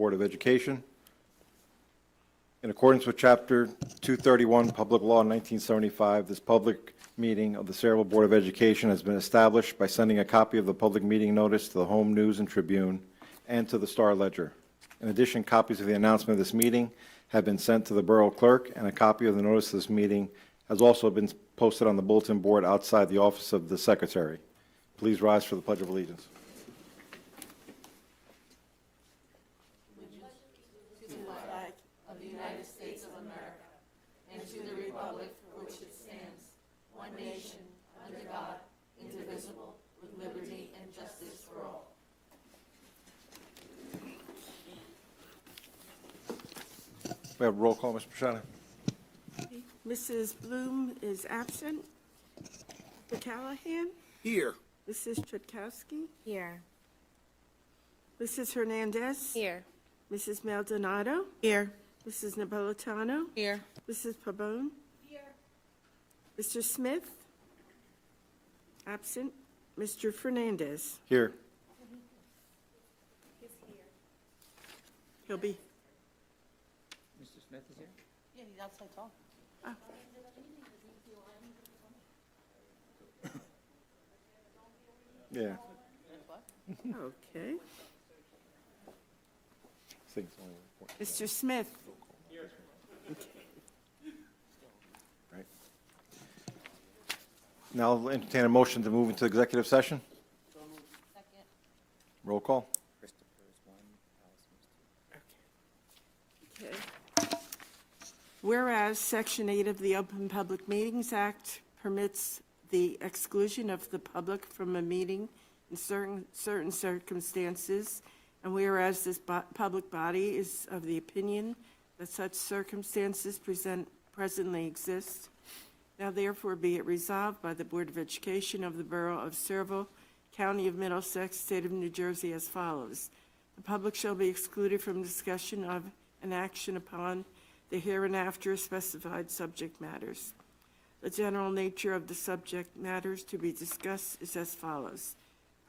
Board of Education. In accordance with Chapter 231, Public Law 1975, this public meeting of the Sayreville Board of Education has been established by sending a copy of the public meeting notice to the Home News and Tribune and to the Star Ledger. In addition, copies of the announcement of this meeting have been sent to the Borough Clerk, and a copy of the notice of this meeting has also been posted on the bulletin board outside the office of the Secretary. Please rise for the Pledge of Allegiance. To the flag of the United States of America, and to the republic for which it stands, one nation, under God, indivisible, with liberty and justice for all. We have a roll call, Mr. Machado. Mrs. Bloom is absent. Mr. Callahan? Here. Mrs. Chutkowski? Here. Mrs. Hernandez? Here. Mrs. Maldonado? Here. Mrs. Napolitano? Here. Mrs. Pabon? Here. Mr. Smith? Absent. Mr. Fernandez? Here. He'll be. Mr. Smith is here? Yeah, he's outside talking. Yeah. Okay. Things only report. Mr. Smith? Right. Now I'll entertain a motion to move into executive session. Second. Roll call. Okay. Whereas Section 8 of the Open Public Meetings Act permits the exclusion of the public from a meeting in certain circumstances, and whereas this public body is of the opinion that such circumstances presently exist, now therefore be it resolved by the Board of Education of the Borough of Sayreville, County of Middlesex, State of New Jersey as follows. The public shall be excluded from discussion of an action upon the hereinafter specified subject matters. The general nature of the subject matters to be discussed is as follows: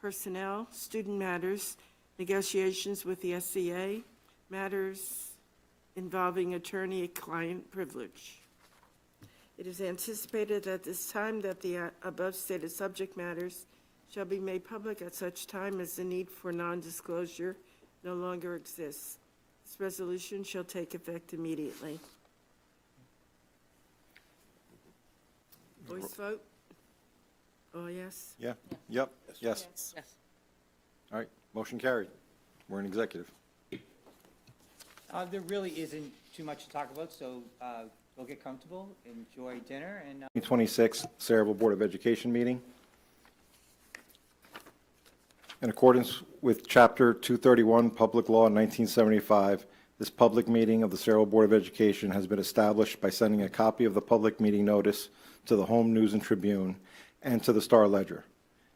personnel, student matters, negotiations with the SCA, matters involving attorney-client privilege. It is anticipated at this time that the above stated subject matters shall be made public at such time as the need for non-disclosure no longer exists. This resolution shall take effect immediately. Voice vote? Oh, yes? Yeah? Yep. Yes. Yes. All right. Motion carried. We're in executive. There really isn't too much to talk about, so go get comfortable, enjoy dinner, and 2026 Sayreville Board of Education meeting. In accordance with Chapter 231, Public Law 1975, this public meeting of the Sayreville Board of Education has been established by sending a copy of the public meeting notice to the Home News and Tribune and to the Star Ledger.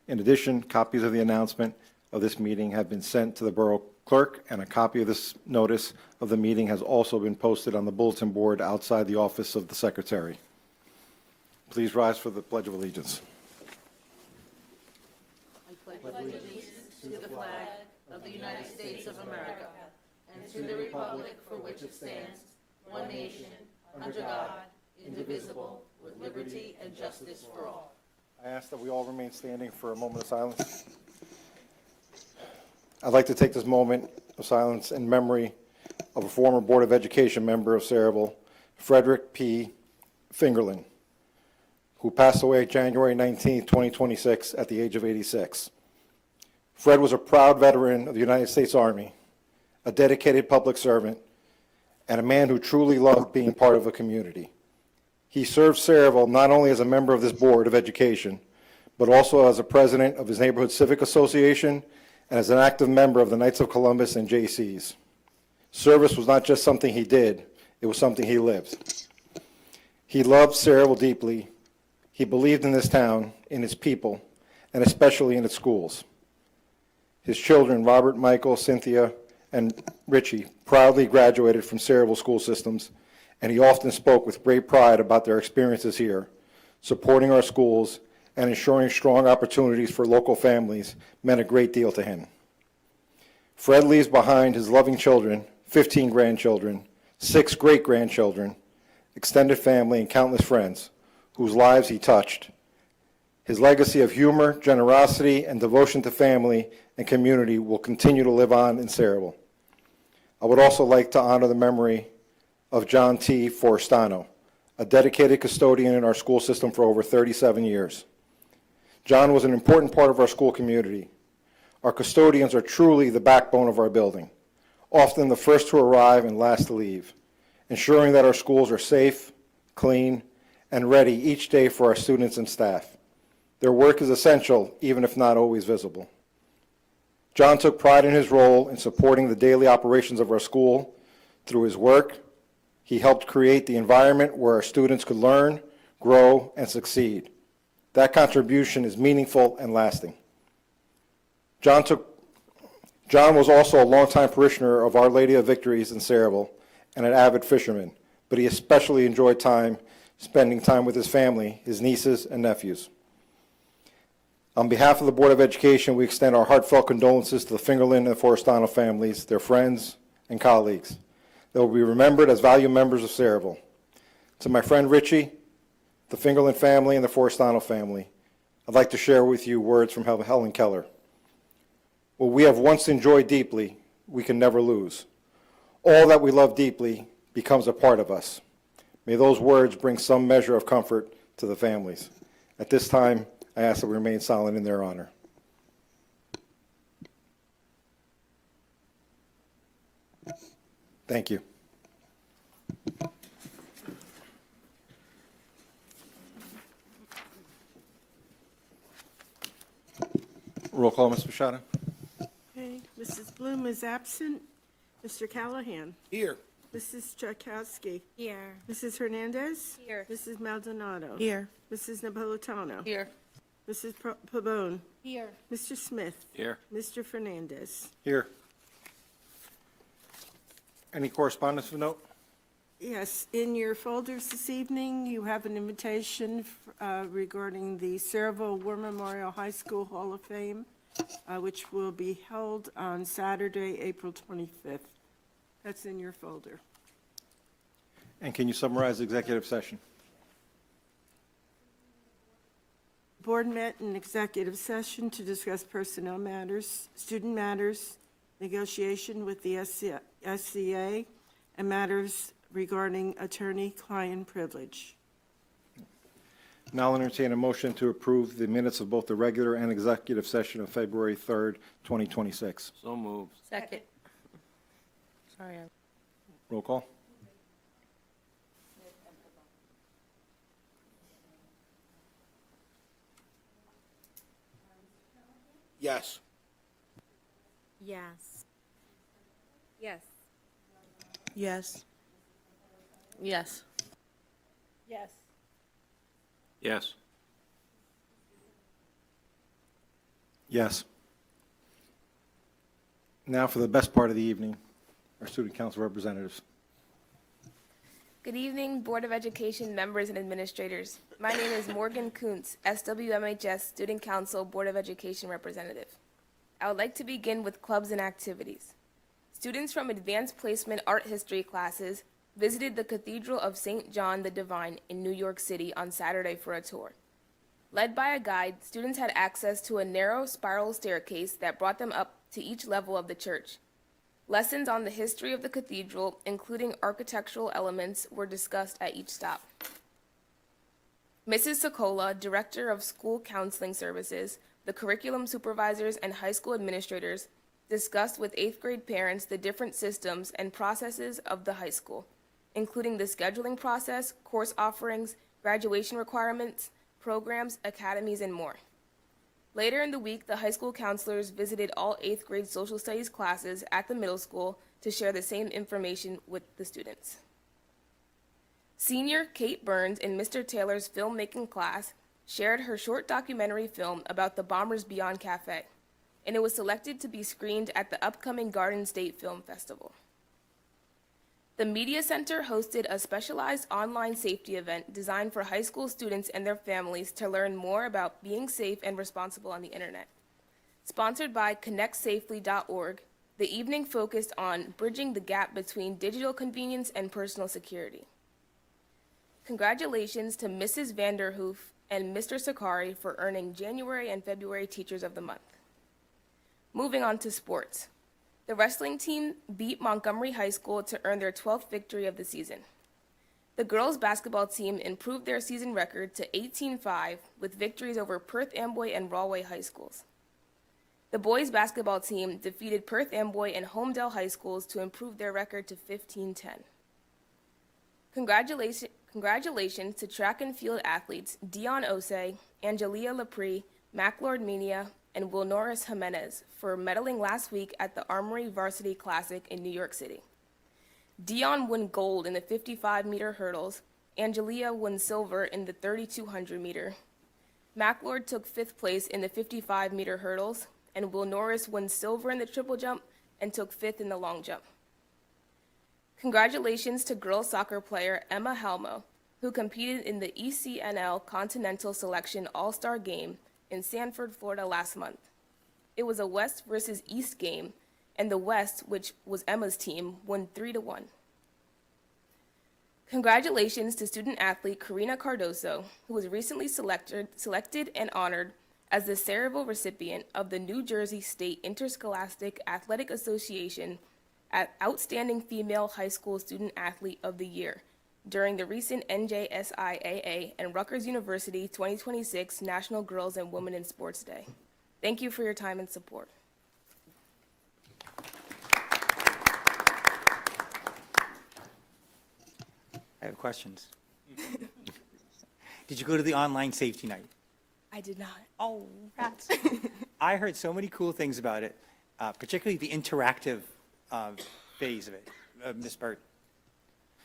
In addition, copies of the announcement of this meeting have been sent to the Borough Clerk, and a copy of this notice of the meeting has also been posted on the bulletin board outside the office of the Secretary. Please rise for the Pledge of Allegiance. I pledge allegiance to the flag of the United States of America, and to the republic for which it stands, one nation, under God, indivisible, with liberty and justice for all. I ask that we all remain standing for a moment of silence. I'd like to take this moment of silence in memory of a former Board of Education member of Sayreville, Frederick P. Fingerlin, who passed away January 19, 2026, at the age of 86. Fred was a proud veteran of the United States Army, a dedicated public servant, and a man who truly loved being part of a community. He served Sayreville not only as a member of this Board of Education, but also as a president of his neighborhood civic association and as an active member of the Knights of Columbus and JCs. Service was not just something he did, it was something he lived. He loved Sayreville deeply. He believed in this town, in its people, and especially in its schools. His children, Robert, Michael, Cynthia, and Richie, proudly graduated from Sayreville school systems, and he often spoke with great pride about their experiences here, supporting our schools and ensuring strong opportunities for local families meant a great deal to him. Fred leaves behind his loving children, 15 grandchildren, 6 great-grandchildren, extended family, and countless friends whose lives he touched. His legacy of humor, generosity, and devotion to family and community will continue to live on in Sayreville. I would also like to honor the memory of John T. Forestano, a dedicated custodian in our school system for over 37 years. John was an important part of our school community. Our custodians are truly the backbone of our building, often the first to arrive and last to leave, ensuring that our schools are safe, clean, and ready each day for our students and staff. Their work is essential, even if not always visible. John took pride in his role in supporting the daily operations of our school. Through his work, he helped create the environment where our students could learn, grow, and succeed. That contribution is meaningful and lasting. John was also a longtime parishioner of Our Lady of Victories in Sayreville and an avid fisherman, but he especially enjoyed spending time with his family, his nieces and nephews. On behalf of the Board of Education, we extend our heartfelt condolences to the Fingerlin and the Forestano families, their friends, and colleagues. They will be remembered as valued members of Sayreville. To my friend Richie, the Fingerlin family, and the Forestano family, I'd like to share with you words from Helen Keller. What we have once enjoyed deeply, we can never lose. All that we love deeply becomes a part of us. May those words bring some measure of comfort to the families. At this time, I ask that we remain silent in their honor. Thank you. Roll call, Ms. Bashada. Okay, Mrs. Bloom is absent. Mr. Callahan? Here. Mrs. Chakowski? Here. Mrs. Hernandez? Here. Mrs. Maldonado? Here. Mrs. Napolitano? Here. Mrs. Pabon? Here. Mr. Smith? Here. Mr. Fernandez? Here. Any correspondence of note? Yes, in your folders this evening, you have an invitation regarding the Sayreville War Memorial High School Hall of Fame, which will be held on Saturday, April 25th. That's in your folder. And can you summarize the executive session? Board met in executive session to discuss personnel matters, student matters, negotiation with the SCA, and matters regarding attorney-client privilege. Now I'll entertain a motion to approve the minutes of both the regular and executive session of February 3rd, 2026. So moved. Second. Sorry. Roll call. Yes. Yes. Yes. Yes. Yes. Yes. Yes. Yes. Now for the best part of the evening, our student council representatives. Good evening, Board of Education members and administrators. My name is Morgan Kuntz, SWMHS Student Council Board of Education representative. I would like to begin with clubs and activities. Students from advanced placement art history classes visited the Cathedral of St. John the Divine in New York City on Saturday for a tour. Led by a guide, students had access to a narrow spiral staircase that brought them up to each level of the church. Lessons on the history of the cathedral, including architectural elements, were discussed at each stop. Mrs. Sokola, Director of School Counseling Services, the curriculum supervisors, and high school administrators discussed with 8th grade parents the different systems and processes of the high school, including the scheduling process, course offerings, graduation requirements, programs, academies, and more. Later in the week, the high school counselors visited all 8th grade social studies classes at the middle school to share the same information with the students. Senior Kate Burns in Mr. Taylor's filmmaking class shared her short documentary film about the Bombers Beyond Cafe, and it was selected to be screened at the upcoming Garden State Film Festival. The Media Center hosted a specialized online safety event designed for high school students and their families to learn more about being safe and responsible on the internet. Sponsored by ConnectSafely.org, The evening focused on bridging the gap between digital convenience and personal security. Congratulations to Mrs. Vanderhoof and Mr. Sakari for earning January and February Teachers of the Month. Moving on to sports. The wrestling team beat Montgomery High School to earn their 12th victory of the season. The girls' basketball team improved their season record to 18-5 with victories over Perth Amboy and Rahway High Schools. The boys' basketball team defeated Perth Amboy and Homedale High Schools to improve their record to 15-10. Congratulations to track and field athletes Dion Osei, Angelia Lepre, MacLord Menia, and Will Norris Jimenez for medaling last week at the Armory Varsity Classic in New York City. Dion won gold in the 55-meter hurdles, Angelia won silver in the 3,200-meter. MacLord took 5th place in the 55-meter hurdles, and Will Norris won silver in the triple jump and took 5th in the long jump. Congratulations to girls soccer player Emma Halmo, who competed in the ECNL Continental Selection All-Star Game in Sanford, Florida last month. It was a West versus East game, and the West, which was Emma's team, won 3-1. Congratulations to student athlete Karina Cardoso, who was recently selected and honored as the Sayreville recipient of the New Jersey State Interscholastic Athletic Association Outstanding Female High School Student Athlete of the Year during the recent NJSIAA and Rutgers University 2026 National Girls and Women in Sports Day. Thank you for your time and support. I have questions. Did you go to the online safety night? I did not. Oh, rats. I heard so many cool things about it, particularly the interactive phase of it. Ms. Burt.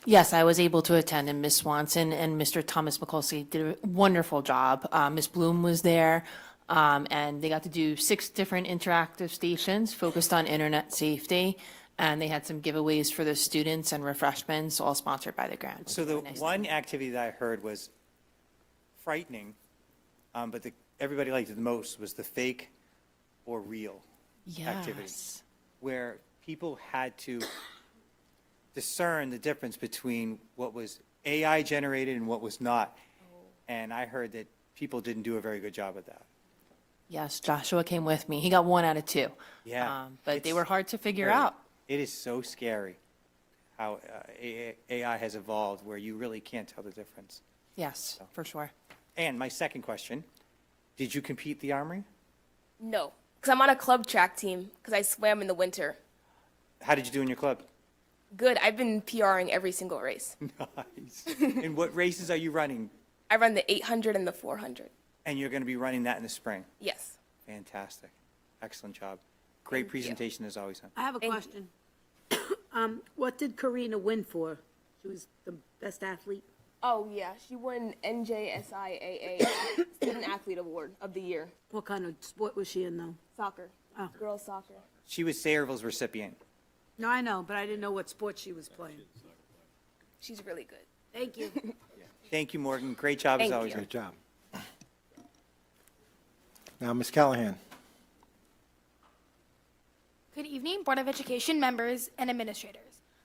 Yes, I was able to attend, and Ms. Swanson and Mr. Thomas Mikulski did a wonderful job. Ms. Bloom was there, and they got to do 6 different interactive stations focused on internet safety, and they had some giveaways for the students and refreshments, all sponsored by the grant. So the one activity that I heard was frightening, but everybody liked it the most was the fake or real activity, Yes. where people had to discern the difference between what was AI generated and what was not. And I heard that people didn't do a very good job of that. Yes, Joshua came with me. He got 1 out of 2. Yeah. But they It's were hard to figure scary. out. It is so scary how AI has evolved where you really can't tell the difference. Yes, for sure. And my second question, did you compete the Armory? No, because I'm on a club track team because I swam in the winter. How did you do in your club? Good, I've been PRing every single race. Nice. And what races are you running? I run the 800 and the 400. And you're going to be running that in the spring. Yes. Fantastic. Excellent job. Great presentation as always, hon. I have a Thank- question. What did Karina win for? She was the best athlete? Oh, yeah, she won NJSIAA Student Athlete Award of the Year. What kind of sport was she in, though? Soccer. Oh. Girls soccer. She was Sayreville's recipient. No, I know, but I didn't know what sport she was playing. She's really good. Thank you. Thank you, Morgan. Great job as Thank always. you. Great job. Now, Ms. Callahan. Good evening, Board of Education members and administrators.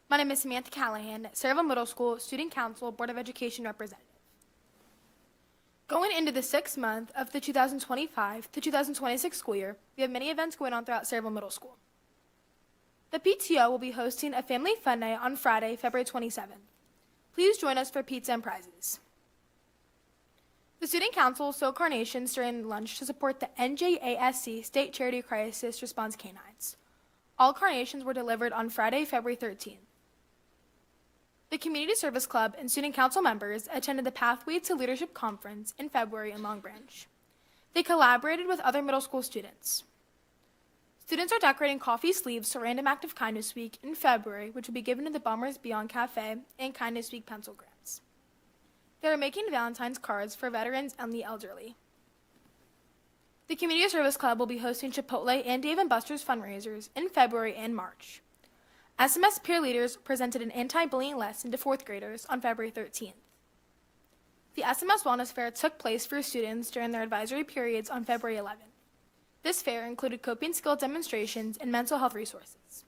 My name is Samantha Callahan, Sayreville Middle School Student Council Board of Education representative. Going into the 6th month of the 2025 to 2026 school year, we have many events going on throughout Sayreville Middle School. The PTO will be hosting a family fun night on Friday, February 27th. Please join us for pizza and prizes. The Student Council sold carnations during lunch to support the NJASC State Charity Crisis Response Canines. All carnations were delivered on Friday, February 13th. The Community Service Club and Student Council members attended the Pathway to Leadership Conference in February in Long Branch. They collaborated with other middle school students. Students are decorating coffee sleeves for Random Act of Kindness Week in February, which will be given to the Bombers Beyond Cafe and Kindness Week pencil grants. They are making Valentine's cards for veterans and the elderly. The Community Service Club will be hosting Chipotle and Dave & Buster's fundraisers in February and March. SMS peer leaders presented an anti-bullying lesson to 4th graders on February 13th. The SMS Wellness Fair took place for students during their advisory periods on February 11th. This fair included coping skill demonstrations and mental health resources.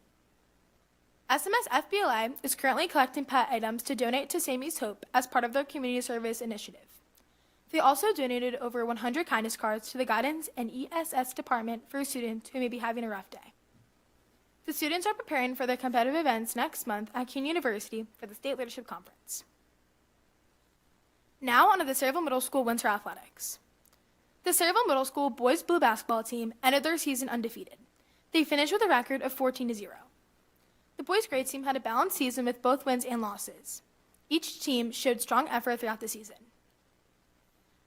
SMS FBLA is currently collecting pet items to donate to Sammy's Hope as part of their community service initiative. They also donated over 100 kindness cards to the guidance and ESS department for students who may be having a rough day. The students are preparing for their competitive events next month at Keene University for the State Leadership Conference. Now on to the Sayreville Middle School Winter Athletics. The Sayreville Middle School boys blue basketball team ended their season undefeated. They finished with a record of 14-0. The boys' grade team had a balanced season with both wins and losses. Each team showed strong effort throughout the season.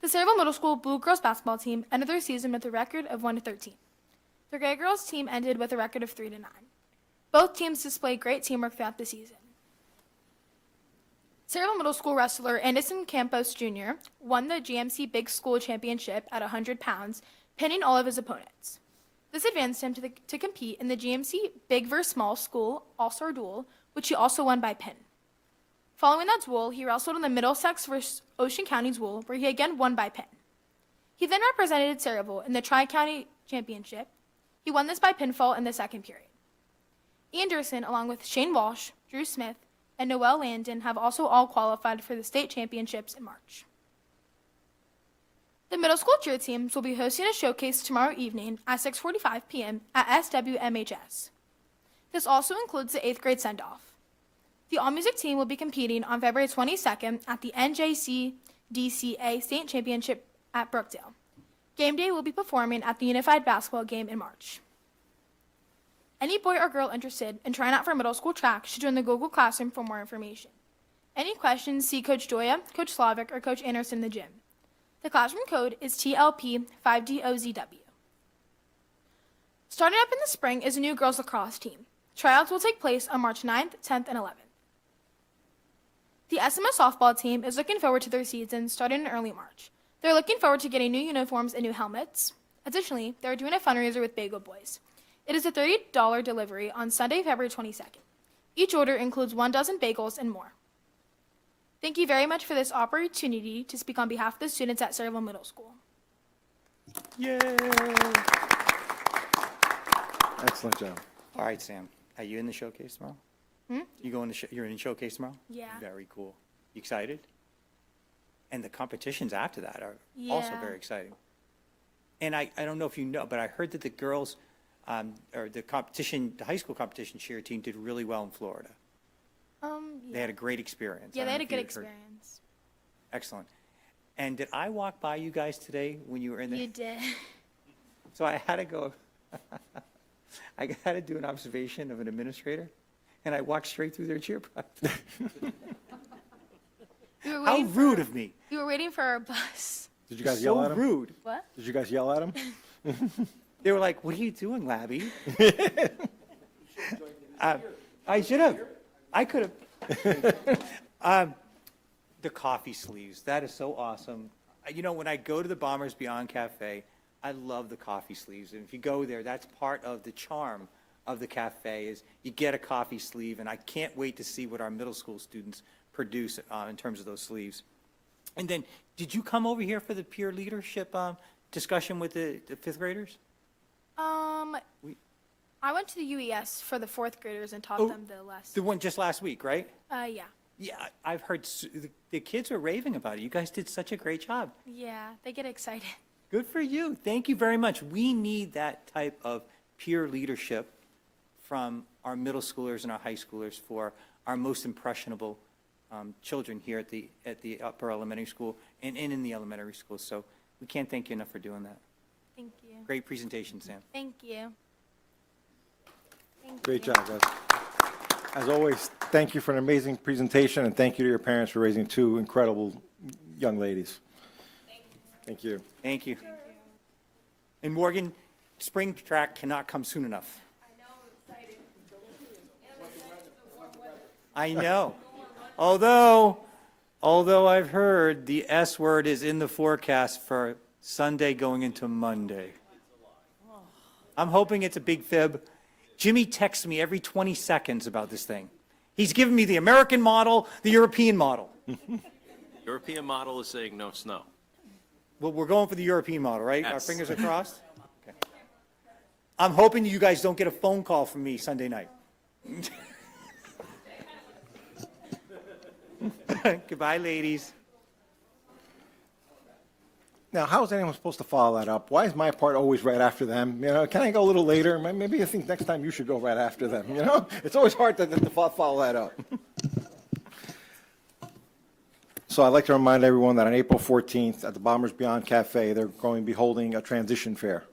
The Sayreville Middle School blue girls basketball team ended their season with a record of 1-13. The gray girls team ended with a record of 3-9. Both teams displayed great teamwork throughout the season. Sayreville Middle School wrestler Anderson Campos Jr. won the GMC Big School Championship at 100 pounds, pinning all of his opponents. This advanced him to compete in the GMC Big vs. Small School All-Star Duel, which he also won by pin. Following that duel, he wrestled in the Middlesex vs. Ocean County Duel, where he again won by pin. He then represented Sayreville in the Tri-County Championship. He won this by pinfall in the second period. Anderson, along with Shane Walsh, Drew Smith, and Noel Landon, have also all qualified for the state championships in March. The middle school cheer teams will be hosting a showcase tomorrow evening at 6:45 p.m. at SWMHS. This also includes the 8th grade send-off. The all-music team will be competing on February 22nd at the NJCDCA State Championship at Brookdale. Game day will be performing at the Unified Basketball game in March. Any boy or girl interested in trying out for middle school track should join the Google Classroom for more information. Any questions, see Coach Joya, Coach Slavic, or Coach Anderson in the gym. The classroom code is TLP5DOZW. Starting up in the spring is a new girls lacrosse team. Tryouts will take place on March 9th, 10th, and 11th. The SMS softball team is looking forward to their season starting in early March. They're looking forward to getting new uniforms and new helmets. Additionally, they're doing a fundraiser with Bagel Boys. It is a $30 delivery on Sunday, February 22nd. Each order includes 1 dozen bagels and more. Thank you very much for this opportunity to speak on behalf of the students at Sayreville Middle School. Yay! Excellent job. All right, Sam, are you in the showcase tomorrow? You going to you're in the showcase tomorrow? Yeah. Very cool. You excited? And the competitions after that are also Yeah. very exciting. And I don't know if you know, but I heard that the girls, or the competition, the high school competition cheer team did really well in Florida. They had a great experience. Yeah, I they don't had a know if good you heard. experience. Excellent. And did I walk by you guys today when you were in there? You did. So I had to go, I had to do an observation of an administrator, and I walked straight through their cheer practice. We were How waiting rude of me. We were waiting for our bus. Did you guys yell at So him? rude. What? Did you guys yell at him? They were like, "What are you doing, Labby?" I should have. I could have. The coffee sleeves. That is so awesome. You know, when I go to the Bombers Beyond Cafe, I love the coffee sleeves. And if you go there, that's part of the charm of the cafe is you get a coffee sleeve. And I can't wait to see what our middle school students produce in terms of those sleeves. And then, did you come over here for the peer leadership discussion with the fifth graders? I went to the UES for the 4th graders and taught Oh, them the lesson. The one just last week, right? Yeah. Yeah, I've heard the kids are raving about it. You guys did such a great job. Yeah, they get excited. Good for you. Thank you very much. We need that type of peer leadership from our middle schoolers and our high schoolers for our most impressionable children here at the upper elementary school and in the elementary school. So we can't thank you enough for doing that. Thank you. Great presentation, Sam. Thank you. Thank Great you. job, guys. As always, thank you for an amazing presentation, and thank you to your parents for raising 2 incredible young ladies. Thank you. Thank you. And Morgan, spring track cannot come soon enough. I know. Although I've heard the S word is in the forecast for Sunday going into Monday. I'm hoping it's a big fib. Jimmy texts me every 20 seconds about this thing. He's given me the American model, the European model. European model is saying no snow. Well, we're going for the European model, right? Our Yes. fingers are crossed? Okay. I'm hoping you guys don't get a phone call from me Sunday night. Goodbye, ladies. Now, how is anyone supposed to follow that up? Why is my part always right after them? You know, can I go a little later? Maybe I think next time you should go right after them, you know? It's always hard to follow that up. So I'd like to remind everyone that on April 14th at the Bombers Beyond Cafe, they're going to be holding a transition fair.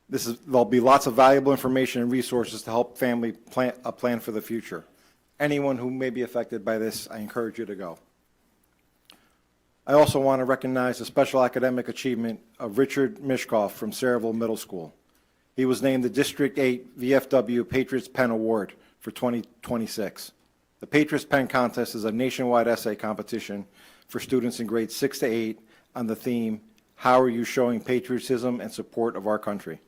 There'll be lots of valuable information and resources to help family plan for the future. Anyone who may be affected by this, I encourage you to go. I also want to recognize the special academic achievement of Richard Mishkoff from Sayreville Middle School. He was named the District 8 VFW Patriots Pen Award for 2026. The Patriots Pen Contest is a nationwide essay competition for students in grades 6 to 8 on the theme, "How are you showing patriotism and support of our country?"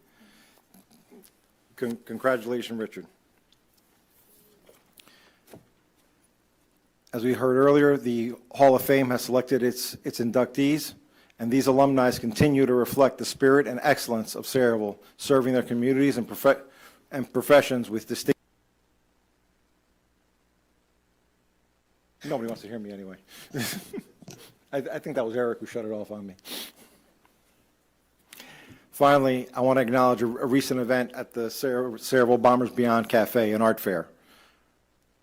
Congratulations, Richard. As we heard earlier, the Hall of Fame has selected its inductees, and these alumni continue to reflect the spirit and excellence of Sayreville, serving their communities and professions with distinct. Nobody wants to hear me anyway. I think that was Eric who shut it off on me. Finally, I want to acknowledge a recent event at the Sayreville Bombers Beyond Cafe, an art fair.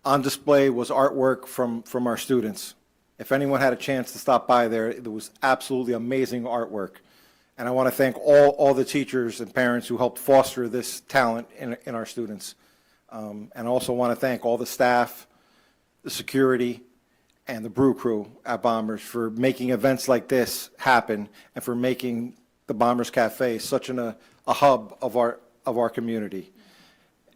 On display was artwork from our students. If anyone had a chance to stop by there, it was absolutely amazing artwork. And I want to thank all the teachers and parents who helped foster this talent in our students. And I also want to thank all the staff, the security, and the brew crew at Bombers for making events like this happen and for making the Bombers Cafe such a hub of our community.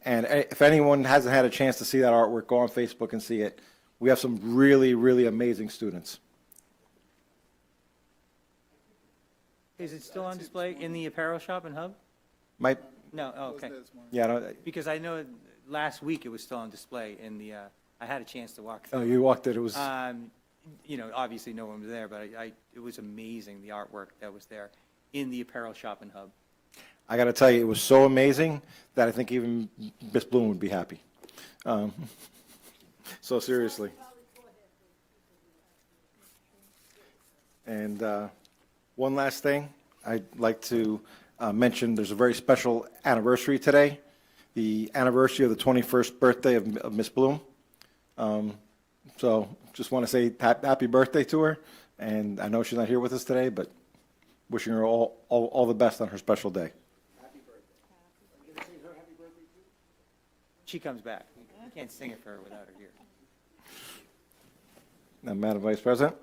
And if anyone hasn't had a chance to see that artwork, go on Facebook and see it. We have some really, really amazing students. Is it still on display in the apparel shop and hub? My, No, oh, okay. yeah, I don't- Because I know last week it was still on display in the, I had a chance to walk through. oh, you walked it, it was, You know, obviously no one was there, but it was amazing, the artwork that was there in the apparel shop and hub. I got to tell you, it was so amazing that I think even Miss Bloom would be happy. So seriously. And one last thing, I'd like to mention there's a very special anniversary today, the anniversary of the 21st birthday of Miss Bloom. So just want to say happy birthday to her, and I know she's not here with us today, but wishing her all the best on her special day. She comes back. You can't sing it for her without her here. Now, Madam Vice President?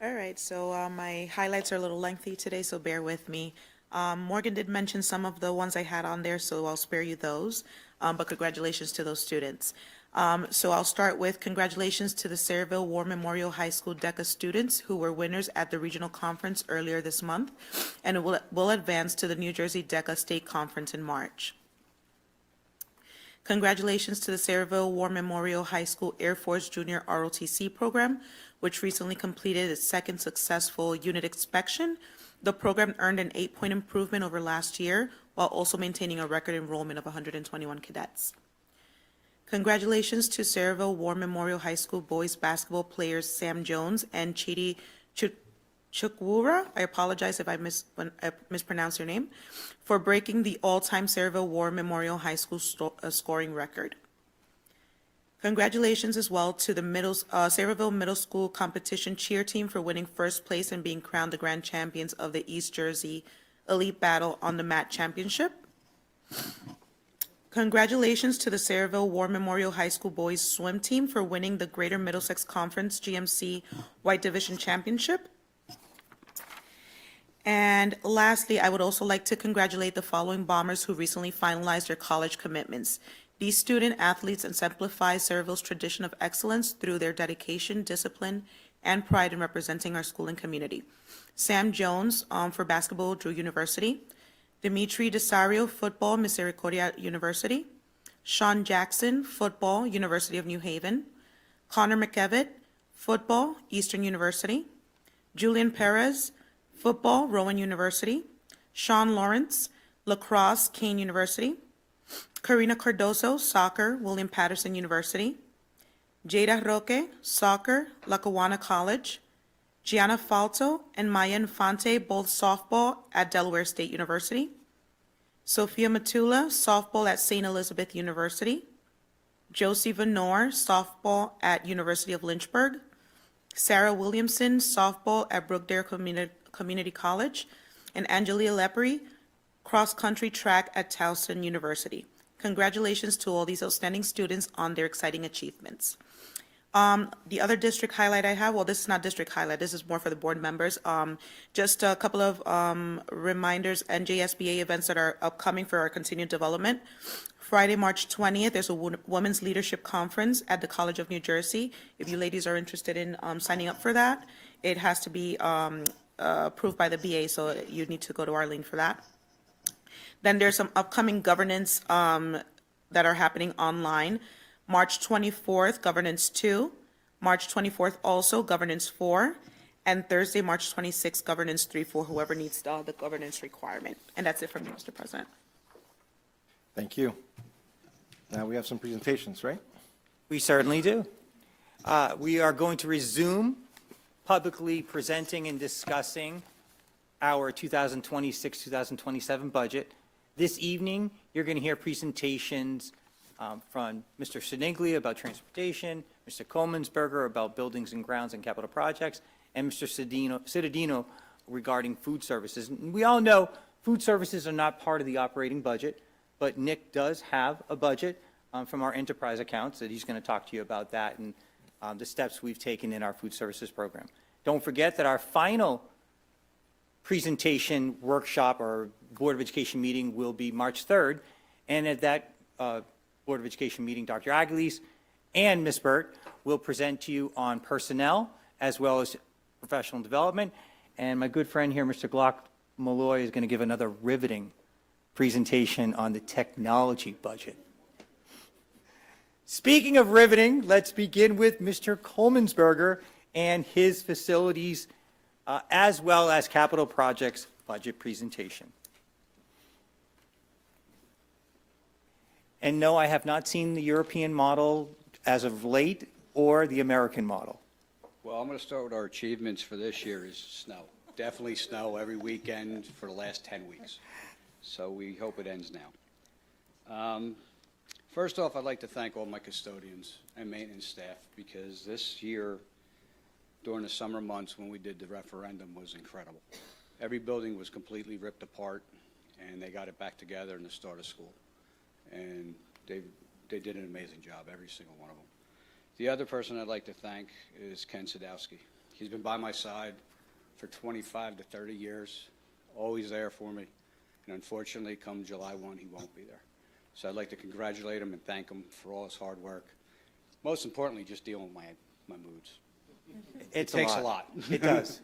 All right, so my highlights are a little lengthy today, so bear with me. Morgan did mention some of the ones I had on there, so I'll spare you those, but congratulations to those students. So I'll start with congratulations to the Sayreville War Memorial High School DECA students who were winners at the regional conference earlier this month, and will advance to the New Jersey DECA State Conference in March. Congratulations to the Sayreville War Memorial High School Air Force Junior ROTC program, which recently completed its second successful unit inspection. The program earned an 8-point improvement over last year, while also maintaining a record enrollment of 121 cadets. Congratulations to Sayreville War Memorial High School boys basketball players Sam Jones and Chidi Chukwura, I apologize if I mispronounced your name, for breaking the all-time Sayreville War Memorial High School scoring record. Congratulations as well to the Sayreville Middle School competition cheer team for winning first place and being crowned the grand champions of the East Jersey Elite Battle on the Mat Championship. Congratulations to the Sayreville War Memorial High School boys swim team for winning the Greater Middlesex Conference GMC White Division Championship. And lastly, I would also like to congratulate the following Bombers who recently finalized their college commitments. These student athletes exemplify Sayreville's tradition of excellence through their dedication, discipline, and pride in representing our school and community. Sam Jones for basketball, Drew University. Dimitri Desario, football, Misericordia University. Sean Jackson, football, University of New Haven. Connor McEvitt, football, Eastern University. Julian Perez, football, Rowan University. Sean Lawrence, Lacrosse, Kane University. Karina Cardoso, soccer, William Patterson University. Jada Roque, soccer, Lackawanna College. Gianna Falto and Maya Infante, both softball at Delaware State University. Sophia Matula, softball at St. Elizabeth University. Josie Venor, softball at University of Lynchburg. Sarah Williamson, softball at Brookdale Community College. And Angelia Lepri, cross-country track at Towson University. Congratulations to all these outstanding students on their exciting achievements. The other district highlight I have, well, this is not district highlight, this is more for the board members. Just a couple of reminders, NJSBA events that are upcoming for our continued development. Friday, March 20th, there's a Women's Leadership Conference at the College of New Jersey. If you ladies are interested in signing up for that, it has to be approved by the BA, so you need to go to Arlene for that. Then there's some upcoming governance that are happening online. March 24th, Governance 2. March 24th, also Governance 4. And Thursday, March 26th, Governance 3 for whoever needs the governance requirement. And that's it from me, Mr. President. Thank you. Now we have some presentations, right? We certainly do. We are going to resume publicly presenting and discussing our 2026-2027 budget. This evening, you're going to hear presentations from Mr. Siniglia about transportation, Mr. Coleman'sberger about buildings and grounds and capital projects, and Mr. Cittadino regarding food services. And we all know food services are not part of the operating budget, but Nick does have a budget from our enterprise accounts that he's going to talk to you about that and the steps we've taken in our food services program. Don't forget that our final presentation workshop or Board of Education meeting will be March 3rd, and at that Board of Education meeting, Dr. Aguiles and Ms. Burt will present to you on personnel as well as professional development. And my good friend here, Mr. Glock Malloy, is going to give another riveting presentation on the technology budget. Speaking of riveting, let's begin with Mr. Coleman'sberger and his facilities as well as capital projects budget presentation. And no, I have not seen the European model as of late or the American model. Well, I'm going to start with our achievements for this year is snow. Definitely snow every weekend for the last 10 weeks. So we hope it ends now. First off, I'd like to thank all my custodians and maintenance staff because this year, during the summer months when we did the referendum, was incredible. Every building was completely ripped apart, and they got it back together in the start of school. And they did an amazing job, every single one of them. The other person I'd like to thank is Ken Sadowski. He's been by my side for 25 to 30 years, always there for me. And unfortunately, come July 1, he won't be there. So I'd like to congratulate him and thank him for all his hard work. Most importantly, just dealing with my moods. It takes a lot. It does.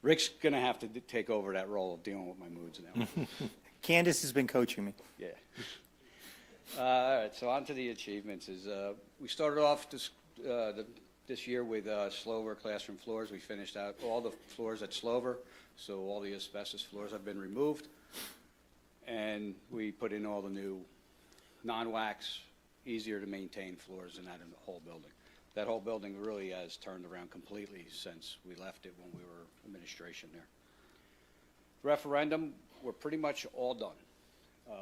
Rick's going to have to take over that role of dealing with my moods now. Candace has been coaching me. Yeah. All right, so on to the achievements. We started off this year with Slover classroom floors. We finished out all the floors at Slover, so all the asbestos floors have been removed. And we put in all the new non-wax, easier to maintain floors in the whole building. That whole building really has turned around completely since we left it when we were administration there. Referendum, we're pretty much all done.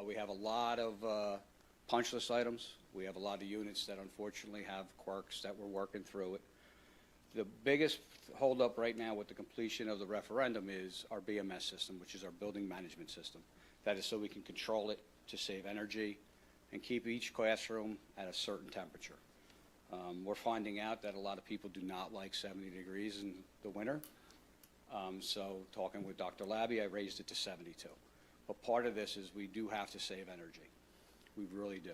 We have a lot of punch list items. We have a lot of units that unfortunately have quirks that we're working through it. The biggest holdup right now with the completion of the referendum is our BMS system, which is our building management system. That is so we can control it to save energy and keep each classroom at a certain temperature. We're finding out that a lot of people do not like 70 degrees in the winter. So talking with Dr. Labby, I raised it to 72. But part of this is we do have to save energy. We really do.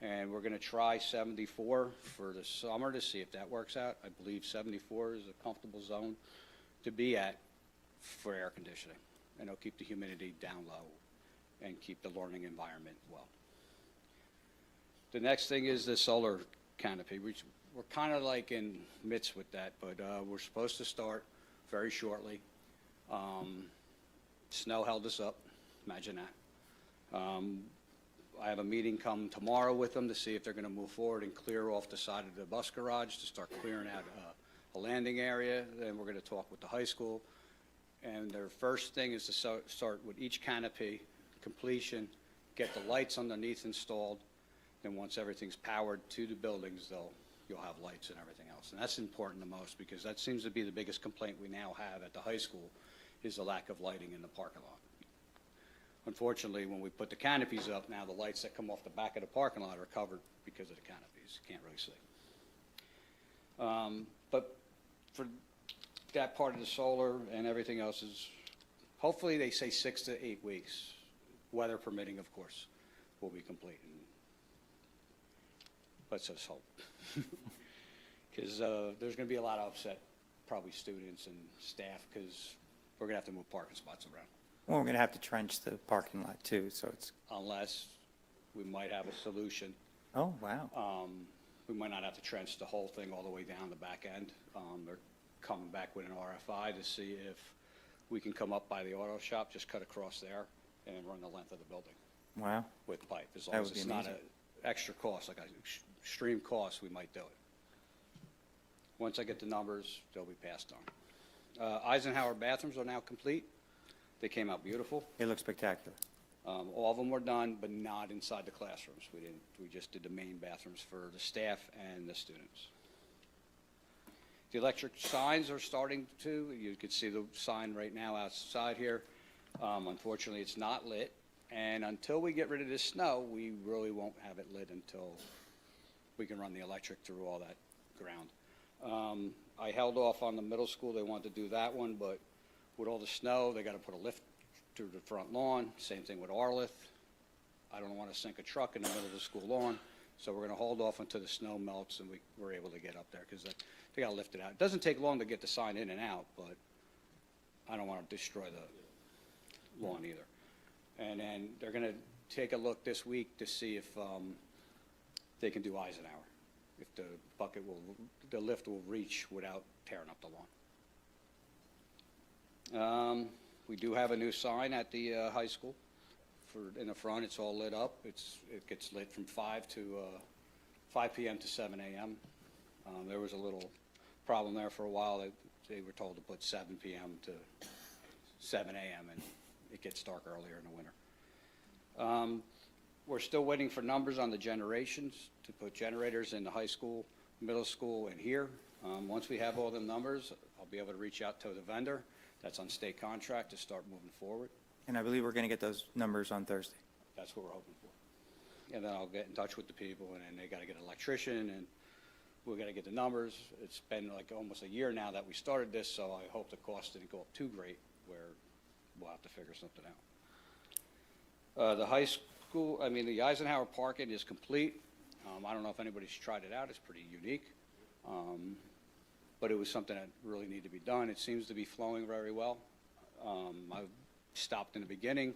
And we're going to try 74 for the summer to see if that works out. I believe 74 is a comfortable zone to be at for air conditioning. And it'll keep the humidity down low and keep the learning environment well. The next thing is the solar canopy. We're kind of like in midst with that, but we're supposed to start very shortly. Snow held us up, imagine that. I have a meeting come tomorrow with them to see if they're going to move forward and clear off the side of the bus garage to start clearing out a landing area. Then we're going to talk with the high school. And their first thing is to start with each canopy completion, get the lights underneath installed. Then once everything's powered to the buildings, you'll have lights and everything else. And that's important the most, because that seems to be the biggest complaint we now have at the high school, is the lack of lighting in the parking lot. Unfortunately, when we put the canopies up, now the lights that come off the back of the parking lot are covered because of the canopies. You can't really see. But for that part of the solar and everything else is, hopefully they say 6 to 8 weeks, weather permitting, of course, will be complete. And let's just hope. Because there's going to be a lot of upset, probably students and staff, because we're going to have to move parking spots around. Well, we're going to have to trench the parking lot too, so it's, Unless we might have a solution. oh, wow. We might not have to trench the whole thing all the way down the back end. They're coming back with an RFI to see if we can come up by the auto shop, just cut across there, and run the length of the building Wow. with pipe. As That long as would be it's not an amazing. extra cost, like an extreme cost, we might do it. Once I get the numbers, they'll be passed on. Eisenhower bathrooms are now complete. They came out beautiful. They look spectacular. All of them were done, but not inside the classrooms. We just did the main bathrooms for the staff and the students. The electric signs are starting to, you can see the sign right now outside here. Unfortunately, it's not lit, and until we get rid of this snow, we really won't have it lit until we can run the electric through all that ground. I held off on the middle school. They wanted to do that one, but with all the snow, they got to put a lift through the front lawn. Same thing with Arlith. I don't want to sink a truck in the middle of the school lawn, so we're going to hold off until the snow melts and we're able to get up there, because they got to lift it out. It doesn't take long to get the sign in and out, but I don't want to destroy the lawn either. And then they're going to take a look this week to see if they can do Eisenhower, if the lift will reach without tearing up the lawn. We do have a new sign at the high school. In the front, it's all lit up. It gets lit from 5 p.m. to 7 a.m. There was a little problem there for a while. They were told to put 7 p.m. to 7 a.m., and it gets dark earlier in the winter. We're still waiting for numbers on the generations, to put generators in the high school, middle school, and here. Once we have all the numbers, I'll be able to reach out to the vendor that's on state contract to start moving forward. And I believe we're going to get those numbers on Thursday. That's what we're hoping for. And then I'll get in touch with the people, and then they got to get an electrician, and we got to get the numbers. It's been like almost a year now that we started this, so I hope the cost didn't go up too great, where we'll have to figure something out. The high school, the Eisenhower parking is complete. I don't know if anybody's tried it out. It's pretty unique. But it was something that really needed to be done. It seems to be flowing very well. I stopped in the beginning.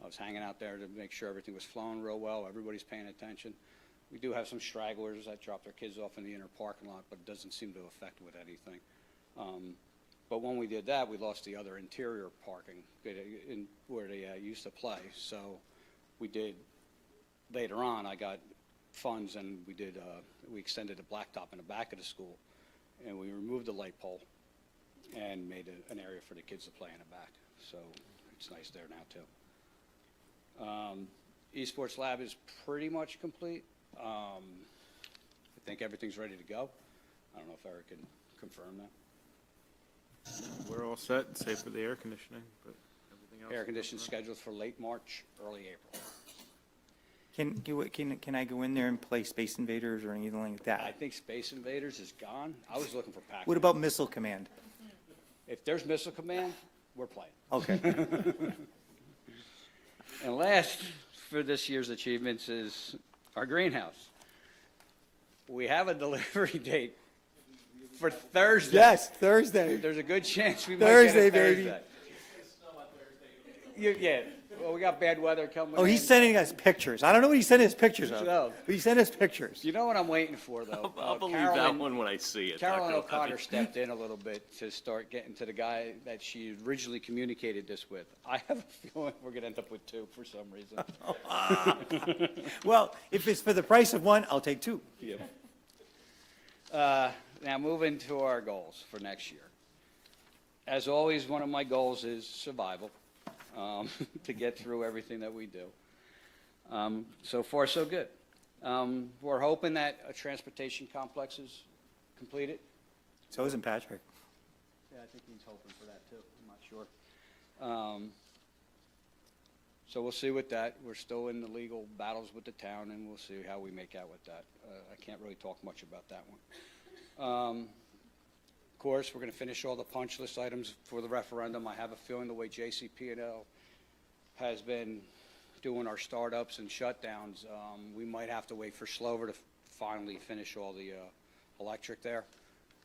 I was hanging out there to make sure everything was flowing real well. Everybody's paying attention. We do have some stragglers that drop their kids off in the inner parking lot, but it doesn't seem to affect with anything. But when we did that, we lost the other interior parking where they used to play. So we did, later on, I got funds, and we extended the blacktop in the back of the school, and we removed the light pole and made an area for the kids to play in the back. So it's nice there now, too. Esports lab is pretty much complete. I think everything's ready to go. I don't know if Eric can confirm that. We're all set, save for the air conditioning, but everything else. Air conditioning scheduled for late March, early April. Can I go in there and play Space Invaders or anything like I that? think Space Invaders is gone. I was looking for Pac-Man. What about Missile Command? If there's Missile Command, we're playing. Okay. And last for this year's achievements is our greenhouse. We have a delivery date for Thursday. Yes, Thursday. There's a good chance we might Thursday, get it baby. Thursday. Yeah, Well, we got bad weather coming in. Oh, he's sending us pictures. I don't know what he's sending us pictures of, No. but he sent us pictures. You know what I'm waiting for, though? I'll believe that one when I see it. Carolyn Dr. Levy. O'Connor stepped in a little bit to start getting to the guy that she originally communicated this with. I have a feeling we're going to end up with two for some reason. Well, if it's for the price of one, I'll take two. Now, moving to our goals for next year. As always, one of my goals is survival, to get through everything that we do. So far, so good. We're hoping that a transportation complex is completed. So isn't Patrick. Yeah, I think he's hoping for that too. I'm not sure. So we'll see with that. We're still in the legal battles with the town, and we'll see how we make out with that. I can't really talk much about that one. Of course, we're going to finish all the punch list items for the referendum. I have a feeling the way JCP&L has been doing our startups and shutdowns, we might have to wait for Slover to finally finish all the electric there.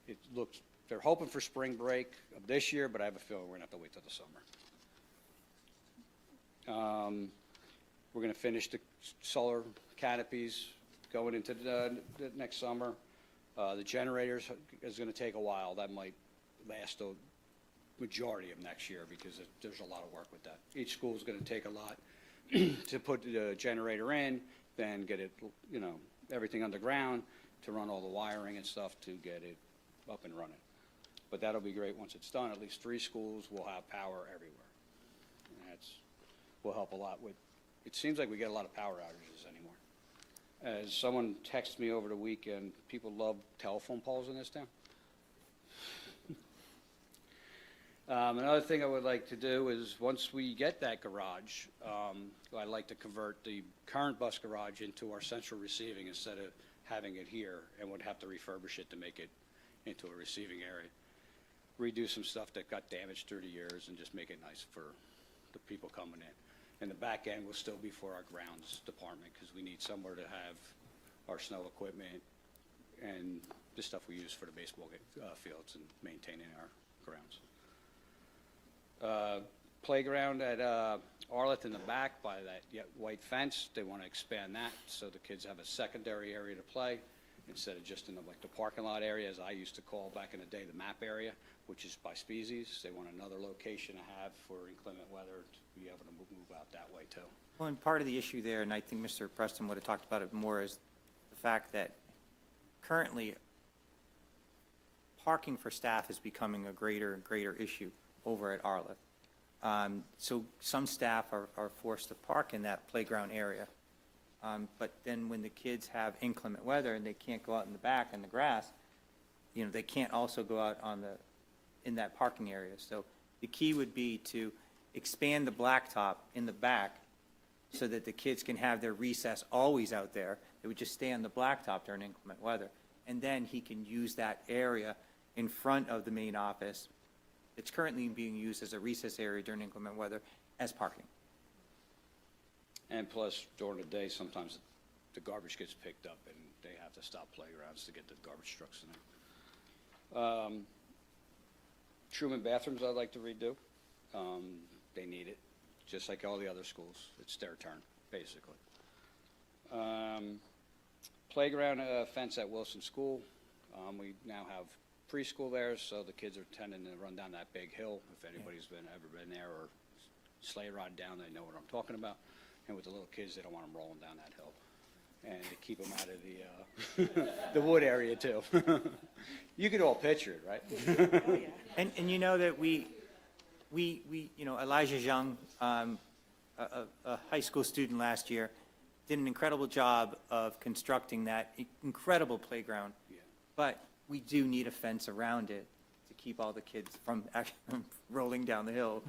It looks, they're hoping for spring break of this year, but I have a feeling we're going to have to wait till the summer. We're going to finish the solar canopies going into the next summer. The generators is going to take a while. That might last the majority of next year because there's a lot of work with that. Each school is going to take a lot to put the generator in, then get it, you know, everything underground to run all the wiring and stuff to get it up and running. But that'll be great once it's done. At least 3 schools will have power everywhere. And that's will help a lot with. It seems like we get a lot of power outages anymore. As someone texted me over the weekend, people love telephone poles in this town. Another thing I would like to do is once we get that garage, I'd like to convert the current bus garage into our central receiving instead of having it here, and would have to refurbish it to make it into a receiving area. Redo some stuff that got damaged through the years and just make it nice for the people coming in. And the back end will still be for our grounds department because we need somewhere to have our snow equipment and the stuff we use for the baseball fields and maintaining our grounds. Playground at Arleth in the back by that white fence, they want to expand that so the kids have a secondary area to play instead of just in the, like the parking lot area, as I used to call back in the day the map area, which is by Speezy's. They want another location to have for inclement weather to be able to move out that way too. Well, and part of the issue there, and I think Mr. Preston would have talked about it more, is the fact that currently parking for staff is becoming a greater and greater issue over at Arleth. So some staff are forced to park in that playground area. But then when the kids have inclement weather and they can't go out in the back in the grass, you know, they can't also go out in that parking area. So the key would be to expand the blacktop in the back so that the kids can have their recess always out there. They would just stay on the blacktop during inclement weather. And then he can use that area in front of the main office. It's currently being used as a recess area during inclement weather as parking. And plus, during the day, sometimes the garbage gets picked up and they have to stop playgrounds to get the garbage trucks in there. Truman bathrooms I'd like to redo. They need it, just like all the other schools. It's their turn, basically. Playground fence at Wilson School. We now have preschool there, so the kids are tending to run down that big hill. If anybody's ever been there or sleigh ride down, they know what I'm talking about. And with the little kids, they don't want them rolling down that hill. And to keep them out of the the wood area too. You could all picture it, right? And you know that we you know, Elijah Young, a high school student last year, did an incredible job of constructing that incredible playground. Yeah. But we do need a fence around it to keep all the kids from actually rolling down the hill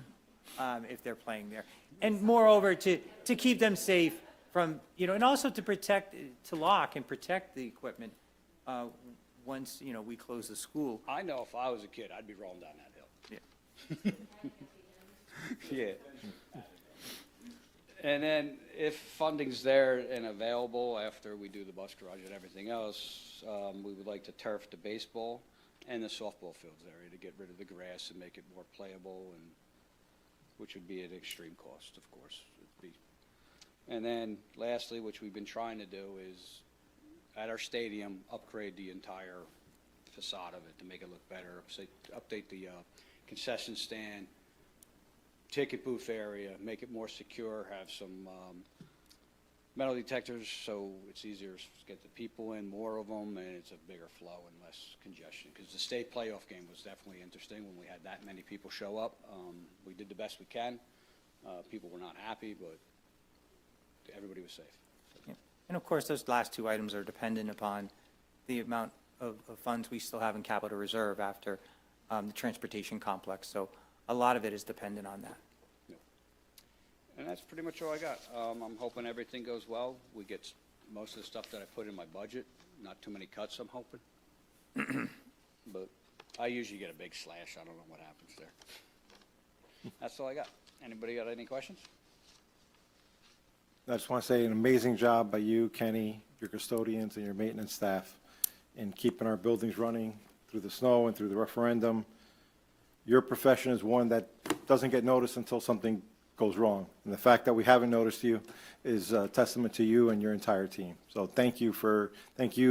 if they're playing there. And moreover, to keep them safe from, you know, and also to protect, to lock and protect the equipment once, you know, we close the school. I know if I was a kid, I'd be rolling down that hill. Yeah. Yeah. And then if funding's there and available after we do the bus garage and everything else, we would like to turf the baseball and the softball fields area to get rid of the grass and make it more playable and which would be at extreme cost, of course. And then lastly, which we've been trying to do, is at our stadium, upgrade the entire facade of it to make it look better, update the concession stand, ticket booth area, make it more secure, have some metal detectors so it's easier to get the people in, more of them, and it's a bigger flow and less congestion. Because the state playoff game was definitely interesting when we had that many people show up. We did the best we can. People were not happy, but everybody was safe. Yeah. And of course, those last two items are dependent upon the amount of funds we still have in capital reserve after the transportation complex. So a lot of it is dependent on that. And that's pretty much all I got. I'm hoping everything goes well. We get most of the stuff that I put in my budget, not too many cuts, I'm hoping. But I usually get a big slash. I don't know what happens there. That's all I got. Anybody got any questions? I just want to say an amazing job by you, Kenny, your custodians, and your maintenance staff in keeping our buildings running through the snow and through the referendum. Your profession is one that doesn't get noticed until something goes wrong. And the fact that we haven't noticed you is a testament to you and your entire team. So thank you,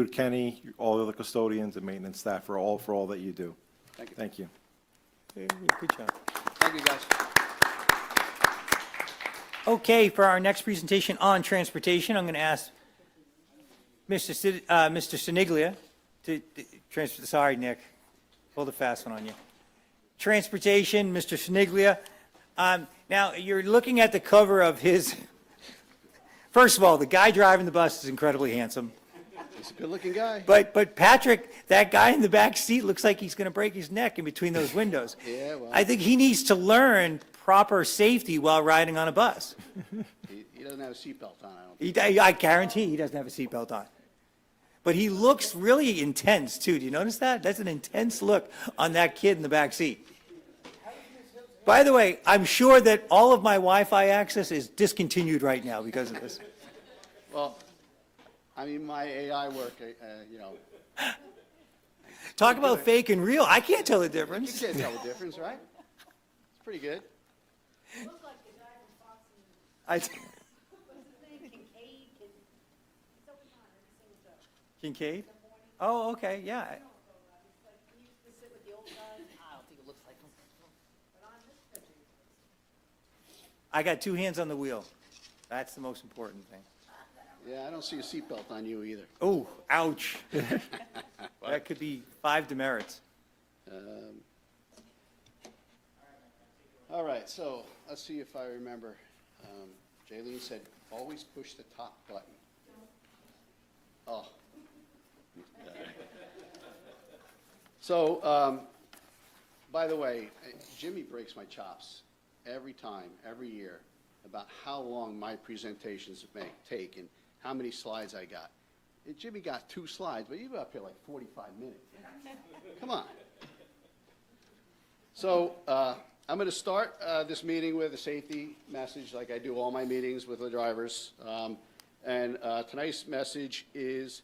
Kenny, all of the custodians and maintenance staff for all that you do. Thank you. Thank you. Good job. Thank you, guys. Okay, for our next presentation on transportation, I'm going to ask Mr. Siniglia to transfer. Sorry, Nick. Pulled a fast one on you. Transportation, Mr. Siniglia. Now, you're looking at the cover of his, first of all, the guy driving the bus is incredibly handsome. He's a good-looking guy. But Patrick, that guy in the back seat looks like he's going to break his neck in between those windows. Yeah, well. I think he needs to learn proper safety while riding on a bus. He doesn't have a seatbelt on, I don't think. I guarantee he doesn't have a seatbelt on. But he looks really intense, too. Do you notice that? That's an intense look on that kid in the back seat. By the way, I'm sure that all of my Wi-Fi access is discontinued right now because of this. Well, I mean, my AI work, you know, Talk about fake and real. I can't tell the you difference. can't tell the difference, right? It's pretty good. I, Kincaid? Oh, okay, yeah. I got two hands on the wheel. That's the most important thing. Yeah, I don't see a seatbelt on you either. Oh, ouch. That could be 5 demerits. All right, so let's see if I remember. Jaylene said, always push the top button. Oh. So, by the way, Jimmy breaks my chops every time, every year, about how long my presentations may take and how many slides I got. And Jimmy got 2 slides, but you were up here like 45 minutes. Come on. So, I'm going to start this meeting with a safety message like I do all my meetings with the drivers. Tonight's message is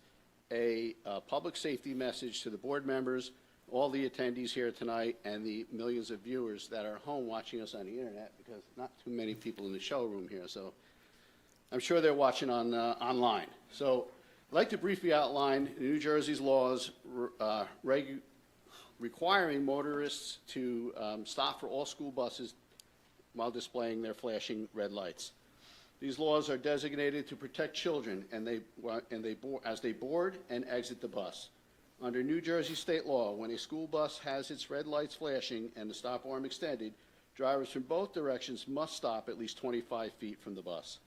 a public safety message to the board members, all the attendees here tonight, and the millions of viewers that are home watching us on the internet, because not too many people in the showroom here, so I'm sure they're watching online. So I'd like to briefly outline New Jersey's laws requiring motorists to stop for all school buses while displaying their flashing red lights. These laws are designated to protect children as they board and exit the bus. Under New Jersey state law, when a school bus has its red lights flashing and the stop arm extended, drivers from both directions must stop at least 25 feet from the bus.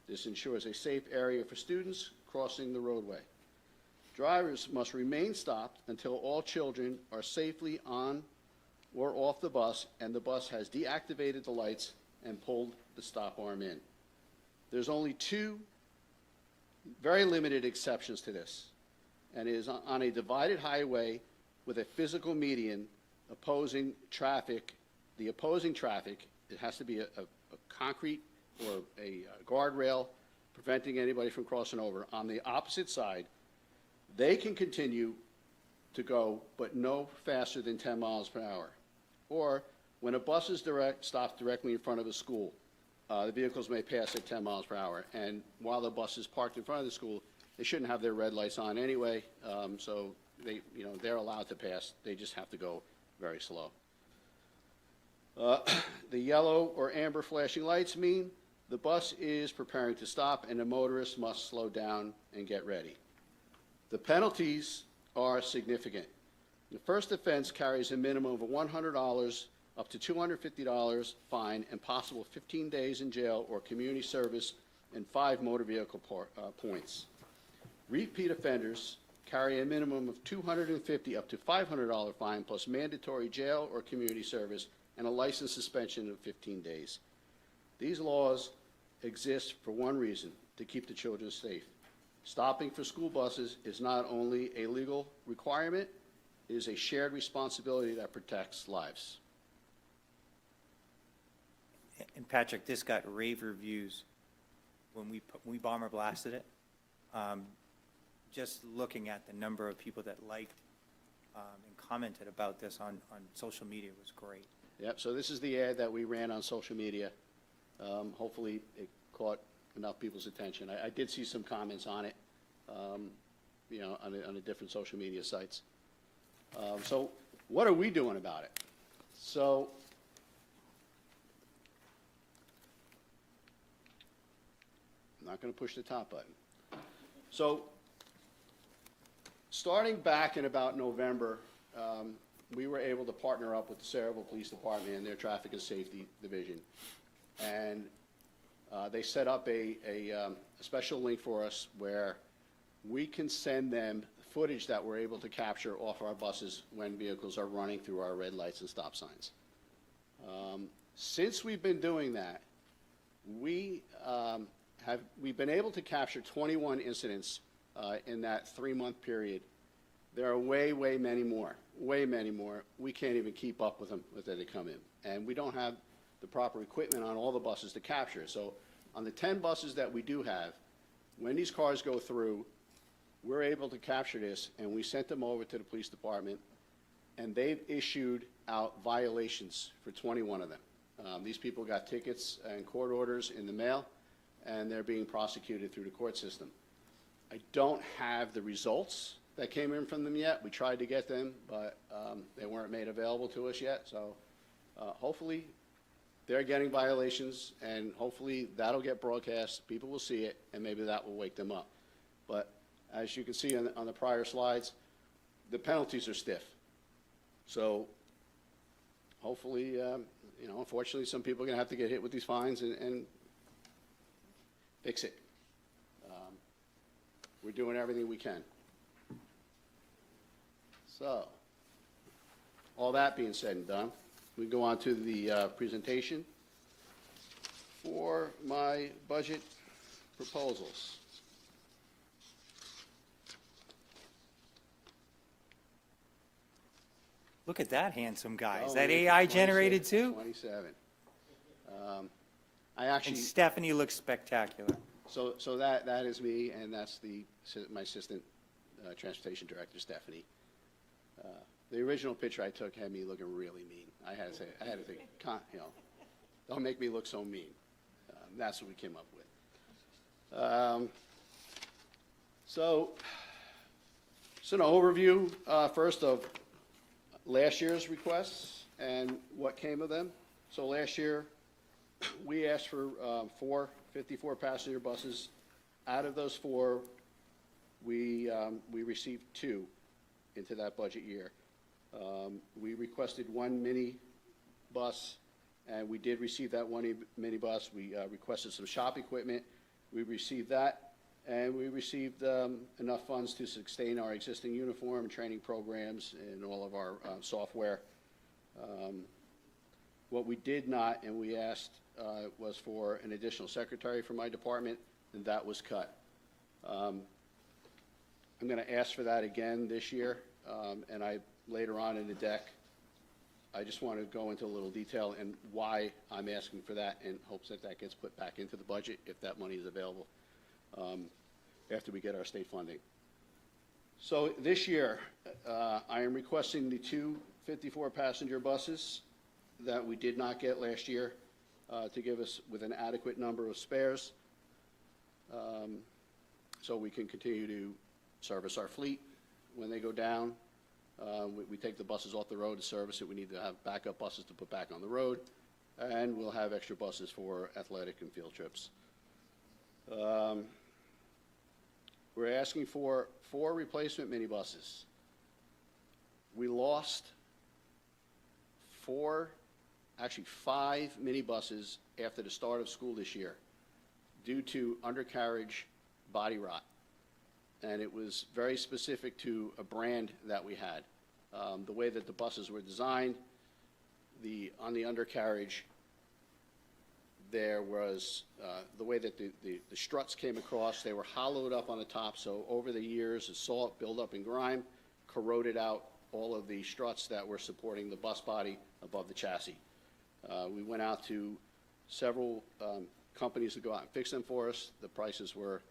This ensures a safe area for students crossing the roadway. Drivers must remain stopped until all children are safely on or off the bus and the bus has deactivated the lights and pulled the stop arm in. There's only 2 very limited exceptions to this, and it is on a divided highway with a physical median opposing traffic. The opposing traffic, it has to be a concrete or a guardrail preventing anybody from crossing over. On the opposite side, they can continue to go, but no faster than 10 miles per hour. Or When a bus is stopped directly in front of a school, the vehicles may pass at 10 miles per hour. And while the bus is parked in front of the school, they shouldn't have their red lights on anyway, so they're allowed to pass. They just have to go very slow. The yellow or amber flashing lights mean the bus is preparing to stop and the motorist must slow down and get ready. The penalties are significant. The first offense carries a minimum of $100 up to $250 fine and possible 15 days in jail or community service and 5 motor vehicle points. Repeat offenders carry a minimum of $250 up to $500 fine plus mandatory jail or community service and a license suspension of 15 days. These laws exist for one reason, to keep the children safe. Stopping for school buses is not only a legal requirement, it is a shared responsibility that protects lives. And Patrick, this got rave reviews when we bomber blasted it. Just looking at the number of people that liked and commented about this on social media was great. Yep, so this is the ad that we ran on social media. Hopefully it caught enough people's attention. I did see some comments on it, on the different social media sites. So what are we doing about it? So I'm not going to push the top button. So starting back in about November, we were able to partner up with the Sayreville Police Department and their Traffic and Safety Division. And they set up a special link for us where we can send them footage that we're able to capture off our buses when vehicles are running through our red lights and stop signs. Since we've been doing that, we've been able to capture 21 incidents in that 3-month period. There are way many more. We can't even keep up with them as they come in. And we don't have the proper equipment on all the buses to capture. So on the 10 buses that we do have, when these cars go through, we're able to capture this, and we sent them over to the police department, and they've issued out violations for 21 of them. These people got tickets and court orders in the mail, and they're being prosecuted through the court system. I don't have the results that came in from them yet. We tried to get them, but they weren't made available to us yet. So hopefully they're getting violations, and hopefully that'll get broadcast. People will see it, and maybe that will wake them up. But as you can see on the prior slides, the penalties are stiff. So hopefully, unfortunately, some people are going to have to get hit with these fines and fix it. We're doing everything we can. So, all that being said and done, we go on to the presentation for my budget proposals. Look at that handsome guy. Is Oh, that we- AI generated 27, too? 27. I actually. And Stephanie looks spectacular. So that is me, and that's my assistant transportation director, Stephanie. The original picture I took had me looking really mean. I had to think, don't make me look so mean. That's what we came up with. So an overview first of last year's requests and what came of them. So last year, we asked for 4 54-passenger buses. Out of those 4, we received 2 into that budget year. We requested 1 mini bus, and we did receive that 1 mini bus. We requested some shop equipment. We received that, and we received enough funds to sustain our existing uniform training programs and all of our software. What we did not, and we asked, was for an additional secretary for my department, and that was cut. I'm going to ask for that again this year, and later on in the deck, I just want to go into a little detail and why I'm asking for that in hopes that that gets put back into the budget if that money is available after we get our state funding. So this year, I am requesting the 2 54-passenger buses. that we did not get last year to give us with an adequate number of spares, so we can continue to service our fleet when they go down. We take the buses off the road to service it. We need to have backup buses to put back on the road, and we'll have extra buses for athletic and field trips. We're asking for 4 replacement minibuses. We lost 5 minibuses after the start of school this year due to undercarriage body rot. And it was very specific to a brand that we had. The way that the buses were designed, on the undercarriage, there was the way that the struts came across, they were hollowed up on the top, so over the years, the salt buildup and grime corroded out all of the struts that were supporting the bus body above the chassis. We went out to several companies to go out and fix them for us. The prices were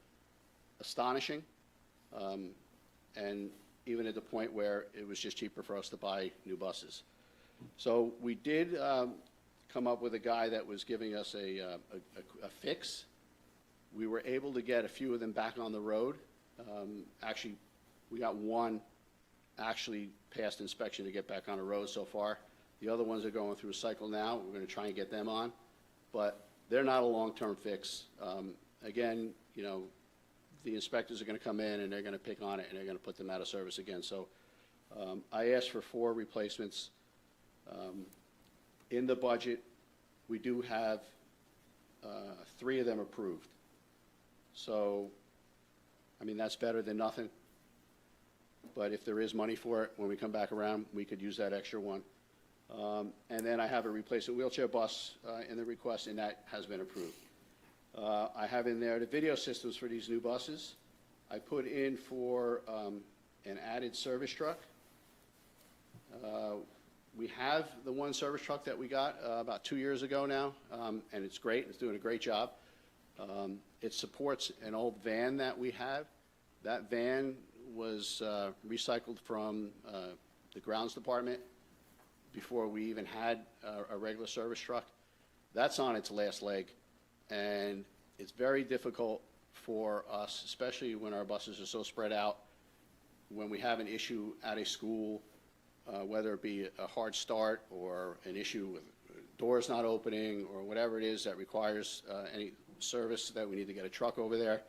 astonishing, and even at the point where it was just cheaper for us to buy new buses. So we did come up with a guy that was giving us a fix. We were able to get a few of them back on the road. Actually, we got one actually passed inspection to get back on the road so far. The other ones are going through a cycle now. We're going to try and get them on, but they're not a long-term fix. Again, you know, the inspectors are going to come in and they're going to pick on it and they're going to put them out of service again. So I asked for 4 replacements. In the budget, we do have 3 of them approved. So, I mean, that's better than nothing. But if there is money for it, when we come back around, we could use that extra one. And then I have a replacement wheelchair bus in the request, and that has been approved. I have in there the video systems for these new buses. I put in for an added service truck. We have the one service truck that we got about 2 years ago now, and it's great. It's doing a great job. It supports an old van that we have. That van was recycled from the grounds department before we even had a regular service truck. That's on its last leg, and it's very difficult for us, especially when our buses are so spread out, when we have an issue at a school, whether it be a hard start or an issue with doors not opening or whatever it is that requires any service, that we need to get a truck over there.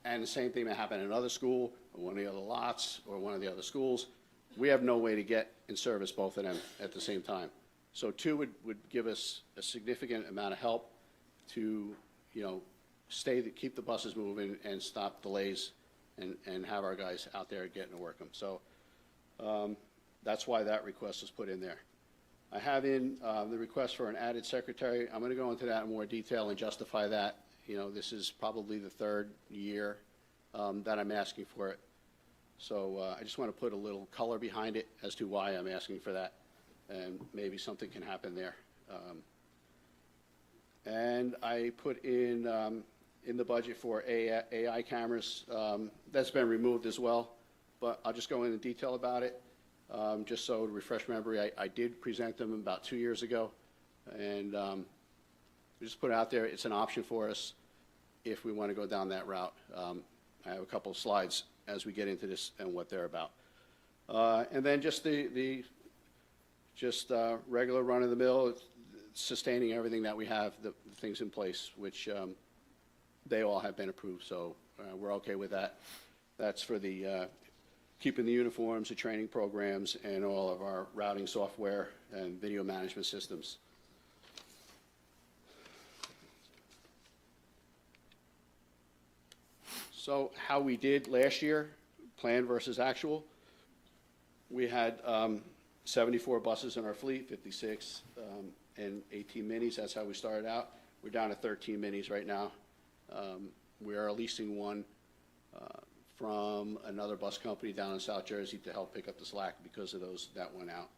And the same thing may happen in another school or one of the other lots or one of the other schools. We have no way to get and service both of them at the same time. So 2 would give us a significant amount of help to, you know, keep the buses moving and stop delays and have our guys out there getting to work them. So that's why that request was put in there. I have in the request for an added secretary. I'm going to go into that in more detail and justify that. You know, this is probably the 3rd year that I'm asking for it. So I just want to put a little color behind it as to why I'm asking for that, and maybe something can happen there. And I put in the budget for AI cameras. That's been removed as well, but I'll just go into detail about it. Just so to refresh memory, I did present them about 2 years ago, and we just put it out there. It's an option for us if we want to go down that route. I have a couple of slides as we get into this and what they're about. And then just the regular run-of-the-mill, sustaining everything that we have, the things in place, which they all have been approved, so we're okay with that. That's for the keeping the uniforms, the training programs, and all of our routing software and video management systems. So how we did last year, plan versus actual. We had 74 buses in our fleet, 56 and 18 minis. That's how we started out. We're down to 13 minis right now. We are leasing one from another bus company down in South Jersey to help pick up the slack because of those that went out.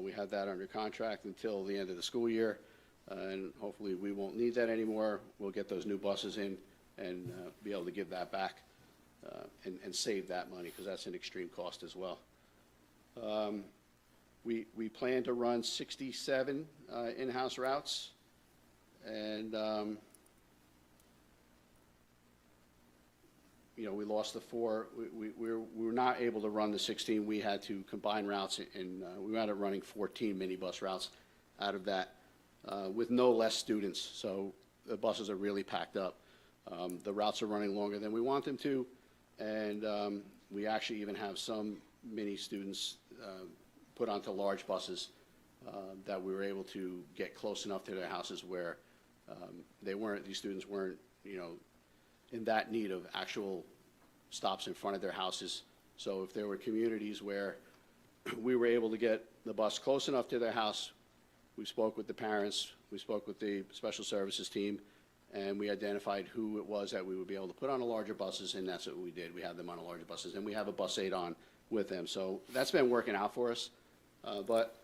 We have that under contract until the end of the school year, and hopefully we won't need that anymore. We'll get those new buses in and be able to give that back and save that money, because that's an extreme cost as well. We plan to run 67 in-house routes, and, we lost the 4. We were not able to run the 16. We had to combine routes, and we wound up running 14 minibus routes out of that with no less students. So the buses are really packed up. The routes are running longer than we want them to, and we actually even have some mini students put onto large buses that we were able to get close enough to their houses where these students weren't, in that need of actual stops in front of their houses. So if there were communities where we were able to get the bus close enough to their house, we spoke with the parents, we spoke with the special services team, and we identified who it was that we would be able to put on the larger buses, and that's what we did. We had them on the larger buses, and we have a bus aid on with them. So that's been working out for us, but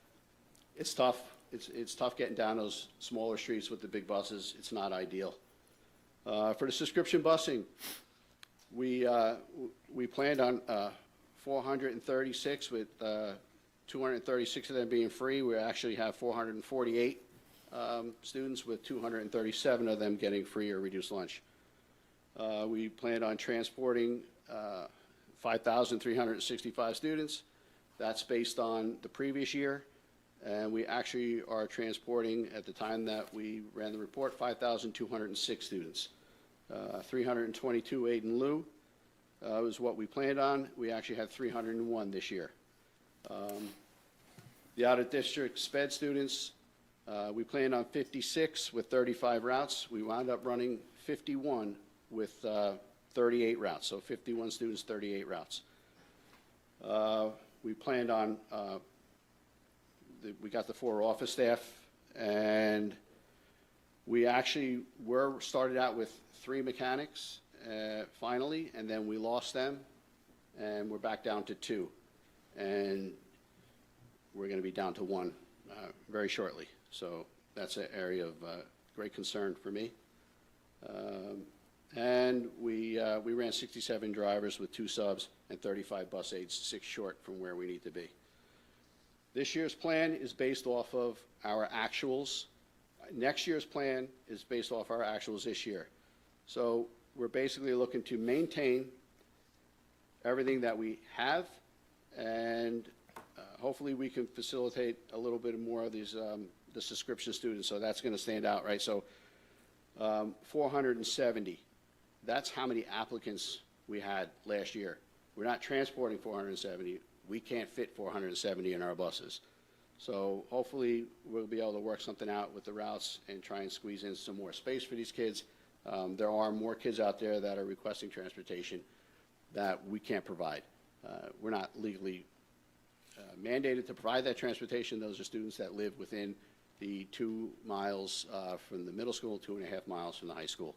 it's tough. It's tough getting down those smaller streets with the big buses. It's not ideal. For the subscription busing, we planned on 436 with 236 of them being free. We actually have 448 students with 237 of them getting free or reduced lunch. We planned on transporting 5,365 students. That's based on the previous year. And we actually are transporting, at the time that we ran the report, 5,206 students. 322 aid and lieu was what we planned on. We actually had 301 this year. The out-of-district SPED students, we planned on 56 with 35 routes. We wound up running 51 with 38 routes, so 51 students, 38 routes. We planned on, we got the 4 office staff, and we actually started out with 3 mechanics finally, and then we lost them, and we're back down to 2. And we're going to be down to 1 very shortly. So that's an area of great concern for me. And we ran 67 drivers with 2 subs and 35 bus aides, 6 short from where we need to be. This year's plan is based off of our actuals. Next year's plan is based off our actuals this year. So we're basically looking to maintain everything that we have, and hopefully we can facilitate a little bit more of these the subscription students. So that's going to stand out, right? So 470. That's how many applicants we had last year. We're not transporting 470. We can't fit 470 in our buses. So hopefully we'll be able to work something out with the routes and try and squeeze in some more space for these kids. There are more kids out there that are requesting transportation that we can't provide. We're not legally mandated to provide that transportation. Those are students that live within the 2 miles from the middle school, 2.5 miles from the high school.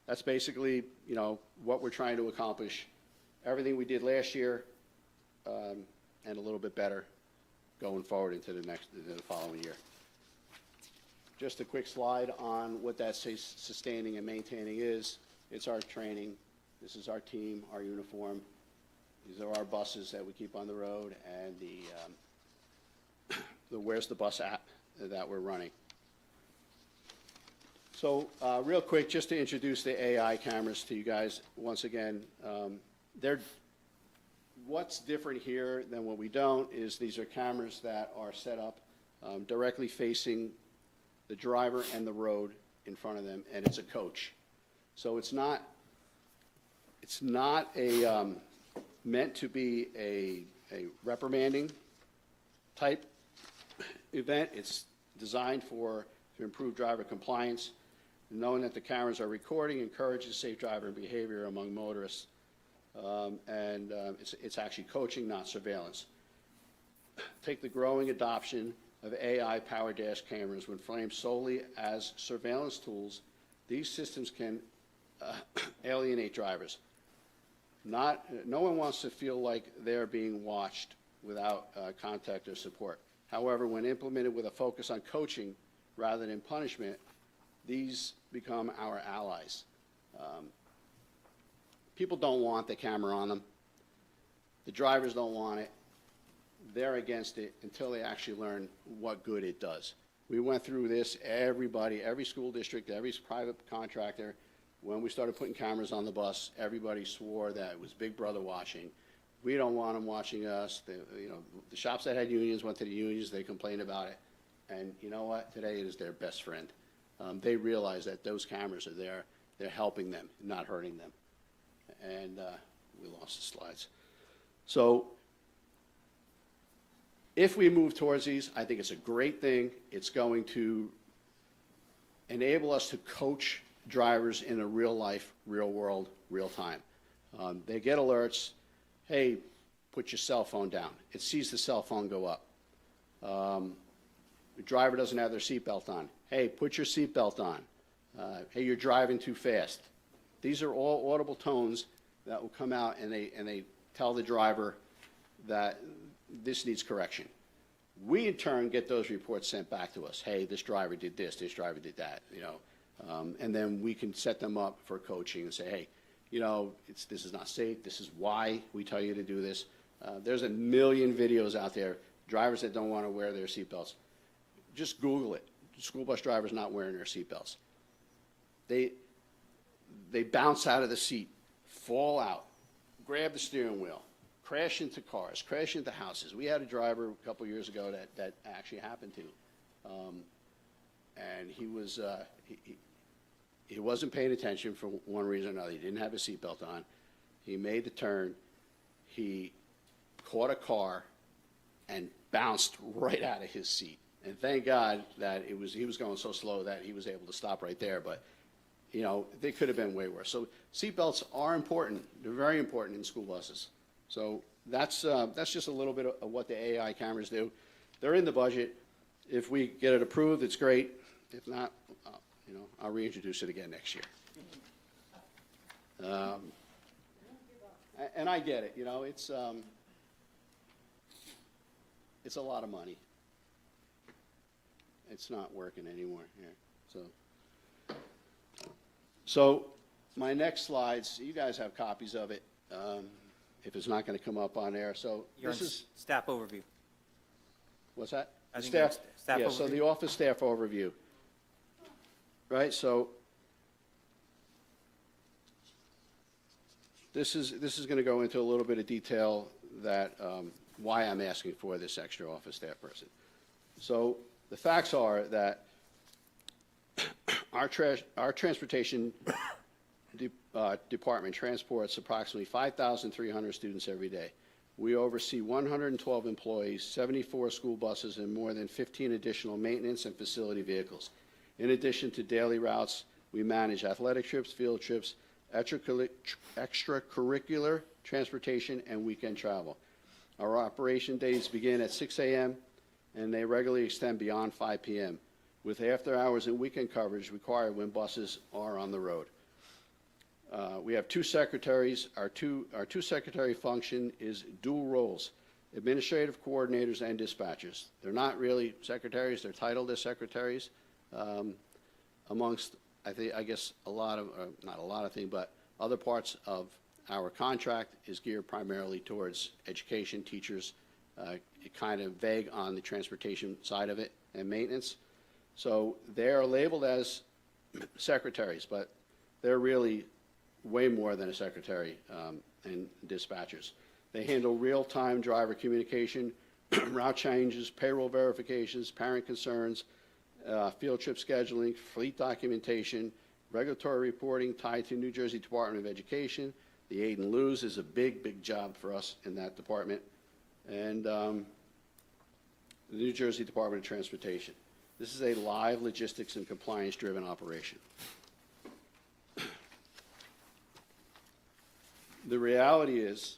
That's basically, what we're trying to accomplish. Everything we did last year, and a little bit better going forward into the following year. Just a quick slide on what that sustaining and maintaining is. It's our training. This is our team, our uniform. These are our buses that we keep on the road, and the Where's the Bus app that we're running. So real quick, just to introduce the AI cameras to you guys once again. What's different here than what we don't is these are cameras that are set up directly facing the driver and the road in front of them, and it's a coach. So it's not meant to be a reprimanding type event. It's designed to improve driver compliance. Knowing that the cameras are recording encourages safe driver behavior among motorists. It's actually coaching, not surveillance. Take the growing adoption of AI-powered dash cameras. When framed solely as surveillance tools, these systems can alienate drivers. No one wants to feel like they're being watched without contact or support. However, when implemented with a focus on coaching rather than punishment, these become our allies. People don't want the camera on them. The drivers don't want it. They're against it until they actually learn what good it does. We went through this, everybody, every school district, every private contractor, when we started putting cameras on the bus, everybody swore that it was Big Brother watching. We don't want them watching us. The shops that had unions went to the unions, they complained about it. And you know what? Today it is their best friend. They realize that those cameras are there. They're helping them, not hurting them. And we lost the slides. So if we move towards these, I think it's a great thing. It's going to enable us to coach drivers in a real life, real world, real time. They get alerts, hey, put your cell phone down. It sees the cell phone go up. The driver doesn't have their seatbelt on. Hey, put your seatbelt on. Hey, you're driving too fast. These are all audible tones that will come out, and they tell the driver that this needs correction. We in turn get those reports sent back to us. Hey, this driver did this driver did that, and then we can set them up for coaching and say, hey, this is not safe. This is why we tell you to do this. There's a million videos out there, drivers that don't want to wear their seatbelts. Just Google it. School bus drivers not wearing their seatbelts. They bounce out of the seat, fall out, grab the steering wheel, crash into cars, crash into houses. We had a driver a couple years ago that actually happened to, and he was he wasn't paying attention for one reason or another. He didn't have his seatbelt on. He made the turn. He caught a car and bounced right out of his seat. And thank God that he was going so slow that he was able to stop right there. But they could have been way worse. So seatbelts are important. They're very important in school buses. So that's just a little bit of what the AI cameras do. They're in the budget. If we get it approved, it's great. If not, I'll reintroduce it again next year. And I get it. It's a lot of money. It's not working anymore here. So my next slides, you guys have copies of it. If it's not going to come up on there, so this is Staff overview. what's that? I think Staff. that's staff Yeah. So overview. the office staff overview. Right. So this is going to go into a little bit of detail that why I'm asking for this extra office staff person. So the facts are that our transportation department transports approximately 5,300 students every day. We oversee 112 employees, 74 school buses, and more than 15 additional maintenance and facility vehicles. In addition to daily routes, we manage athletic trips, field trips, extracurricular transportation, and weekend travel. Our operation days begin at 6 a.m., and they regularly extend beyond 5 p.m., with after-hours and weekend coverage required when buses are on the road. We have two secretaries. Our two secretary function is dual roles, administrative coordinators and dispatchers. They're not really secretaries. They're titled as secretaries. Amongst, I guess, a lot of, not a lot of things, but other parts of our contract is geared primarily towards education, teachers, kind of vague on the transportation side of it, and maintenance. So they are labeled as secretaries, but they're really way more than a secretary and dispatchers. They handle real-time driver communication, route changes, payroll verifications, parent concerns, field trip scheduling, fleet documentation, regulatory reporting tied to New Jersey Department of Education. The aid and lose is a big, big job for us in that department. And the New Jersey Department of Transportation. This is a live logistics and compliance-driven operation. The reality is,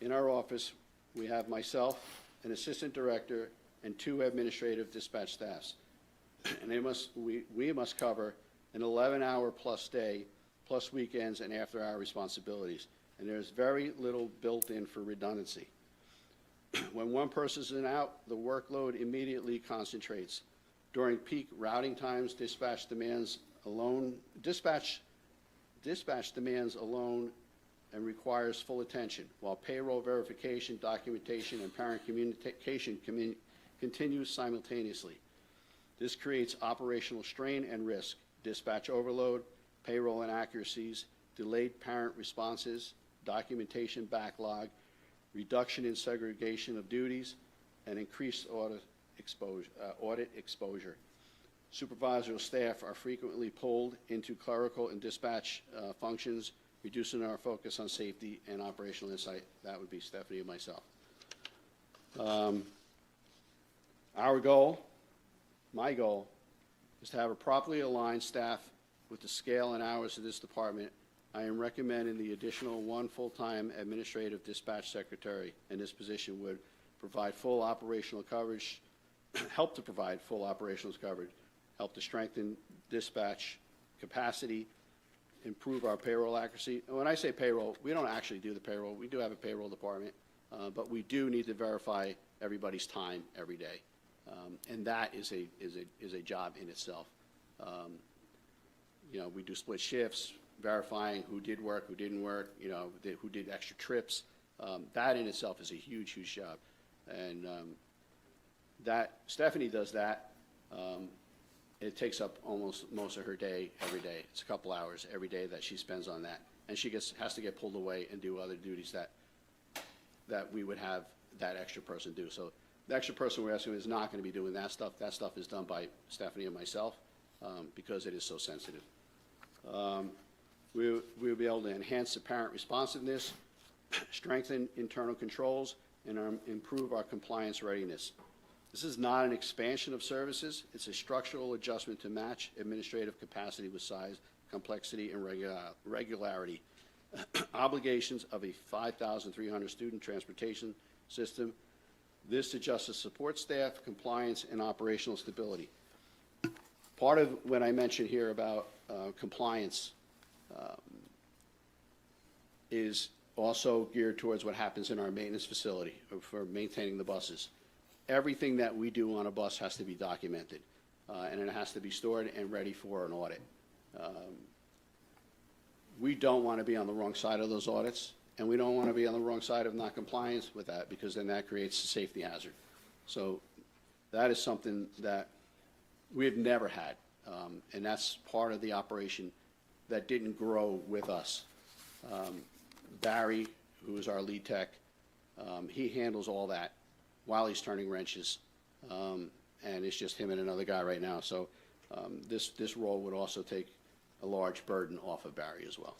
in our office, we have myself, an assistant director, and 2 administrative dispatch staffs. And we must cover an 11-hour plus day, plus weekends and after-hour responsibilities. And there's very little built in for redundancy. When one person is out, the workload immediately concentrates. During peak routing times, dispatch demands alone and requires full attention, while payroll verification, documentation, and parent communication continues simultaneously. This creates operational strain and risk, dispatch overload, payroll inaccuracies, delayed parent responses, documentation backlog, reduction in segregation of duties, and increased audit exposure. Supervisory staff are frequently pulled into clerical and dispatch functions, reducing our focus on safety and operational insight. That would be Stephanie and myself. Our goal, my goal, is to have a properly aligned staff with the scale and hours of this department. I am recommending the additional one full-time administrative dispatch secretary, and this position would provide full operational coverage, help to provide full operational coverage, help to strengthen dispatch capacity, improve our payroll accuracy. And when I say payroll, we don't actually do the payroll. We do have a payroll department, but we do need to verify everybody's time every day. And that is a job in itself. You know, we do split shifts, verifying who did work, who didn't work, you know, who did extra trips. That in itself is a huge, huge job. And that Stephanie does that. It takes up almost most of her day every day. It's a couple hours every day that she spends on that. And she has to get pulled away and do other duties that we would have that extra person do. So the extra person we're asking is not going to be doing that stuff. That stuff is done by Stephanie and myself because it is so sensitive. We'll be able to enhance the parent responsiveness, strengthen internal controls, and improve our compliance readiness. This is not an expansion of services. It's a structural adjustment to match administrative capacity with size, complexity, and regularity. Obligations of a 5,300 student transportation system. This adjusts the support staff, compliance, and operational stability. Part of when I mentioned here about compliance is also geared towards what happens in our maintenance facility for maintaining the buses. Everything that we do on a bus has to be documented, and it has to be stored and ready for an audit. We don't want to be on the wrong side of those audits, and we don't want to be on the wrong side of non-compliance with that, because then that creates a safety hazard. So that is something that we've never had, and that's part of the operation that didn't grow with us. Barry, who is our lead tech, he handles all that while he's turning wrenches, and it's just him and another guy right now. So this role would also take a large burden off of Barry as well.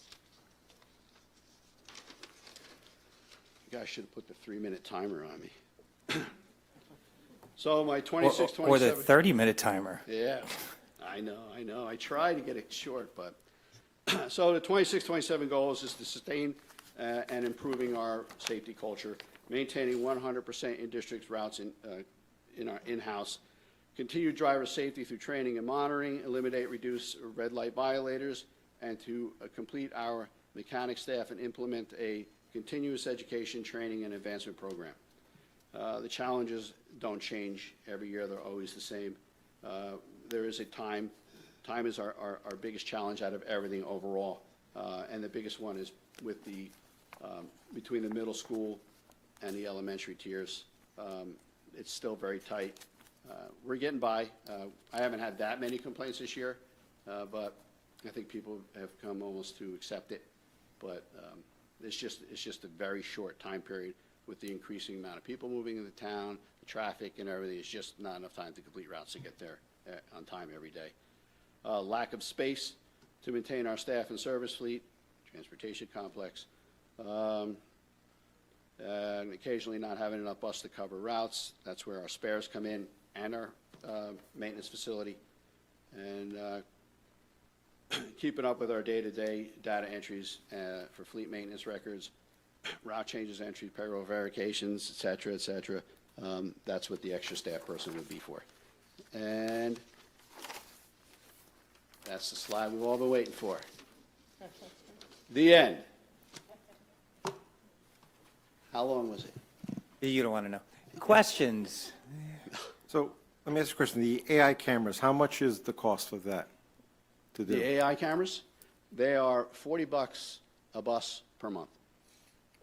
You guys should have put the 3-minute timer on me. So my 26, 27. Or the 30-minute timer. Yeah, I know. I try to get it short, but. So the 26, 27 goals is to sustain and improving our safety culture, maintaining 100% in-district routes in our in-house, continue driver safety through training and monitoring, eliminate, reduce red light violators, and to complete our mechanic staff and implement a continuous education, training, and advancement program. The challenges don't change every year. They're always the same. There is a time is our biggest challenge out of everything overall. And the biggest one is with the, between the middle school and the elementary tiers. It's still very tight. We're getting by. I haven't had that many complaints this year, but I think people have come almost to accept it. But it's just a very short time period with the increasing amount of people moving into town, the traffic and everything. It's just not enough time to complete routes to get there on time every day. Lack of space to maintain our staff and service fleet, transportation complex, and occasionally not having enough bus to cover routes. That's where our spares come in, and our maintenance facility, and keeping up with our day-to-day data entries for fleet maintenance records, route changes, entries, payroll verifications, et cetera, et cetera. That's what the extra staff person would be for. And that's the slide we've all been waiting for. The end. How long was it? You don't want to know. Questions? So let me ask you a question. The AI cameras, how much is the cost of that to do? The AI cameras, they are $40 a bus per month.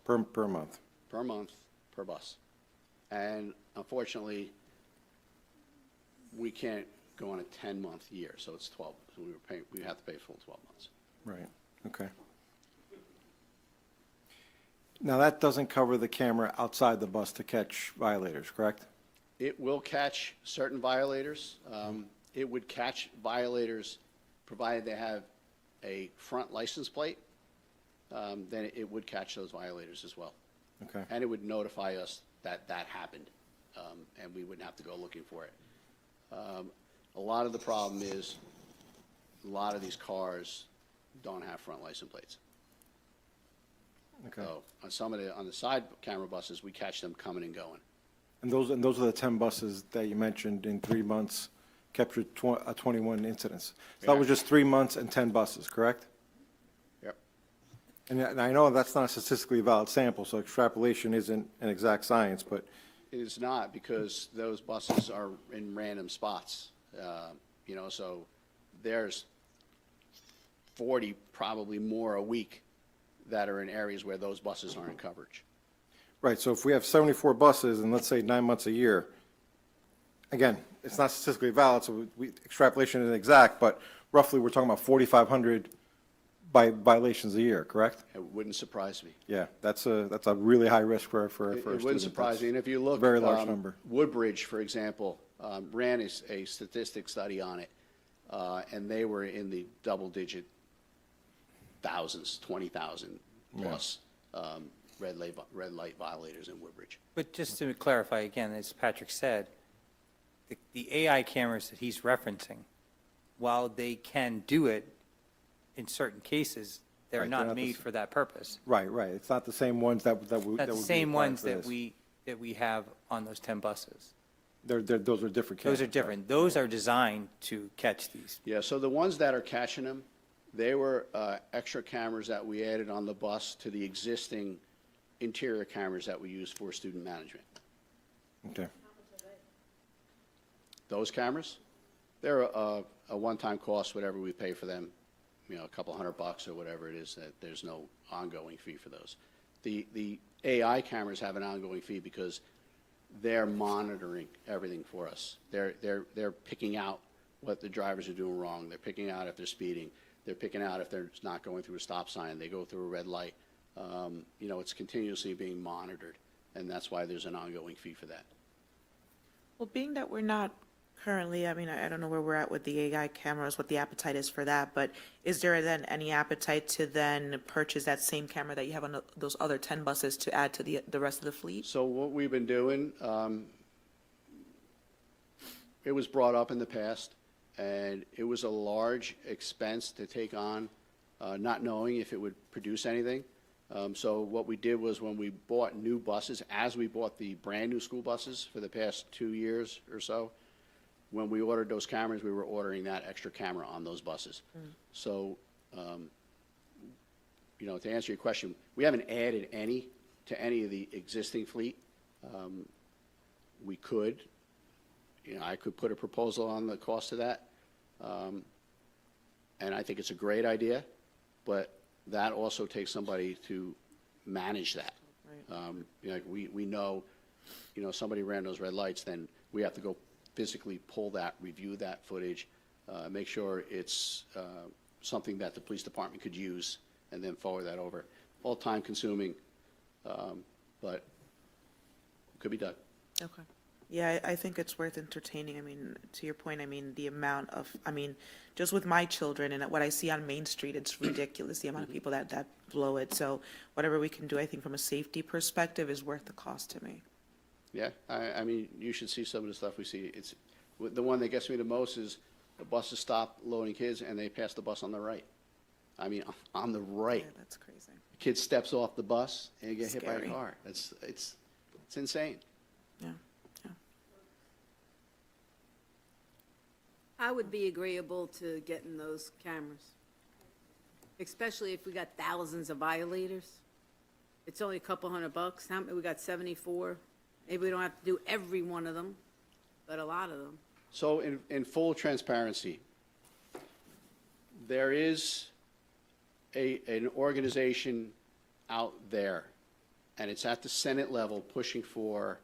Per month. per month, per bus. And unfortunately, we can't go on a 10-month year, so it's 12, so we have to pay full 12 months. Right, okay. Now, that doesn't cover the camera outside the bus to catch violators, correct? It will catch certain violators. It would catch violators provided they have a front license plate, then it would catch those violators as well. Okay. And it would notify us that that happened, and we wouldn't have to go looking for it. A lot of the problem is, a lot of these cars don't have front license plates. Okay. So on the side camera buses, we catch them coming and going. And those are the 10 buses that you mentioned in 3 months captured 21 incidents. So that was just 3 months and 10 buses, correct? Yep. And I know that's not a statistically valid sample, so extrapolation isn't an exact science, but It is not, because those buses are in random spots. You know, so there's 40, probably more a week, that are in areas where those buses aren't in coverage. right, so if we have 74 buses and let's say 9 months a year, again, it's not statistically valid, so extrapolation isn't exact, but roughly we're talking about 4,500 violations a year, correct? It wouldn't surprise me. Yeah, that's a really high risk for a It student. wouldn't surprise me, and if you look. Very large number. Woodbridge, for example, ran a statistic study on it, and they were in the double-digit thousands, 20,000 plus red light violators in Woodbridge. But just to clarify again, as Patrick said, the AI cameras that he's referencing, while they can do it in certain cases, they're Right, they're not not the made for that purpose. Right, it's not the same ones that would Not the be same applied ones for that this. we have on those 10 buses. Those are different cameras. Those are different. Those are designed to catch these. Yeah, so the ones that are catching them, they were extra cameras that we added on the bus to the existing interior cameras that we use for student management. Okay, Those cameras, they're a one-time cost, whatever we pay for them, you know, a couple $100 or whatever it is, that there's no ongoing fee for those. The AI cameras have an ongoing fee because they're monitoring everything for us. They're picking out what the drivers are doing wrong. They're picking out if they're speeding. They're picking out if they're not going through a stop sign. They go through a red light. You know, it's continuously being monitored, and that's why there's an ongoing fee for that. Well, being that we're not currently, I mean, I don't know where we're at with the AI cameras, what the appetite is for that, but is there then any appetite to then purchase that same camera that you have on those other 10 buses to add to the rest of the fleet? So what we've been doing, it was brought up in the past, and it was a large expense to take on, not knowing if it would produce anything. So what we did was, when we bought new buses, as we bought the brand-new school buses for the past 2 years or so, when we ordered those cameras, we were ordering that extra camera on those buses. So, you know, to answer your question, we haven't added any to any of the existing fleet. We could, you know, I could put a proposal on the cost of that. And I think it's a great idea, but that also takes somebody to manage that. You know, we know, you know, somebody ran those red lights, then we have to go physically pull that, review that footage, make sure it's something that the police department could use, and then forward that over. All time consuming, but could be done. Okay. Yeah, I think it's worth entertaining. I mean, to your point, I mean, the amount of, I mean, just with my children and what I see on Main Street, it's ridiculous, the amount of people that blow it. So whatever we can do, I think from a safety perspective, is worth the cost to me. Yeah, I mean, you should see some of the stuff we see. It's, the one that gets me the most is the buses stop loading kids and they pass the bus on the right. I mean, on the right. Yeah, that's crazy. The kid steps off the bus and get hit by a Scary. car. It's insane. Yeah. I would be agreeable to getting those cameras, especially if we got thousands of violators. It's only a couple $100. How many, we got 74. Maybe we don't have to do every one of them, but a lot of them. So in full transparency, there is an organization out there and it's at the Senate level pushing for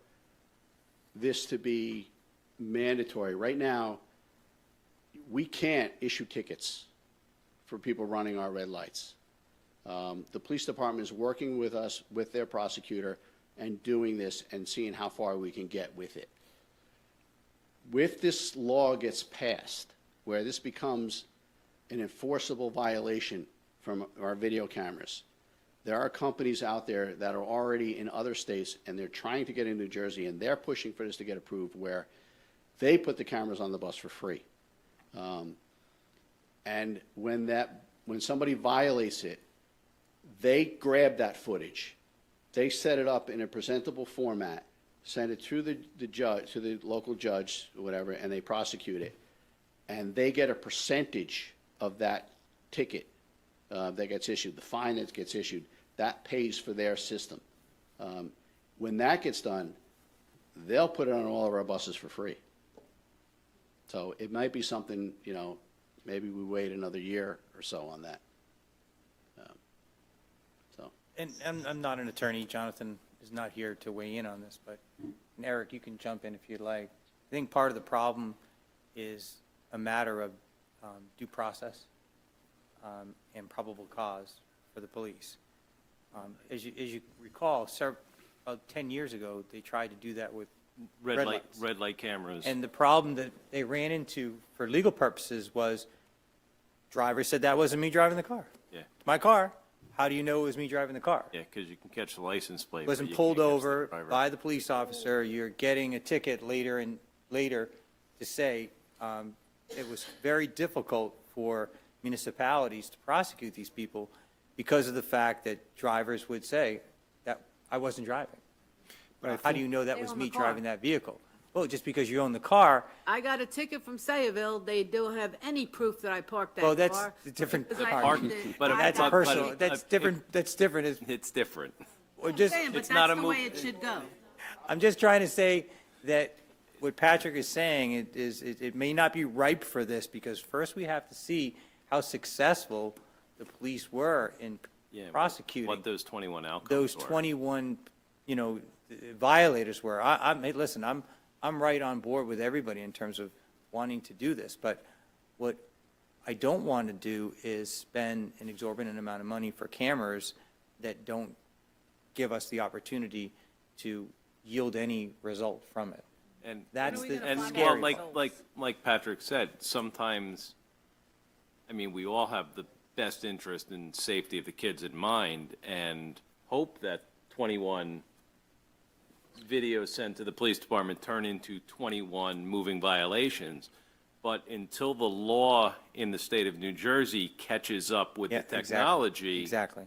this to be mandatory. Right now, we can't issue tickets for people running our red lights. The police department is working with us, with their prosecutor, and doing this and seeing how far we can get with it. If this law gets passed, where this becomes an enforceable violation from our video cameras, there are companies out there that are already in other states, and they're trying to get in New Jersey, and they're pushing for this to get approved, where they put the cameras on the bus for free. And when somebody violates it, they grab that footage, they set it up in a presentable format, send it to the judge, to the local judge, or whatever, and they prosecute it. And they get a percentage of that ticket that gets issued, the fine that gets issued, that pays for their system. When that gets done, they'll put it on all of our buses for free. So it might be something, maybe we wait another year or so on that. And I'm not an attorney. Jonathan is not here to weigh in on this, but and Eric, you can jump in if you'd like. I think part of the problem is a matter of due process and probable cause for the police. As you recall, about 10 years ago, they tried to do that with red lights. Red light cameras. And the problem that they ran into for legal purposes was driver said that wasn't me driving the car. Yeah. It's my car. How do you know it was me driving the car? Yeah, because you can catch the license plate. but Wasn't you pulled can't catch the over driver. by the police officer. You're getting a ticket later to say it was very difficult for municipalities to prosecute these people because of the fact that drivers would say that I wasn't driving. But How do you know that They was own me the car. driving that vehicle? Well, just because you own the car, I got a ticket from Sayreville. They don't have any proof that I parked that car. well, that's a different Because I part. Parking, did it. but I That's got- personal. That's different. That's different. It's different. Or just, Saying, but it's not that's a the way move- it should go. I'm just trying to say that what Patrick is saying it may not be ripe for this because first we have to see how successful the police were in Yeah, prosecuting what those 21 outcomes those were. 21, violators were. Hey, listen, I'm right on board with everybody in terms of wanting to do this, but what I don't want to do is spend an exorbitant amount of money for cameras that don't give us the opportunity to yield any result from it. And That's we the gonna and find scary well, part. like Patrick said, sometimes, I mean, we all have the best interest in safety of the kids in mind and hope that 21 videos sent to the police department turn into 21 moving violations. But until the law in the state of New Jersey catches up with Yeah, the exactly. technology, Exactly.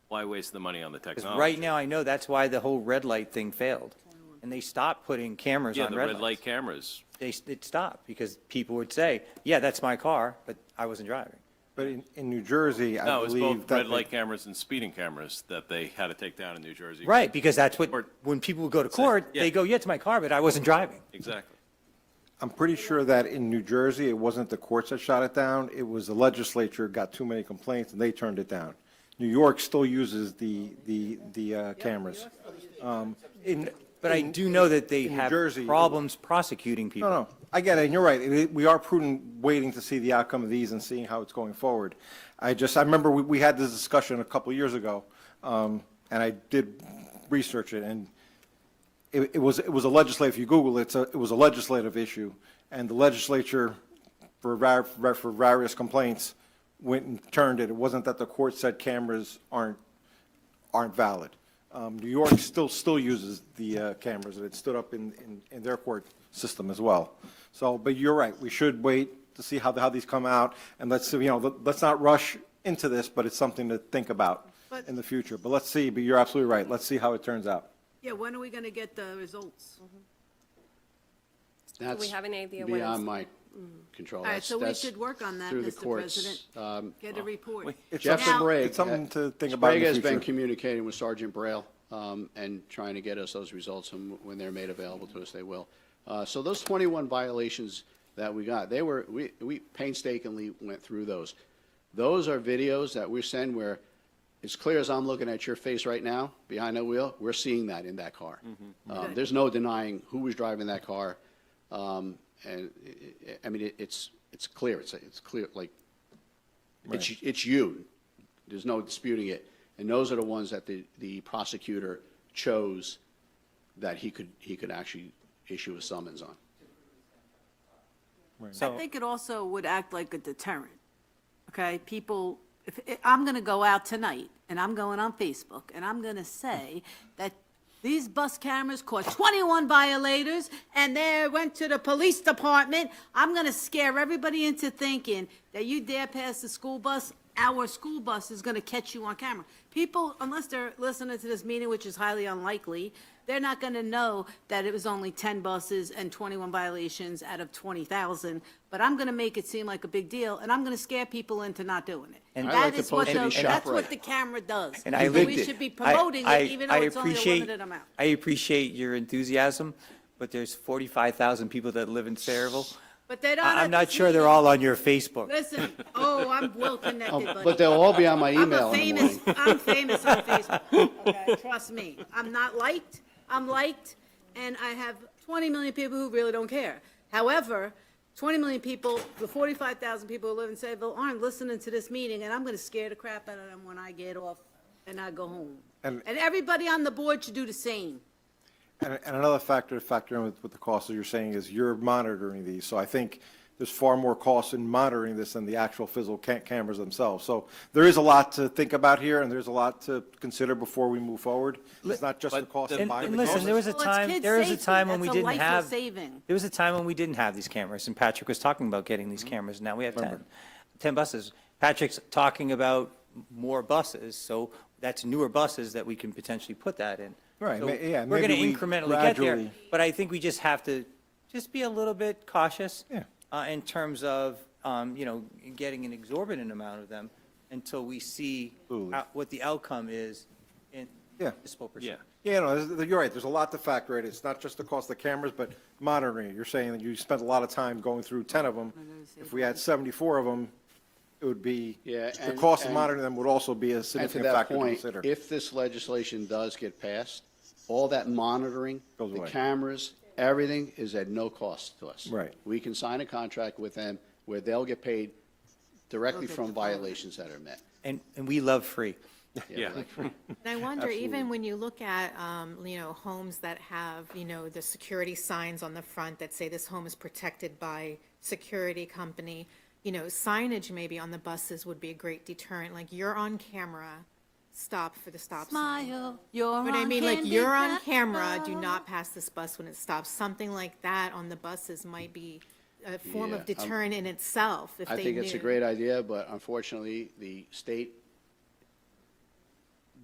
why waste the money on the Because technology? right now, I know that's why the whole red light thing failed. And they stopped putting cameras Yeah, on the red red lights. light cameras. It stopped because people would say, yeah, that's my car, but I wasn't driving. But in New Jersey, I No, it was believe both that red light cameras and speeding cameras that they had to take down in New Jersey. Right, because that's what, Or- when people would go to court, yeah. they go, yeah, it's my car, but I wasn't driving. Exactly. I'm pretty sure that in New Jersey, it wasn't the courts that shot it down. It was the legislature got too many complaints and they turned it down. New York still uses the cameras. But I do know that they in New have Jersey, problems prosecuting people. No, I get it, and you're right. We are prudent waiting to see the outcome of these and seeing how it's going forward. I remember we had this discussion a couple of years ago, and I did research it, and it was a legislative, if you Google it, it was a legislative issue, and the legislature, for various complaints, went and turned it. It wasn't that the court said cameras aren't valid. New York still uses the cameras, and it stood up in their court system as well. So, but you're right, we should wait to see how these come out, and let's not rush into this, but it's something to think about in the future. But let's see, but you're absolutely right, let's see how it turns out. Yeah, when are we going to get the results? That's we have any idea when beyond it's- my control. All right, so we That's should work on that, through the Mr. courts. President. Get a report. It's Jeff something- Sprague. It's something to think about in Sprague the has been future. communicating with Sergeant Braille and trying to get us those results, and when they're made available to us, they will. So those 21 violations that we got, we painstakingly went through those. Those are videos that we send where as clear as I'm looking at your face right now, behind that wheel, we're seeing that in that car. There's no denying who was driving that car. And, I mean, it's clear. It's clear, like, it's you. There's no disputing it. And those are the ones that the prosecutor chose that he could actually issue a summons on. I think it also would act like a deterrent, okay? People, if I'm going to go out tonight, and I'm going on Facebook, and I'm going to say that these bus cameras caught 21 violators, and they went to the police department, I'm going to scare everybody into thinking that you dare pass the school bus, our school bus is going to catch you on camera. People, unless they're listening to this meeting, which is highly unlikely, they're not going to know that it was only 10 buses and 21 violations out of 20,000. But I'm going to make it seem like a big deal, and I'm going to scare people into not doing it. And I That like to is what post it in that's what ShopRite. the camera does. And I lived it. We should be promoting it, even though it's only a limited amount. I appreciate your enthusiasm, but there's 45,000 people that live in Sayreville. But they don't. at I'm not this sure they're meeting. all on your Facebook. Listen, I'm well connected, buddy. But they'll all be on my email in the morning. I'm famous on Facebook, okay? Trust me. I'm not liked, I'm liked, and I have 20 million people who really don't care. However, 20 million people, the 45,000 people who live in Sayreville aren't listening to this meeting, and I'm gonna scare the crap out of them when I get off and I go home. And- And everybody on the board should do the same. And another factor to factor in with the cost that you're saying is you're monitoring these. So I think there's far more cost in monitoring this than the actual physical cameras themselves. So there is a lot to think about here, and there's a lot to consider before we move forward. It's not just the cost of And buying the listen, cameras. there was a Well, it's time, kid there was a safety. time when we That's a didn't life we're have, saving. there was a time when we didn't have these cameras, and Patrick was talking about getting these cameras. Now we have 10 buses. Patrick's talking about more buses, so that's newer buses that we can potentially put that in. Right, So yeah, we're going to maybe we incrementally get there, gradually- but I think we just have to just be a little bit cautious Yeah. in terms of, getting an exorbitant amount of them until we see Absolutely. what the outcome is in Yeah. municipal percent. Yeah, no, you're right. There's a lot to factor in. It's not just the cost of the cameras, but monitoring it. You're saying that you spent a lot of time going through 10 of them. If we had 74 of them, it would be, Yeah, the and- cost of and- monitoring them would also be a And to significant that factor to point, consider. if this legislation does get passed, all that monitoring, Goes the away. cameras, everything is at no cost to us. Right. We can sign a contract with them where they'll get paid directly Okay, from the violations that are met. And we love free. Yeah. And I wonder, even when you look at, homes that have, the security signs on the front that say this home is protected by security company, signage maybe on the buses would be a great deterrent, like you're on camera, stop for the stop sign. Smile, you're on But I mean, like, you're on Candy camera, do Apple. not pass this bus when it stops. Something like that on the buses might be a form Yeah, of deterrent in itself, if they I knew. think it's a great idea, but unfortunately, the state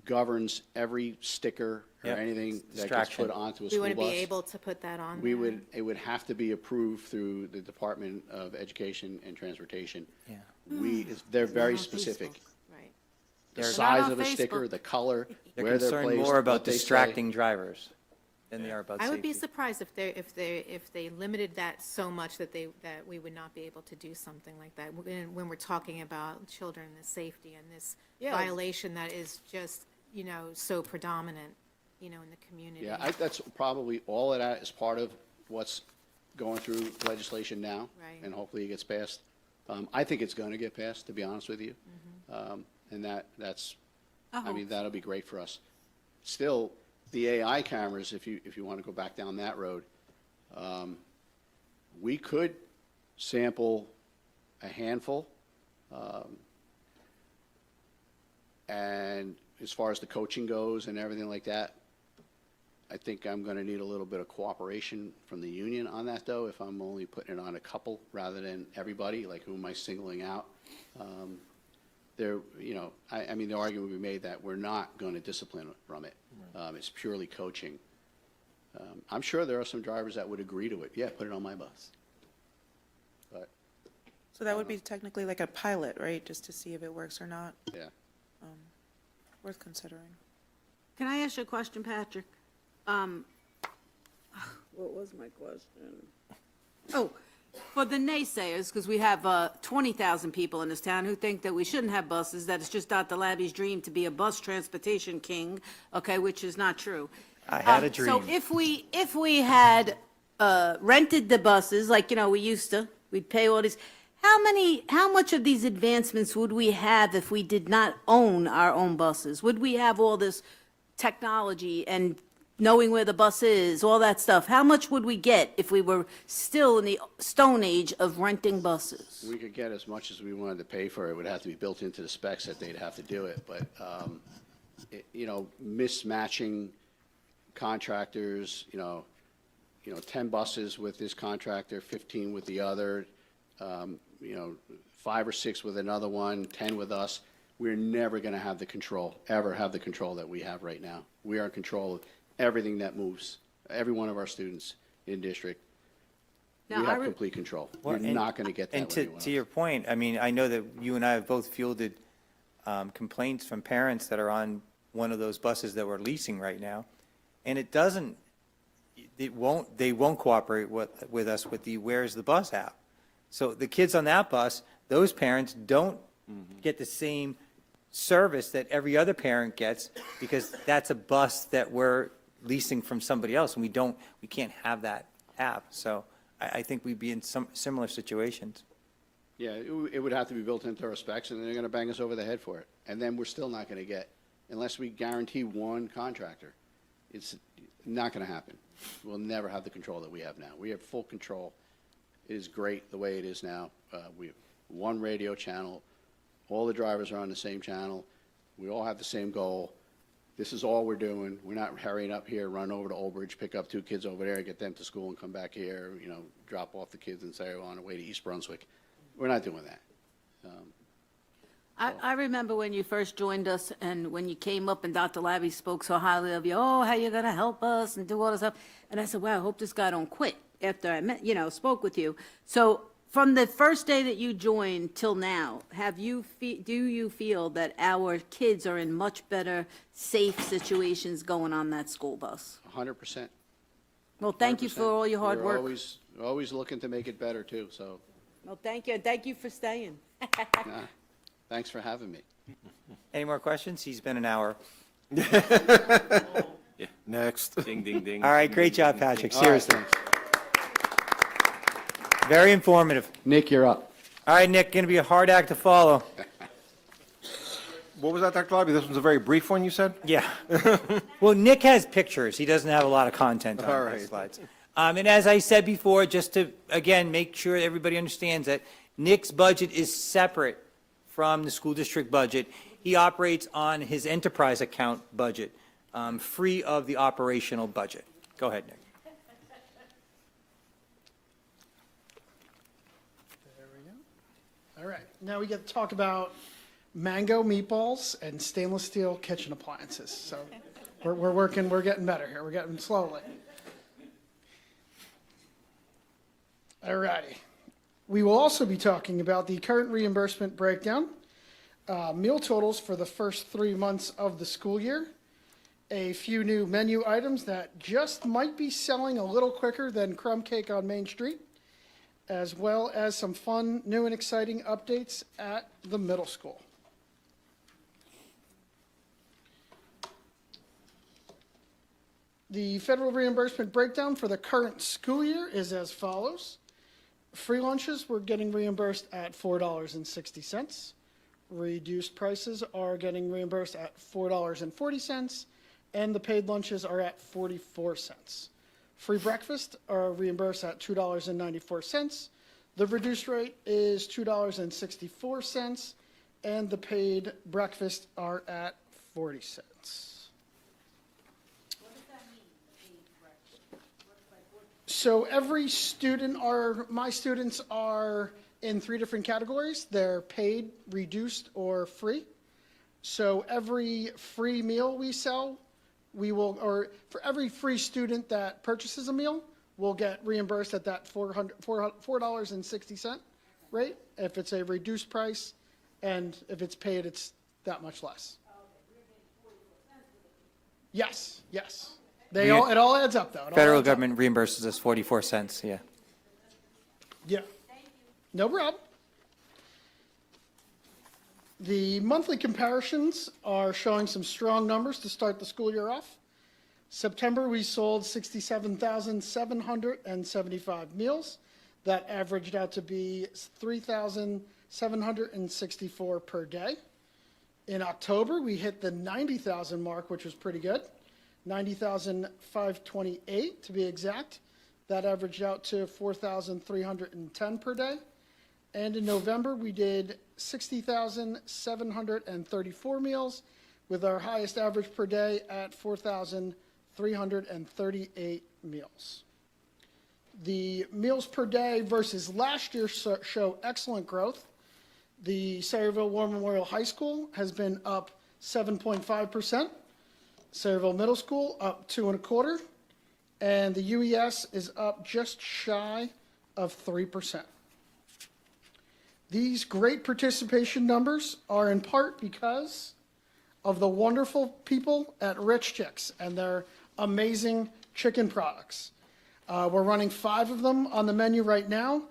governs every sticker or Yep, anything it's that gets distraction. put onto a We school wouldn't be bus. able to put that on We there. it would have to be approved through the Department of Education and Transportation. Yeah. They're very on specific. Right. The They're- size Not of on a sticker, Facebook. the color, They're where they're concerned placed, more what about they say. distracting drivers than they are about I would be safety. surprised if they limited that so much that we would not be able to do something like that. When we're talking about children and safety and this Yeah. violation that is just, so predominant, in the community. Yeah, that's probably, all of that is part of what's going through legislation now. Right. And hopefully it gets passed. I think it's going to get passed, to be honest with you. And that's, I mean, that'll be great for us. Still, the AI cameras, if you want to go back down that road, we could sample a handful. And as far as the coaching goes and everything like that, I think I'm going to need a little bit of cooperation from the union on that, though, if I'm only putting it on a couple rather than everybody, like who am I singling out? I mean, the argument will be made that we're not going to discipline from it. It's purely coaching. I'm sure there are some drivers that would agree to it. Yeah, put it on my bus. But, So that would be technically like a pilot, right? Just to see if it works or not. yeah. Worth considering. Can I ask you a question, Patrick? What was my question? Oh, For the naysayers, because we have 20,000 people in this town who think that we shouldn't have buses, that it's just Dr. Labby's dream to be a bus transportation king, okay, which is not true. I had a So dream. if we had rented the buses, like, we used to, we'd pay all these, how much of these advancements would we have if we did not own our own buses? Would we have all this technology and knowing where the bus is, all that stuff? How much would we get if we were still in the stone age of renting buses? We could get as much as we wanted to pay for it. It would have to be built into the specs that they'd have to do it. But, mismatching contractors, 10 buses with this contractor, 15 with the other, 5 or 6 with another one, 10 with us. We're never going to have the control, ever have the control that we have right now. We are in control of everything that moves, every one of our students in district. Now, We I have re- complete control. Well, We're and- not going to get that And with anyone to else. your point, I mean, I know that you and I have both fielded complaints from parents that are on one of those buses that we're leasing right now, and they won't cooperate with us with the "Where's the Bus" app. So the kids on that bus, those parents don't get the same service that every other parent gets, because that's a bus that we're leasing from somebody else, and we can't have that app. So I think we'd be in some similar situations. Yeah, it would have to be built into our specs, and they're going to bang us over the head for it. And then we're still not going to get, unless we guarantee one contractor, it's not going to happen. We'll never have the control that we have now. We have full control. It is great the way it is now. We have one radio channel. All the drivers are on the same channel. We all have the same goal. This is all we're doing. We're not hurrying up here, run over to Old Bridge, pick up 2 kids over there, get them to school and come back here, drop off the kids and say, on the way to East Brunswick. We're not doing that. I remember when you first joined us and when you came up and Dr. Labby spoke so highly of you, oh, how you gonna help us and do all this stuff. And I said, wow, I hope this guy don't quit after I met, spoke with you. So from the first day that you joined till now, do you feel that our kids are in much better, safe situations going on that school bus? 100%. Well, thank you for all your hard We're work. always looking to make it better, too, so Well, thank you, and thank you for staying. thanks for having me. Any more questions? He's been an hour. Next. Ding, ding, ding. All right, great job, Patrick, seriously. Very informative. Nick, you're up. All right, Nick, going to be a hard act to follow. What was that, Dr. Labby? This one's a very brief one, you said? Yeah. Well, Nick has pictures. He doesn't have a lot of content All on right. his slides. And as I said before, just to, again, make sure everybody understands that Nick's budget is separate from the school district budget. He operates on his enterprise account budget, free of the operational budget. Go ahead, Nick. There we go. All right, now we get to talk about mango meatballs and stainless steel kitchen appliances. So we're getting better here. We're getting slowly. All righty. We will also be talking about the current reimbursement breakdown, meal totals for the first 3 months of the school year, a few new menu items that just might be selling a little quicker than crumb cake on Main Street, as well as some fun, new and exciting updates at the middle school. The federal reimbursement breakdown for the current school year is as follows. Free lunches, we're getting reimbursed at $4.60. Reduced prices are getting reimbursed at $4.40, and the paid lunches are at 44 cents. Free breakfast are reimbursed at $2.94. The reduced rate is $2.64, and the paid breakfast are at 40 cents. So every student my students are in 3 different categories. They're paid, reduced, or free. So every free meal we sell, or for every free student that purchases a meal, we'll get reimbursed at that $4.60 rate. If it's a reduced price, and if it's paid, it's that much less. Yes, yes. It all adds up, though. It all Federal adds up. government reimburses us 44 cents, yeah. Yeah. No problem. The monthly comparisons are showing some strong numbers to start the school year off. September, we sold 67,775 meals. That averaged out to be 3,764 per day. In October, we hit the 90,000 mark, which was pretty good. 90,528 to be exact. That averaged out to 4,310 per day. And in November, we did 60,734 meals, with our highest average per day at 4,338 meals. The meals per day versus last year show excellent growth. The Sayreville War Memorial High School has been up 7.5%. Sayreville Middle School up 2.25%. And the UES is up just shy of 3%. These great participation numbers are in part because of the wonderful people at Rich Chicks and their amazing chicken products. We're running 5 of them on the menu right now.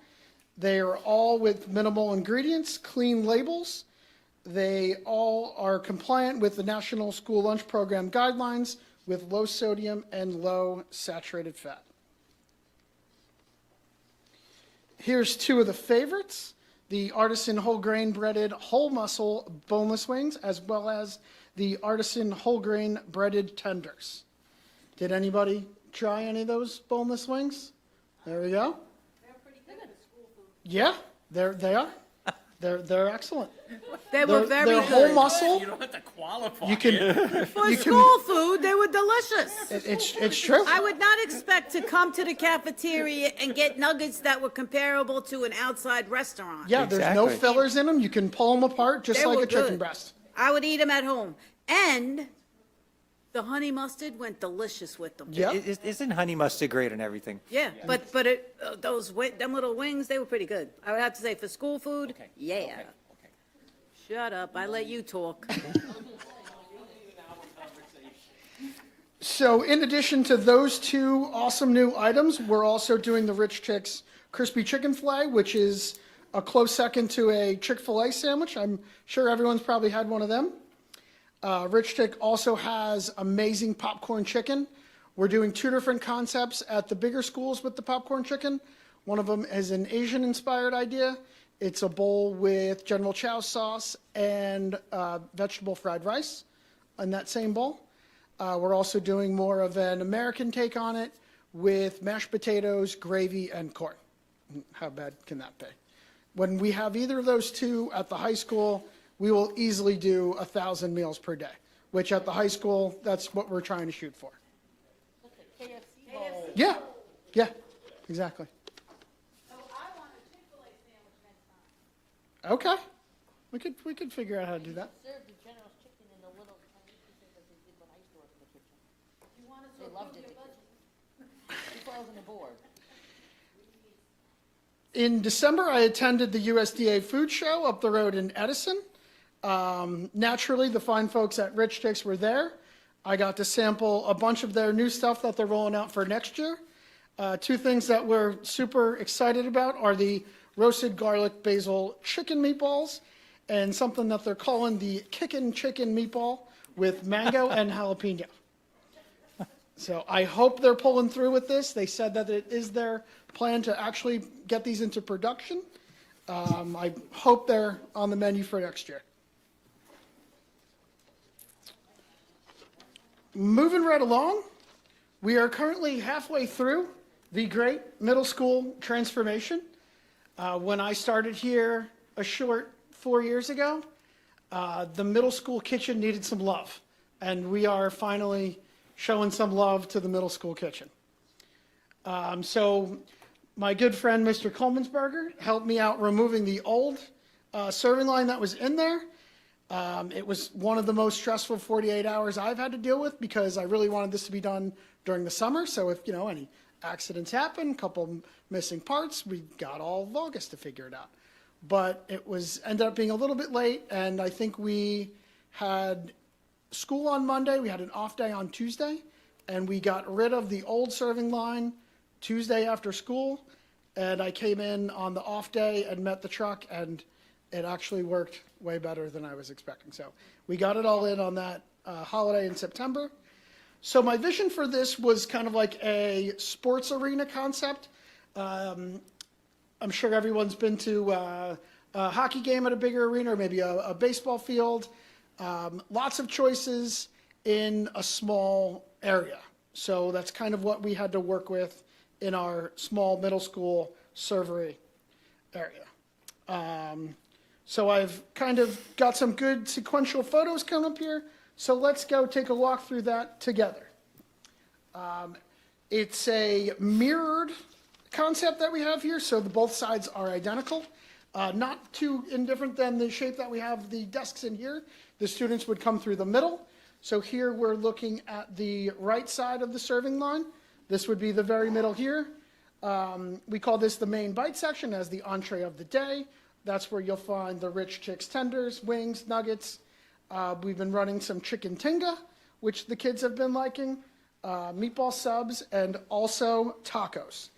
They are all with minimal ingredients, clean labels. They all are compliant with the National School Lunch Program guidelines with low sodium and low saturated fat. Here's 2 of the favorites: the artisan whole grain breaded whole muscle boneless wings, as well as the artisan whole grain breaded tenders. Did anybody try any of those boneless wings? There we go. They're pretty good at school food. Yeah, they are. They're excellent. They were very they're good. whole muscle. You don't have to qualify. You can. For you can- school food, they were delicious. It's true. I would not expect to come to the cafeteria and get nuggets that were comparable to an outside restaurant. Yeah, there's no Exactly. fillers in them. You can pull them apart just They like were a chicken good. breast. I would eat them at home. And the honey mustard went delicious with them. Yeah. Isn't honey mustard great and everything? Yeah, but them little wings, they were pretty good. I would have to say for school food, yeah. Shut up, I let you talk. So in addition to those 2 awesome new items, we're also doing the Rich Chicks Crispy Chicken Filet, which is a close second to a Chick-fil-A sandwich. I'm sure everyone's probably had one of them. Rich Chick also has amazing popcorn chicken. We're doing 2 different concepts at the bigger schools with the popcorn chicken. One of them is an Asian-inspired idea. It's a bowl with General Chow's sauce and vegetable fried rice in that same bowl. We're also doing more of an American take on it with mashed potatoes, gravy, and corn. How bad can that be? When we have either of those 2 at the high school, we will easily do 1,000 meals per day, which at the high school, that's what we're trying to shoot for. Yeah, exactly. Okay, we could figure out how to do that. Serve the General's chicken in the little tiny pieces as they did when I used to work in the kitchen. They loved it. It falls on the board. In December, I attended the USDA food show up the road in Edison. Naturally, the fine folks at Rich Chicks were there. I got to sample a bunch of their new stuff that they're rolling out for next year. 2 things that we're super excited about are the roasted garlic basil chicken meatballs and something that they're calling the kickin' chicken meatball with mango and jalapeno. So I hope they're pulling through with this. They said that it is their plan to actually get these into production. I hope they're on the menu for next year. Moving right along, we are currently halfway through the great middle school transformation. When I started here a short 4 years ago, the middle school kitchen needed some love, and we are finally showing some love to the middle school kitchen. So my good friend, Mr. Coleman'sberger, helped me out removing the old serving line that was in there. It was one of the most stressful 48 hours I've had to deal with because I really wanted this to be done during the summer. So if, any accidents happen, a couple missing parts, we got all of August to figure it out. But it ended up being a little bit late, and I think we had school on Monday, we had an off day on Tuesday, and we got rid of the old serving line Tuesday after school, and I came in on the off day and met the truck, and it actually worked way better than I was expecting. So we got it all in on that holiday in September. So my vision for this was kind of like a sports arena concept. I'm sure everyone's been to a hockey game at a bigger arena, or maybe a baseball field. Lots of choices in a small area. So that's kind of what we had to work with in our small middle school servery area. So I've kind of got some good sequential photos coming up here. So let's go take a walk through that together. It's a mirrored concept that we have here, so both sides are identical. Not too indifferent than the shape that we have the desks in here. The students would come through the middle. So here we're looking at the right side of the serving line. This would be the very middle here. We call this the main bite section as the entree of the day. That's where you'll find the rich chicks tenders, wings, nuggets. We've been running some chicken tinga, which the kids have been liking, meatball subs, and also tacos.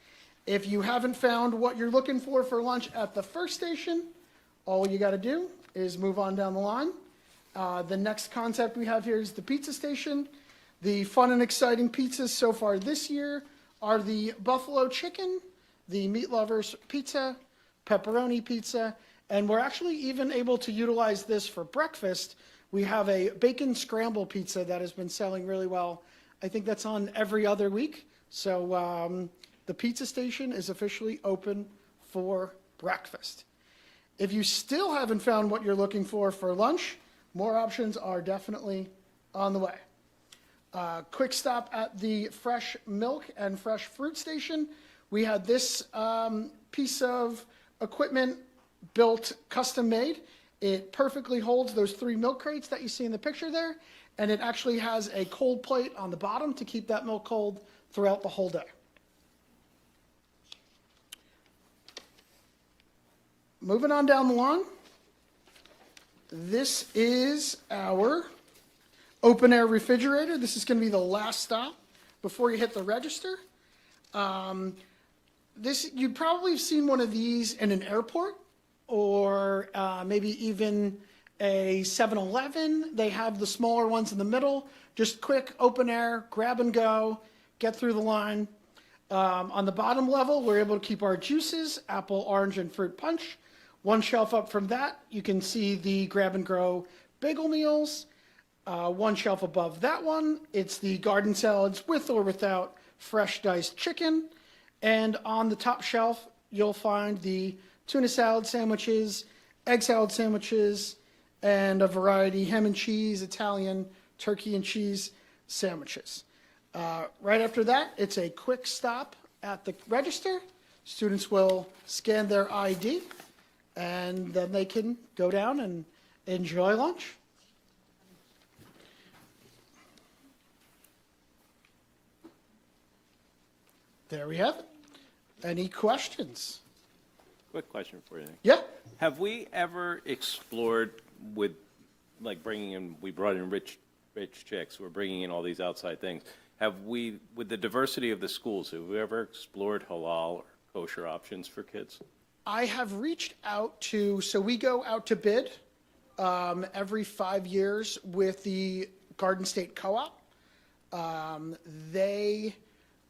If you haven't found what you're looking for lunch at the first station, all you got to do is move on down the line. The next concept we have here is the pizza station. The fun and exciting pizzas so far this year are the buffalo chicken, the meat lovers pizza, pepperoni pizza, and we're actually even able to utilize this for breakfast. We have a bacon scramble pizza that has been selling really well. I think that's on every other week. So the pizza station is officially open for breakfast. If you still haven't found what you're looking for lunch, more options are definitely on the way. Quick stop at the fresh milk and fresh fruit station. We had this piece of equipment built custom made. It perfectly holds those 3 milk crates that you see in the picture there, and it actually has a cold plate on the bottom to keep that milk cold throughout the whole day. Moving on down the line, this is our open air refrigerator. This is going to be the last stop before you hit the register. You'd probably have seen one of these in an airport or maybe even a 7-Eleven. They have the smaller ones in the middle. Just quick, open air, grab and go, get through the line. On the bottom level, we're able to keep our juices, apple, orange, and fruit punch. One shelf up from that, you can see the grab and go bagel meals. One shelf above that one, it's the garden salads with or without fresh diced chicken. And on the top shelf, you'll find the tuna salad sandwiches, egg salad sandwiches, and a variety ham and cheese, Italian, turkey and cheese sandwiches. Right after that, it's a quick stop at the register. Students will scan their ID, and then they can go down and enjoy lunch. There we have it. Any questions? Quick question for you. Yeah? Have we ever explored with, like, we brought in rich chicks, we're bringing in all these outside things. Have we, with the diversity of the schools, have we ever explored halal or kosher options for kids? I have reached out to, so we go out to bid every 5 years with the Garden State Co-op.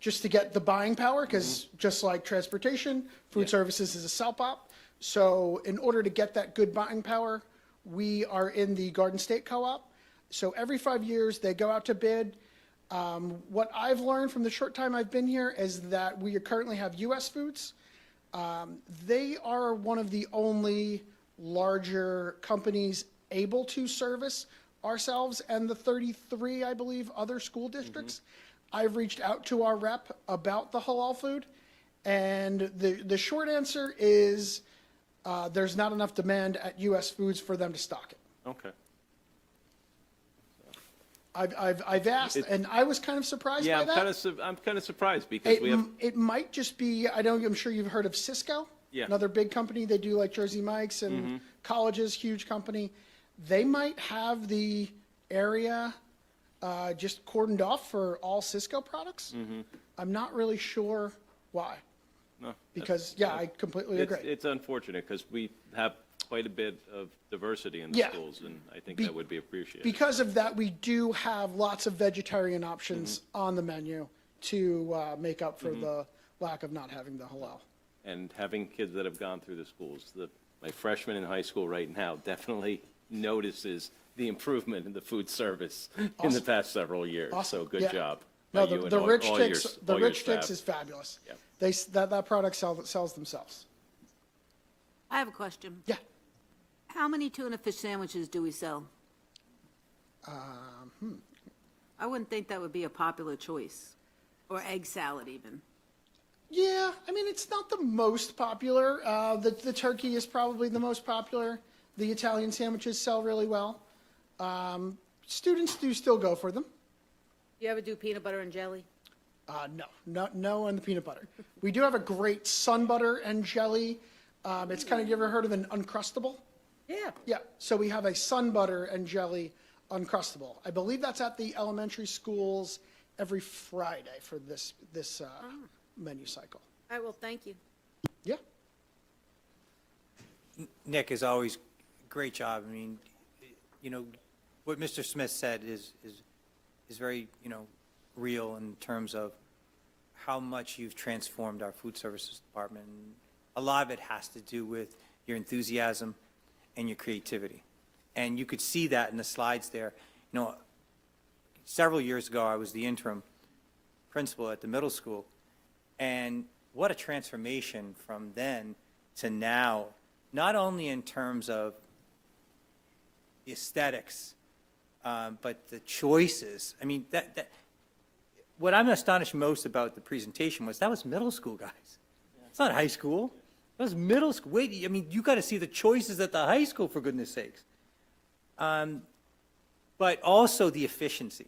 Just to get the buying power, because just like transportation, food services is a self-op. So in order to get that good buying power, we are in the Garden State Co-op. So every 5 years, they go out to bid. What I've learned from the short time I've been here is that we currently have U.S. Foods. They are one of the only larger companies able to service ourselves and the 33, I believe, other school districts. I've reached out to our rep about the halal food, and the short answer is there's not enough demand at U.S. Foods for them to stock it. Okay. I've asked, and I was kind of surprised by that. I'm kind of surprised because It might just be, I'm sure you've heard of Cisco. Yeah. Another big company. They do like Jersey Mike's and colleges, huge company. They might have the area just cordoned off for all Cisco products. I'm not really sure why. No, because, yeah, I completely agree. It's unfortunate because we have quite a bit of diversity in the Yeah. schools, and I think Be- that would be appreciated. Because of that, we do have lots of vegetarian options on the menu to make up for the lack of not having the halal. And having kids that have gone through the schools, my freshman in high school right now definitely notices the improvement in the food service in the Awesome. past several years. Awesome. So good Yeah. job. No, by you the and the all- Rich all your- Sticks, the all your Rich Sticks staff. is fabulous. Yep. That product sells themselves. I have a question. Yeah. How many tuna fish sandwiches do we sell? I wouldn't think that would be a popular choice, or egg salad even. Yeah, I mean, it's not the most popular. The turkey is probably the most popular. The Italian sandwiches sell really well. Students do still go for them. You ever do peanut butter and jelly? No on the peanut butter. We do have a great sun butter and jelly. It's kind of, you ever heard of an Uncrustable? Yeah. Yeah, so we have a sun butter and jelly Uncrustable. I believe that's at the elementary schools every Friday for this menu cycle. All right, well, thank you. Yeah. Nick, as always, great job. I mean, you know, what Mr. Smith said is very, you know, real in terms of how much you've transformed our food services department. And a lot of it has to do with your enthusiasm and your creativity. And you could see that in the slides there. You know, several years ago, I was the interim principal at the middle school, and what a transformation from then to now, not only in terms of the aesthetics, but the choices. I mean, what I'm astonished most about the presentation was that was middle school, guys. It's not high school. That was middle school. Wait, I mean, you got to see the choices at the high school, for goodness sakes. But also the efficiency.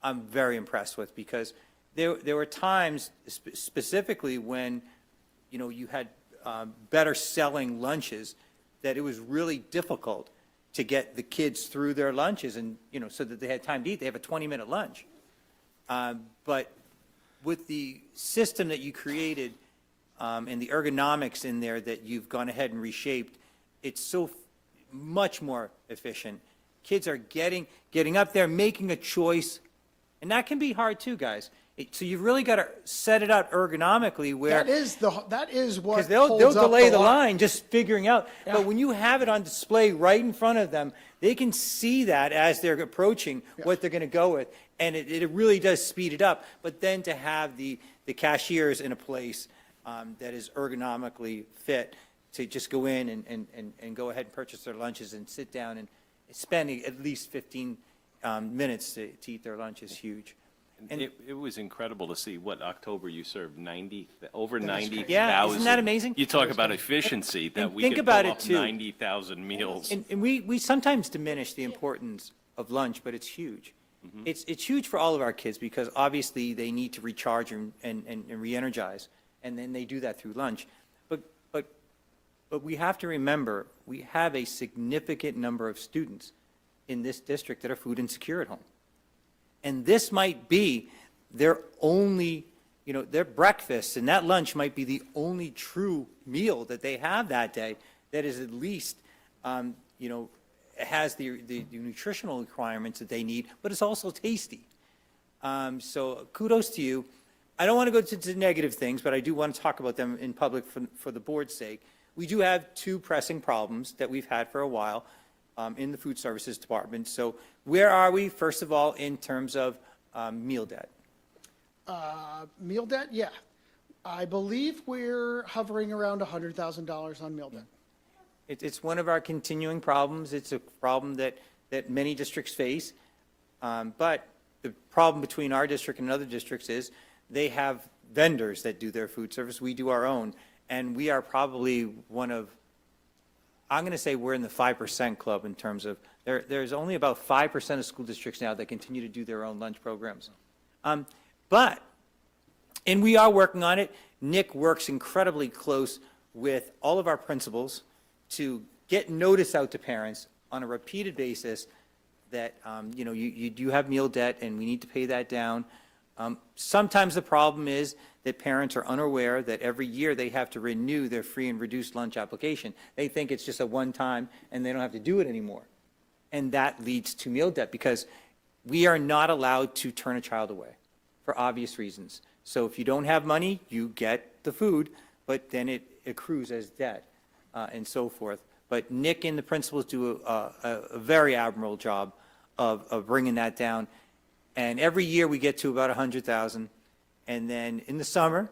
I'm very impressed with, because there were times specifically when, you know, you had better selling lunches, that it was really difficult to get the kids through their lunches and, you know, so that they had time to eat. They have a 20-minute lunch. But with the system that you created and the ergonomics in there that you've gone ahead and reshaped, it's so much more efficient. Kids are getting up there, making a choice, and that can be hard too, guys. So you've really got to set it out ergonomically where. That is what Because they'll holds up delay the line. line just figuring out. Yeah. But when you have it on display right in front of them, they can see that as they're approaching what they're going to go with. And it really does speed it up. But then to have the cashiers in a place that is ergonomically fit to just go in and go ahead and purchase their lunches and sit down and spend at least 15 minutes to eat their lunch is huge. And It was incredible to see what October you served over 90,000. Yeah, isn't that amazing? You talk about efficiency, that And we think could about pull it, up too. 90,000 meals. And we sometimes diminish the importance of lunch, but it's huge. It's huge for all of our kids, because obviously they need to recharge and re-energize, and then they do that through lunch. But we have to remember, we have a significant number of students in this district that are food insecure at home. And this might be their only, you know, their breakfast, and that lunch might be the only true meal that they have that day that is at least, you know, has the nutritional requirements that they need, but it's also tasty. So kudos to you. I don't want to go to negative things, but I do want to talk about them in public for the board's sake. We do have two pressing problems that we've had for a while in the food services department. So where are we, first of all, in terms of meal debt? Meal debt, yeah. I believe we're hovering around $100,000 on meal debt. It's one of our continuing problems. It's a problem that many districts face. But the problem between our district and other districts is they have vendors that do their food service. We do our own. And we are probably one of, I'm going to say we're in the 5% club in terms of, there's only about 5% of school districts now that continue to do their own lunch programs. And we are working on it. Nick works incredibly close with all of our principals to get notice out to parents on a repeated basis that, you know, you do have meal debt and we need to pay that down. Sometimes the problem is that parents are unaware that every year they have to renew their free and reduced lunch application. They think it's just a one-time and they don't have to do it anymore. And that leads to meal debt because we are not allowed to turn a child away for obvious reasons. So if you don't have money, you get the food, but then it accrues as debt and so forth. But Nick and the principals do a very admirable job of bringing that down. And every year we get to about 100,000. And then in the summer,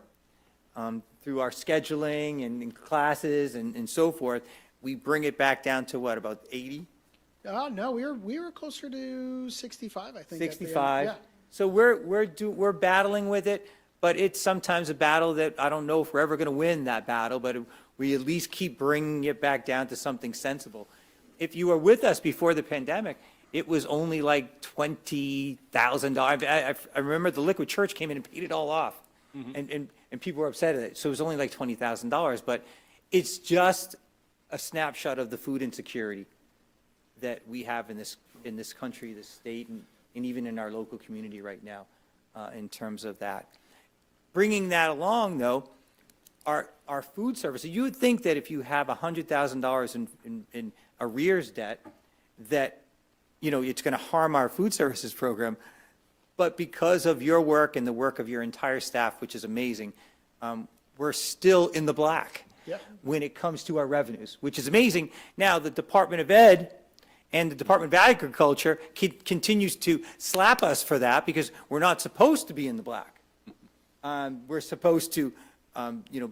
through our scheduling and classes and so forth, we bring it back down to what, about 80? No, we were closer to 65, I think. at the end. 65? Yeah. So we're battling with it, but it's sometimes a battle that I don't know if we're ever going to win that battle, but we at least keep bringing it back down to something sensible. If you were with us before the pandemic, it was only like $20,000. I remember the Liquid Church came in and paid it all off, and people were upset at it. So it was only like $20,000, but it's just a snapshot of the food insecurity that we have in this country, this state, and even in our local community right now, in terms of that. Bringing that along, though, our food service. You would think that if you have $100,000 in arrears debt, that it's going to harm our food services program. But because of your work and the work of your entire staff, which is amazing, we're still in the black when it comes to our revenues, which is amazing. Now, the Department of Ed and the Department of Agriculture continues to slap us for that because we're not supposed to be in the black. We're supposed to,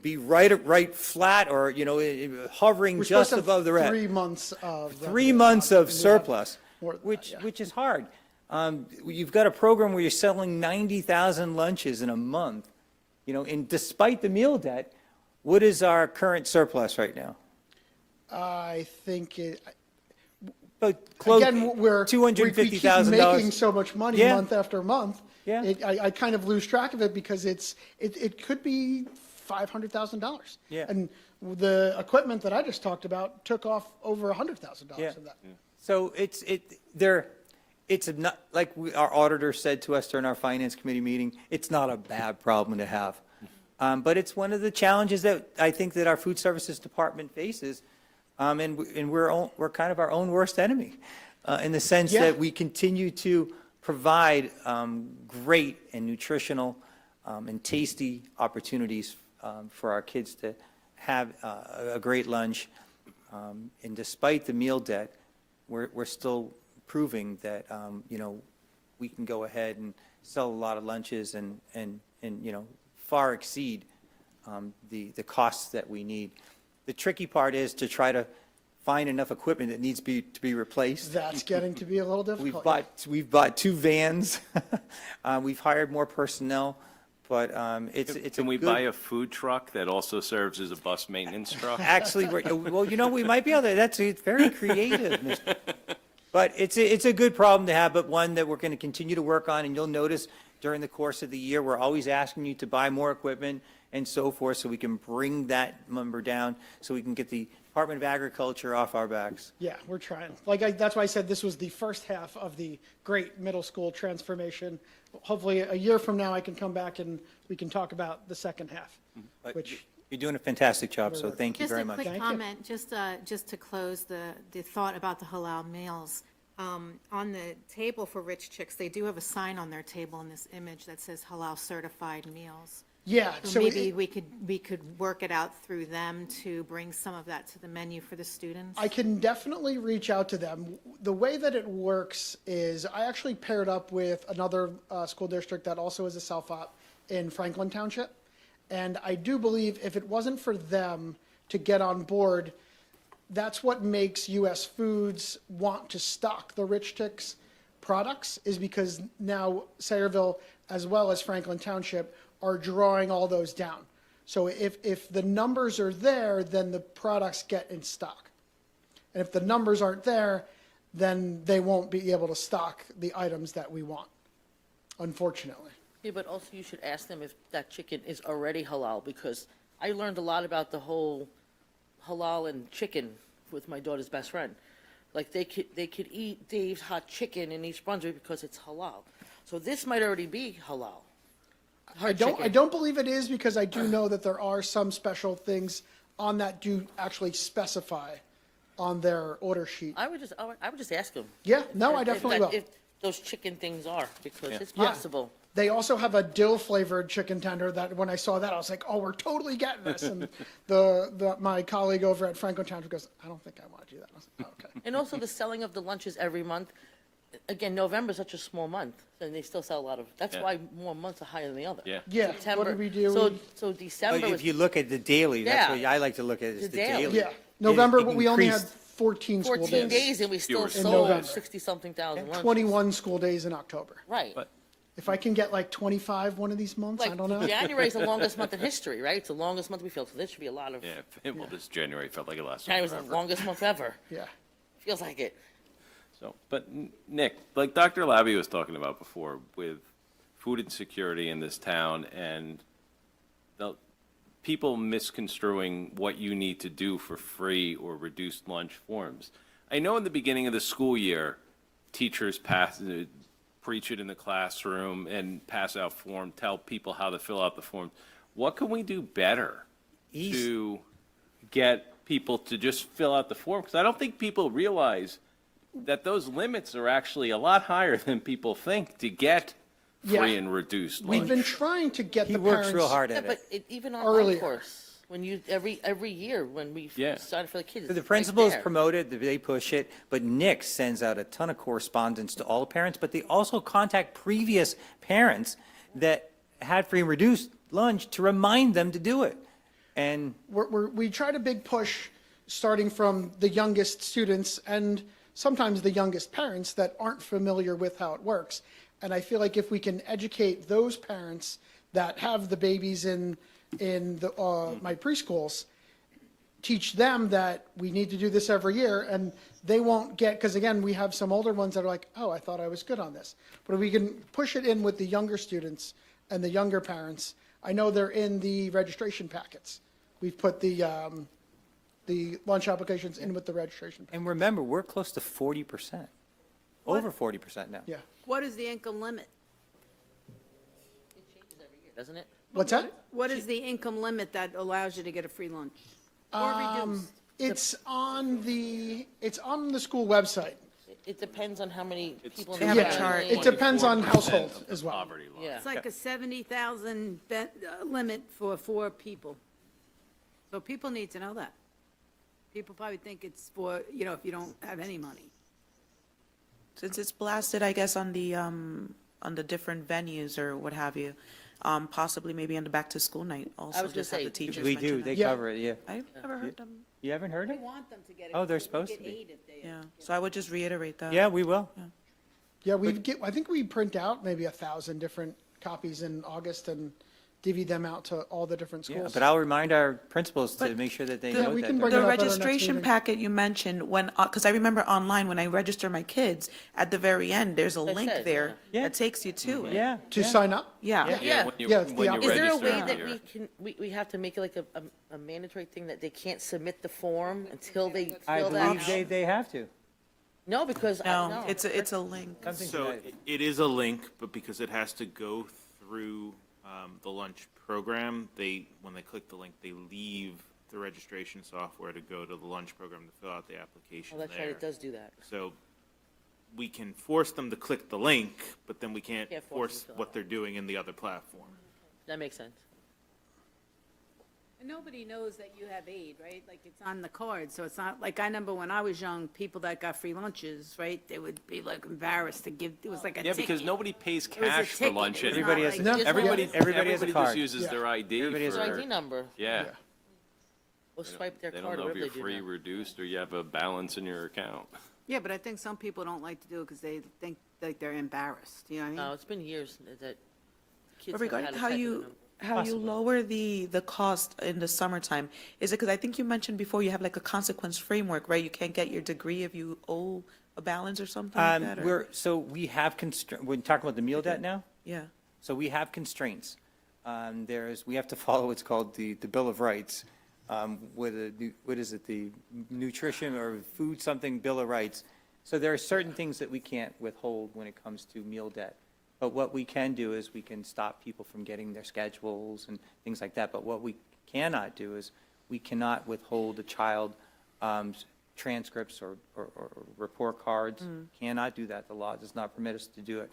be right flat or, hovering We're just supposed to have above the red. 3 months of. 3 months of surplus. More than that, Which, yeah. which is hard. You've got a program where you're selling 90,000 lunches in a month, and despite the meal debt, what is our current surplus right now? I think But close, again, we keep $250,000. making so much money Yeah. month after month. Yeah. I kind of lose track of it because it could be $500,000. Yeah. And the equipment that I just talked about took off over $100,000 Yeah. of that. So our auditor said to us during our finance committee meeting, it's not a bad problem to have. But it's one of the challenges that I think that our food services department faces. And we're kind of our own worst enemy in the sense that we continue to provide great and nutritional and tasty opportunities for our kids to have a great lunch. And despite the meal debt, we're still proving that, we can go ahead and sell a lot of lunches and far exceed the costs that we need. The tricky part is to try to find enough equipment that needs to be replaced. That's getting to be a little difficult. We've bought 2 vans. We've hired more personnel, but it's Can we buy a food truck that also serves as a bus maintenance truck? Actually, we might be able to, it's very creative, Mr. But it's a good problem to have, but one that we're going to continue to work on, and you'll notice during the course of the year, we're always asking you to buy more equipment and so forth, so we can bring that number down, so we can get the Department of Agriculture off our backs. Yeah, we're trying. That's why I said this was the first half of the great middle school transformation. Hopefully, a year from now, I can come back and we can talk about the second half, But which. you're doing a fantastic job, so thank you very much. Just a quick Thank you. comment, just to close the thought about the halal meals. On the table for Rich Chicks, they do have a sign on their table in this image that says halal certified meals. Yeah, So so maybe it- we could work it out through them to bring some of that to the menu for the students. I can definitely reach out to them. The way that it works is I actually paired up with another school district that also is a self-op in Franklin Township. And I do believe if it wasn't for them to get on board, that's what makes US Foods want to stock the Rich Chicks products, is because now Sayreville as well as Franklin Township are drawing all those down. So if the numbers are there, then the products get in stock. And if the numbers aren't there, then they won't be able to stock the items that we want, unfortunately. Yeah, but also you should ask them if that chicken is already halal, because I learned a lot about the whole halal and chicken with my daughter's best friend. Like they could eat Dave's hot chicken in East Brunswick because it's halal. So this might already be halal. Hard I chicken. don't believe it is, because I do know that there are some special things on that do actually specify on their order sheet. I would just ask them. Yeah, no, I definitely will. If those chicken things are, because it's Yeah. possible. They also have a dill flavored chicken tender that when I saw that, I was like, oh, we're totally getting this. And my colleague over at Franklin Township goes, I don't think I want to do that. I was like, oh, okay. And also the selling of the lunches every month. Again, November's such a small month, and they still sell a lot of, that's Yeah. why more months are higher than the other. Yeah. Yeah, what September. did we do? So December But was. if you look at the daily, that's Yeah. what I like to look at, is The the daily. daily. Yeah, November, It we only had increased 14 school 14 days. days, and we still Fewer sold November. 60-something thousand lunches. 21 school days in October. Right. But If I can get like 25 one of these months, I don't know. January's the longest month in history, right? It's the longest month we feel, so there should be a lot of, yeah, well, this January felt like it lasted January's the forever. longest month ever. Yeah. Feels like it. So, but Nick, like Dr. Labby was talking about before, with food insecurity in this town and the people misconstruing what you need to do for free or reduced lunch forms. I know in the beginning of the school year, teachers preach it in the classroom and pass out forms, tell people how to fill out the forms. What can we do better to get people to just fill out the form? Because I don't think people realize that those limits are actually a lot higher than people think to get free Yeah. and reduced We've lunch. been trying to get He the works parents. real hard Yeah, at but it. even our Earlier. course, when you, every year, when we Yeah. started for the kids. The it's right principals there. promote it, they push it, but Nick sends out a ton of correspondence to all the parents, but they also contact previous parents that had free and reduced lunch to remind them to do it. And We tried a big push, starting from the youngest students and sometimes the youngest parents that aren't familiar with how it works. And I feel like if we can educate those parents that have the babies in my preschools, teach them that we need to do this every year, and they won't get, because again, we have some older ones that are like, oh, I thought I was good on this. But if we can push it in with the younger students and the younger parents, I know they're in the registration packets. We've put the lunch applications in with the registration. And remember, we're close to 40%, over 40% now. Yeah. What is the income limit? It changes every year, doesn't it? What's that? What is the income limit that allows you to get a free lunch? Or reduced? It's on the school website. It depends on how many people. in They the have a Yeah, chart. family. it depends on 24% household of the as well. Poverty line. Yeah. It's like a 70,000 limit for 4 people. So people need to know that. People probably think it's for, if you don't have any money. Since it's blasted, I guess, on the different venues or what have you, possibly maybe on the back-to-school night also, was gonna just have say, the teachers We mention do, that. they Yeah. cover it, yeah. I've never heard them, You haven't heard it? Want them to get it. Oh, they're supposed to be. Aid if they. yeah. So I would just reiterate that. Yeah, we will. Yeah, I think we print out maybe 1,000 different copies in August and divvy them out to all the different Yeah, schools. but I'll remind our principals to But make sure that they the- know we that. can they're- bring it The up at our next registration meeting. packet you mentioned, because I remember online, when I register my kids, at the very end, there's a It link says, there yeah. that takes you to it. Yeah. To yeah. sign up? Yeah. Yeah. When you, Yeah, it's when the you Is there a register way that your- we have to make it like a mandatory thing that they can't submit the form until they I fill that believe out? they have to. No, because I No, know. it's a link. Something to So that. it is a link, but because it has to go through the lunch program, when they click the link, they leave the registration software to go to the lunch program to fill out the application Oh, that's right, there. it does do that. So we can force them to click the link, but then we can't Can't force them force to fill what out. they're doing in the other platform. That makes sense. And nobody knows that you have aid, right? Like, it's on the card, so it's not, like, I remember when I was young, people that got free lunches, right? They would be like embarrassed to give, it was like a Yeah, ticket. because nobody pays It was a cash for ticket. lunch It was anymore. Everybody not has- like, No, just Everybody, one- Everybody has a just card. uses their ID Everybody has for, a Their ID number, yeah. or swipe their They card, don't know or if whatever you're they do free, now. reduced, or you have a balance in your account. Yeah, but I think some people don't like to do it because they think like they're embarrassed, you know what I mean? No, it's been years that kids But haven't had regarding a how check you, with them. how you lower the cost in the summertime, is it because I think you mentioned before you have like a consequence framework, right? You can't get your degree if you owe a balance or something like that? or- We have we're talking about the meal debt now? Yeah. So we have constraints. We have to follow what's called the Bill of Rights, with what is it, the nutrition or food something Bill of Rights. So there are certain things that we can't withhold when it comes to meal debt. But what we can do is we can stop people from getting their schedules and things like that. But what we cannot do is we cannot withhold a child transcripts or report cards. Cannot do that. The law does not permit us to do it.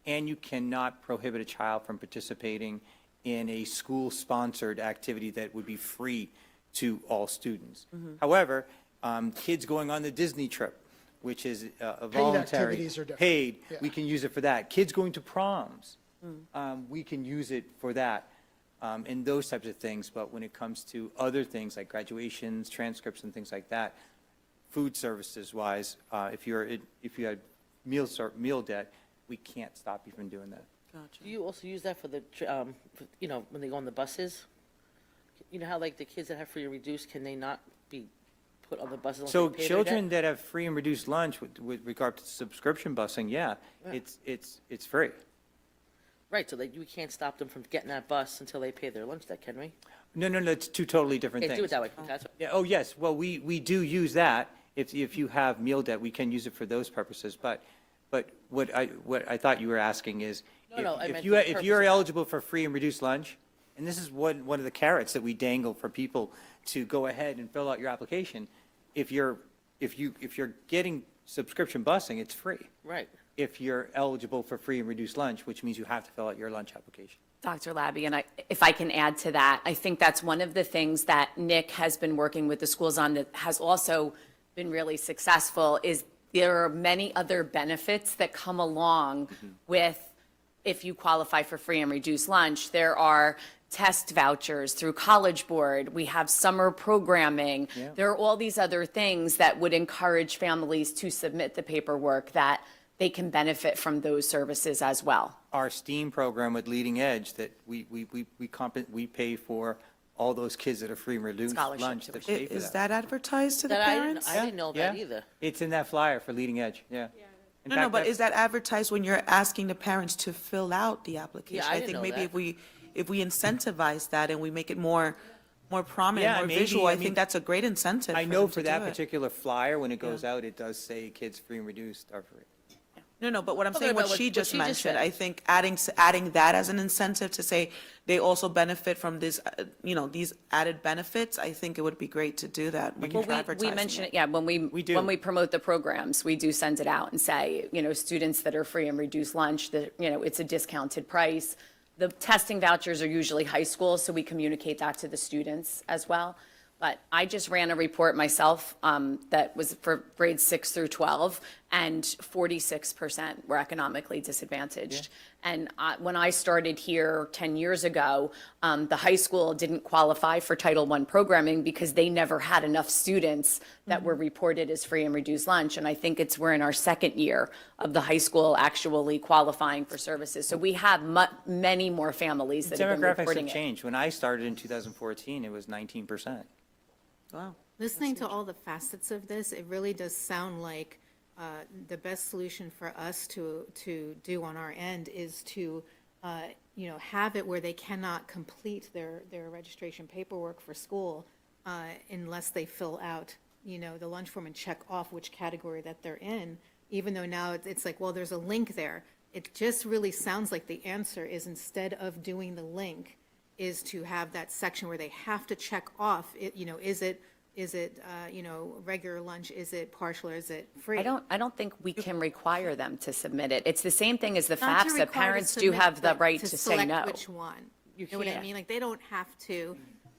And you cannot prohibit a child from participating in a school-sponsored activity that would be free to all students. However, kids going on the Disney trip, which is a voluntary, activities are different. paid, Yeah. we can use it for that. Kids going to proms, we can use it for that, and those types of things. But when it comes to other things like graduations, transcripts, and things like that, food services wise, if you had meal debt, we can't stop you from doing that. Do you also use that for the, when they go on the buses? You know how like the kids that have free and reduced, can they not be put on the buses unless So they pay their children debt? that have free and reduced lunch with regard to subscription busing, yeah, Yeah. it's free. Right, so we can't stop them from getting that bus until they pay their lunch debt, can we? No, it's two totally different Can't things. do it that way. That's what- Yeah, oh, yes, well, we do use that. If you have meal debt, we can use it for those purposes, but what I thought you were asking is, No, I if meant you, the if purpose you're of that. eligible for free and reduced lunch, and this is one of the carrots that we dangle for people to go ahead and fill out your application, if you're getting subscription busing, it's free. Right. If you're eligible for free and reduced lunch, which means you have to fill out your lunch application. Dr. Labby, and if I can add to that, I think that's one of the things that Nick has been working with the schools on that has also been really successful, is there are many other benefits that come along with, if you qualify for free and reduced lunch. There are test vouchers through College Board. We have summer programming. Yeah. There are all these other things that would encourage families to submit the paperwork that they can benefit from those services as well. Our STEAM program with Leading Edge that we pay for all those kids that are free and reduced Scholarship lunch that tuition. pay for Is that. that advertised to the That parents? I didn't know that Yeah. either. It's in that flyer for Leading Edge, yeah. In No, fact, but is that advertised when you're asking the parents to fill out the application? I didn't think know maybe that. if we incentivize that and we make it more prominent, Yeah, more maybe, visual, I I mean, think that's a great incentive I for know them for to that do it. particular flyer, when it goes out, it does say kids free and reduced are free. No, but what I'm Talking saying, what about she what just she just mentioned, said. I think adding that as an incentive to say they also benefit from this, these added benefits, I think it would be great to do that. when Well, you're advertising we mention it. it, yeah, when do. when we promote the programs, we do send it out and say, students that are free and reduced lunch, that, it's a discounted price. The testing vouchers are usually high school, so we communicate that to the students as well. But I just ran a report myself that was for grades 6 through 12, and 46% were economically disadvantaged. And when I started here 10 years ago, the high school didn't qualify for Title I programming because they never had enough students that were reported as free and reduced lunch. And I think we're in our second year of the high school actually qualifying for services. So we have many more families that have been Demographics reporting have it. changed. When I started in 2014, it was 19%. Wow. Listening to all the facets of this, it really does sound like the best solution for us to do on our end is to, have it where they cannot complete their registration paperwork for school unless they fill out, the lunch form and check off which category that they're in, even though now it's like, well, there's a link there. It just really sounds like the answer is, instead of doing the link, is to have that section where they have to check off, is it, regular lunch, is it partial, or is it free? I don't think we can require them to submit it. It's the same thing as the Not to FAFSA. require to Parents do submit, have the but right to say select no. which one. You know what I can't. mean? Like, they don't have to,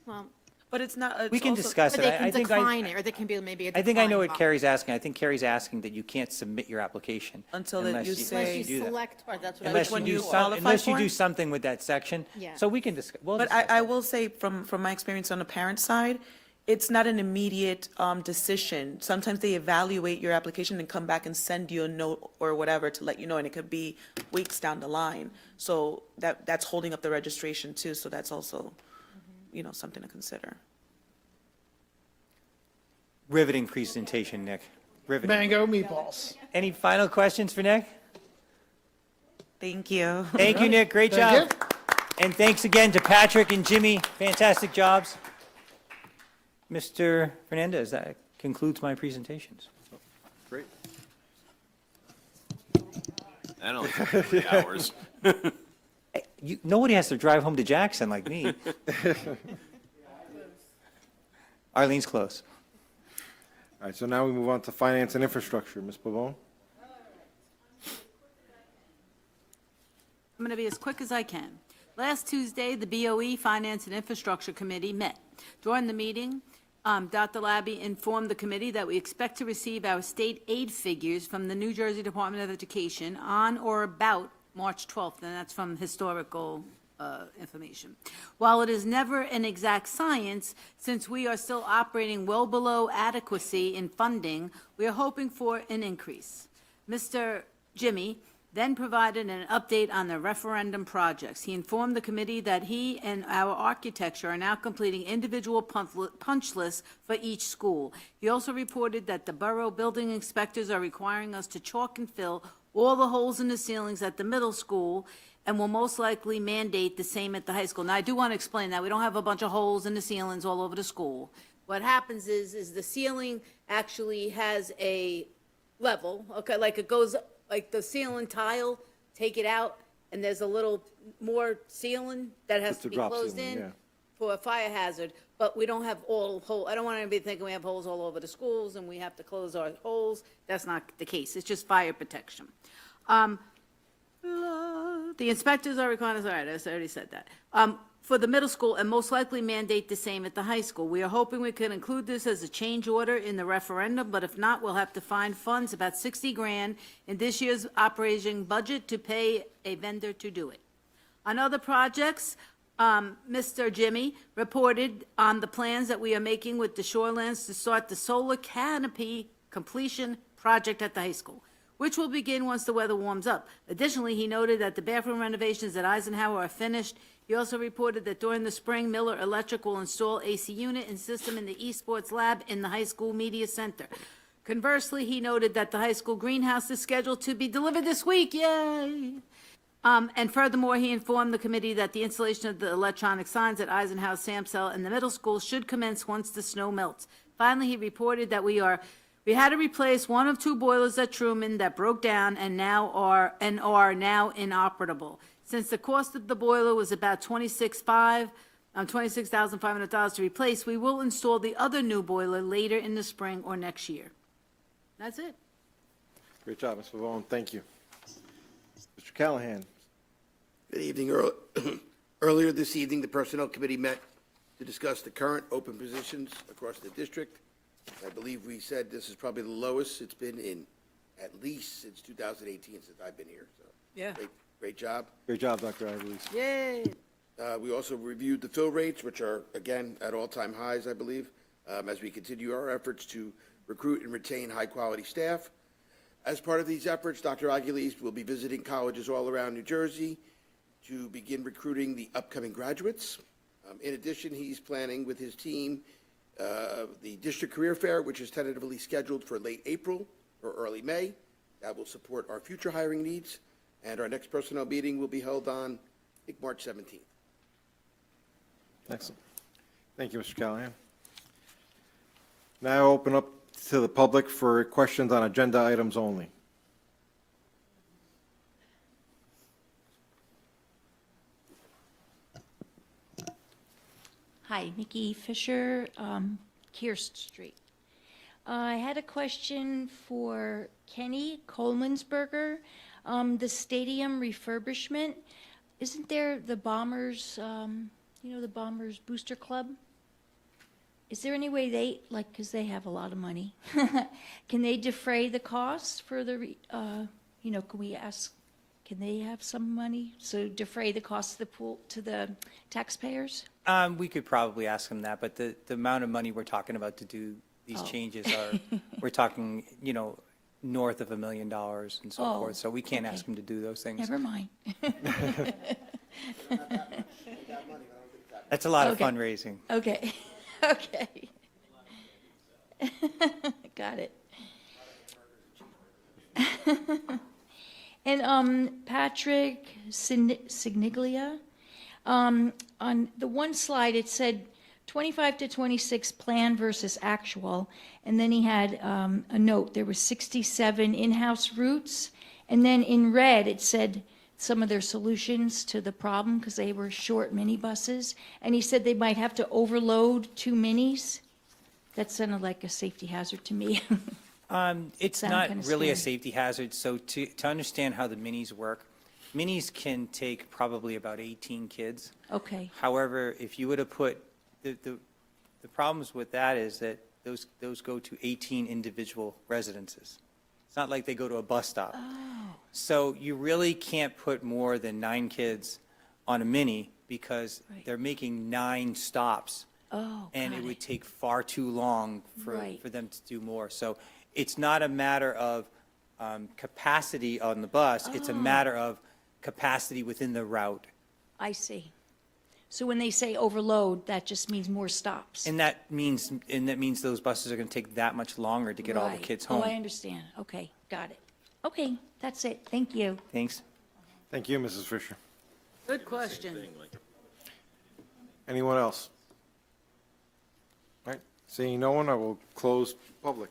well, But it's not, it's We can also- discuss or it. they I can think decline it, or there can be maybe a I think I know decline what box. Carrie's asking. I think Carrie's asking that you can't submit your application Until that unless you Unless say- you do that. select, Right, that's what I Unless was you one do you some, qualify unless you for? do something with that section. Yeah. So we can discuss, we'll But discuss I that. will say, from my experience on the parent side, it's not an immediate decision. Sometimes they evaluate your application and come back and send you a note or whatever to let you know, and it could be weeks down the line. So that's holding up the registration too, so that's also, something to consider. Riveting presentation, Nick. Riveting. Mango meatballs. Any final questions for Nick? Thank you. Thank you, Nick. Great Thank job. And thanks again to Patrick and Jimmy. Fantastic jobs. Mr. Fernandez, that concludes my presentations. Great. That only took 3 hours. Nobody has to drive home to Jackson like me. Arlene's close. All right, so now we move on to finance and infrastructure. Ms. Pavone? I'm going to be as quick as I can. Last Tuesday, the BOE Finance and Infrastructure Committee met. During the meeting, Dr. Labby informed the committee that we expect to receive our state aid figures from the New Jersey Department of Education on or about March 12th, and that's from historical information. While it is never an exact science, since we are still operating well below adequacy in funding, we are hoping for an increase. Mr. Jimmy then provided an update on the referendum projects. He informed the committee that he and our architecture are now completing individual punch lists for each school. He also reported that the borough building inspectors are requiring us to chalk and fill all the holes in the ceilings at the middle school and will most likely mandate the same at the high school. Now, I do want to explain that. We don't have a bunch of holes in the ceilings all over the school. What happens is the ceiling actually has a level, okay, like it goes, like the ceiling tile, take it out, and there's a little more ceiling that has It's to a be drop closed ceiling, in yeah. for a fire hazard, but we don't have all hole, I don't want anybody thinking we have holes all over the schools and we have to close our holes. That's not the case. It's just fire protection. The inspectors are requiring, all right, I already said that. For the middle school and most likely mandate the same at the high school. We are hoping we can include this as a change order in the referendum, but if not, we'll have to find funds, about 60 grand in this year's operating budget to pay a vendor to do it. On other projects, Mr. Jimmy reported on the plans that we are making with the Shorelands to start the solar canopy completion project at the high school, which will begin once the weather warms up. Additionally, he noted that the bathroom renovations at Eisenhower are finished. He also reported that during the spring, Miller Electric will install AC unit and system in the esports lab in the high school media center. Conversely, he noted that the high school greenhouse is scheduled to be delivered this week. Yay! And furthermore, he informed the committee that the installation of the electronic signs at Eisenhower, Samsel, and the middle school should commence once the snow melts. Finally, he reported that we had to replace one of 2 boilers at Truman that broke down and are now inoperable. Since the cost of the boiler was about $26,500 to replace, we will install the other new boiler later in the spring or next year. That's it. Great job, Ms. Pavone. Thank you. Mr. Callahan? Good evening. Earlier this evening, the Personnel Committee met to discuss the current open positions across the district. I believe we said this is probably the lowest it's been in at least since 2018, since I've been here. So, Yeah. Great job. Great job, Dr. Ivory. Yay. We also reviewed the fill rates, which are, again, at all-time highs, I believe, as we continue our efforts to recruit and retain high-quality staff. As part of these efforts, Dr. Aguiles will be visiting colleges all around New Jersey to begin recruiting the upcoming graduates. In addition, he's planning with his team the District Career Fair, which is tentatively scheduled for late April or early May. That will support our future hiring needs. And our next personnel meeting will be held on, I think, March 17th. Excellent. Thank you, Mr. Callahan. Now open up to the public for questions on agenda items only. Hi, Nikki Fisher, Kirst Street. I had a question for Kenny Coleman'sberger. The stadium refurbishment, isn't there the Bombers, the Bombers Booster Club? Is there any way they, because they have a lot of money, can they defray the costs for the, can we ask, can they have some money? So defray the cost of the pool to the taxpayers? We could probably ask them that, but the amount of money we're talking about to do these changes are, we're talking, north of $1 million and so forth, so we can't ask them to do those things. Never mind. That's a lot of fundraising. Okay, okay. Got it. And Patrick Signiglia, on the one slide, it said 25 to 26 plan versus actual, and then he had a note. There were 67 in-house routes And then in red, it said some of their solutions to the problem, because they were short minibuses. And he said they might have to overload 2 minis. That sounded like a safety hazard to me. It's Sound not kinda really a scary. safety hazard, so to understand how the minis work, minis can take probably about 18 kids. Okay, However, if you were to put, the problems with that is that those go to 18 individual residences. It's not like they go to a bus stop. So you really can't put more than 9 kids on a mini because Right. they're making 9 stops. oh, And it got would take far too long Right. for them to do more. So it's not a matter of capacity on the bus, it's a matter of capacity within the route. I see. So when they say overload, that just means more stops? And that means those buses are going to take that much longer to get all the Right. kids Oh, I home. understand. Okay, got it. Okay, that's it. Thank you. Thanks. Thank you, Mrs. Fisher. Good question. Anyone else? All right, seeing no one, I will close public.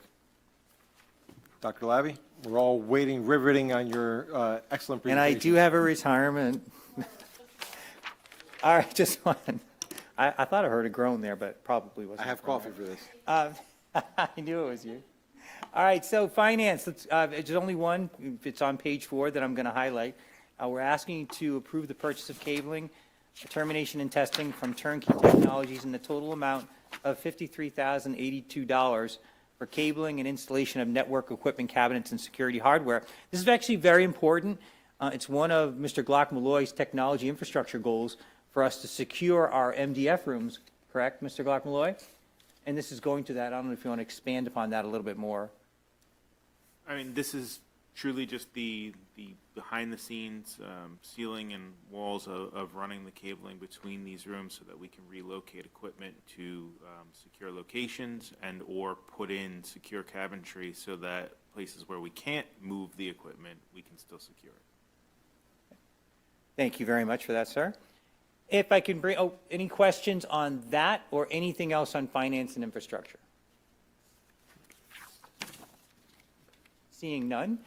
Dr. Labby, we're all waiting, riveting on your excellent And presentation. I do have a retirement. All right, just one. I thought I heard a groan there, but probably I wasn't. have coffee for this. I knew it was you. All right, so finance, there's only one, it's on page 4 that I'm going to highlight. We're asking you to approve the purchase of cabling, termination and testing from Turnkey Technologies in the total amount of $53,082 for cabling and installation of network equipment, cabinets, and security hardware. This is actually very important. It's one of Mr. Glock Malloy's technology infrastructure goals for us to secure our MDF rooms, correct, Mr. Glock Malloy? And this is going to that. I don't know if you want to expand upon that a little bit more. I mean, this is truly just the behind-the-scenes ceiling and walls of running the cabling between these rooms so that we can relocate equipment to secure locations and/or put in secure cabinetry so that places where we can't move the equipment, we can still secure it. Thank you very much for that, sir. If I can bring, any questions on that or anything else on finance and infrastructure? Seeing none,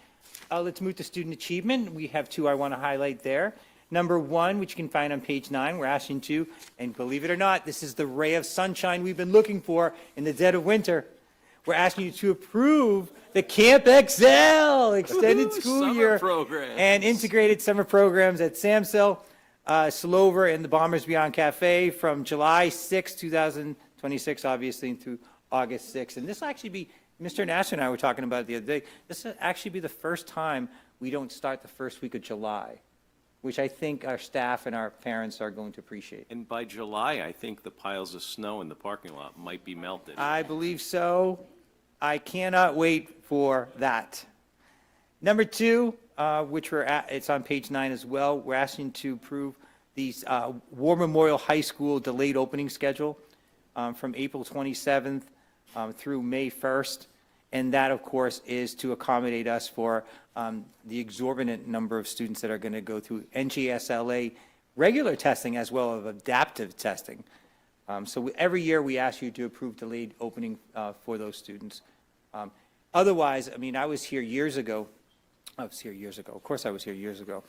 let's move to student achievement. We have 2 I want to highlight there. Number 1, which you can find on page 9, we're asking you to, and believe it or not, this is the ray of sunshine we've been looking for in the dead of winter. We're asking you to approve the Camp Excel extended school Summer year programs. and integrated summer programs at Samsel, Slover, and the Bombers Beyond Cafe from July 6, 2026, obviously, through August 6. And this will actually be, Mr. Nasser and I were talking about it the other day, this will actually be the first time we don't start the first week of July, which I think our staff and our parents are going to appreciate. And by July, I think the piles of snow in the parking lot might be melted. I believe so. I cannot wait for that. Number 2, which it's on page 9 as well, we're asking to approve these War Memorial High School delayed opening schedule from April 27th through May 1st. And that, of course, is to accommodate us for the exorbitant number of students that are going to go through NGSLA regular testing as well as adaptive testing. So every year, we ask you to approve delayed opening for those students. Otherwise, I mean, I was here years ago. Of course, I was here years ago.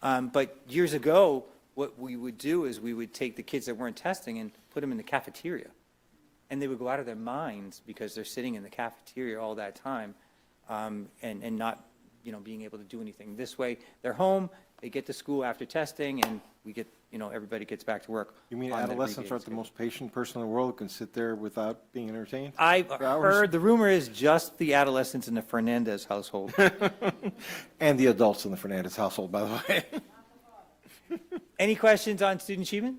But years ago, what we would do is we would take the kids that weren't testing and put them in the cafeteria. And they would go out of their minds because they're sitting in the cafeteria all that time and not, being able to do anything. This way, they're home, they get to school after testing, and we get, everybody gets back to work. You mean on that adolescents aren't the abbreviated most patient person in the world who can sit there without being entertained? I've for hours? heard, the rumor is just the adolescents in the Fernandez household. And the adults in the Fernandez household, by the way. Any questions on student achievement?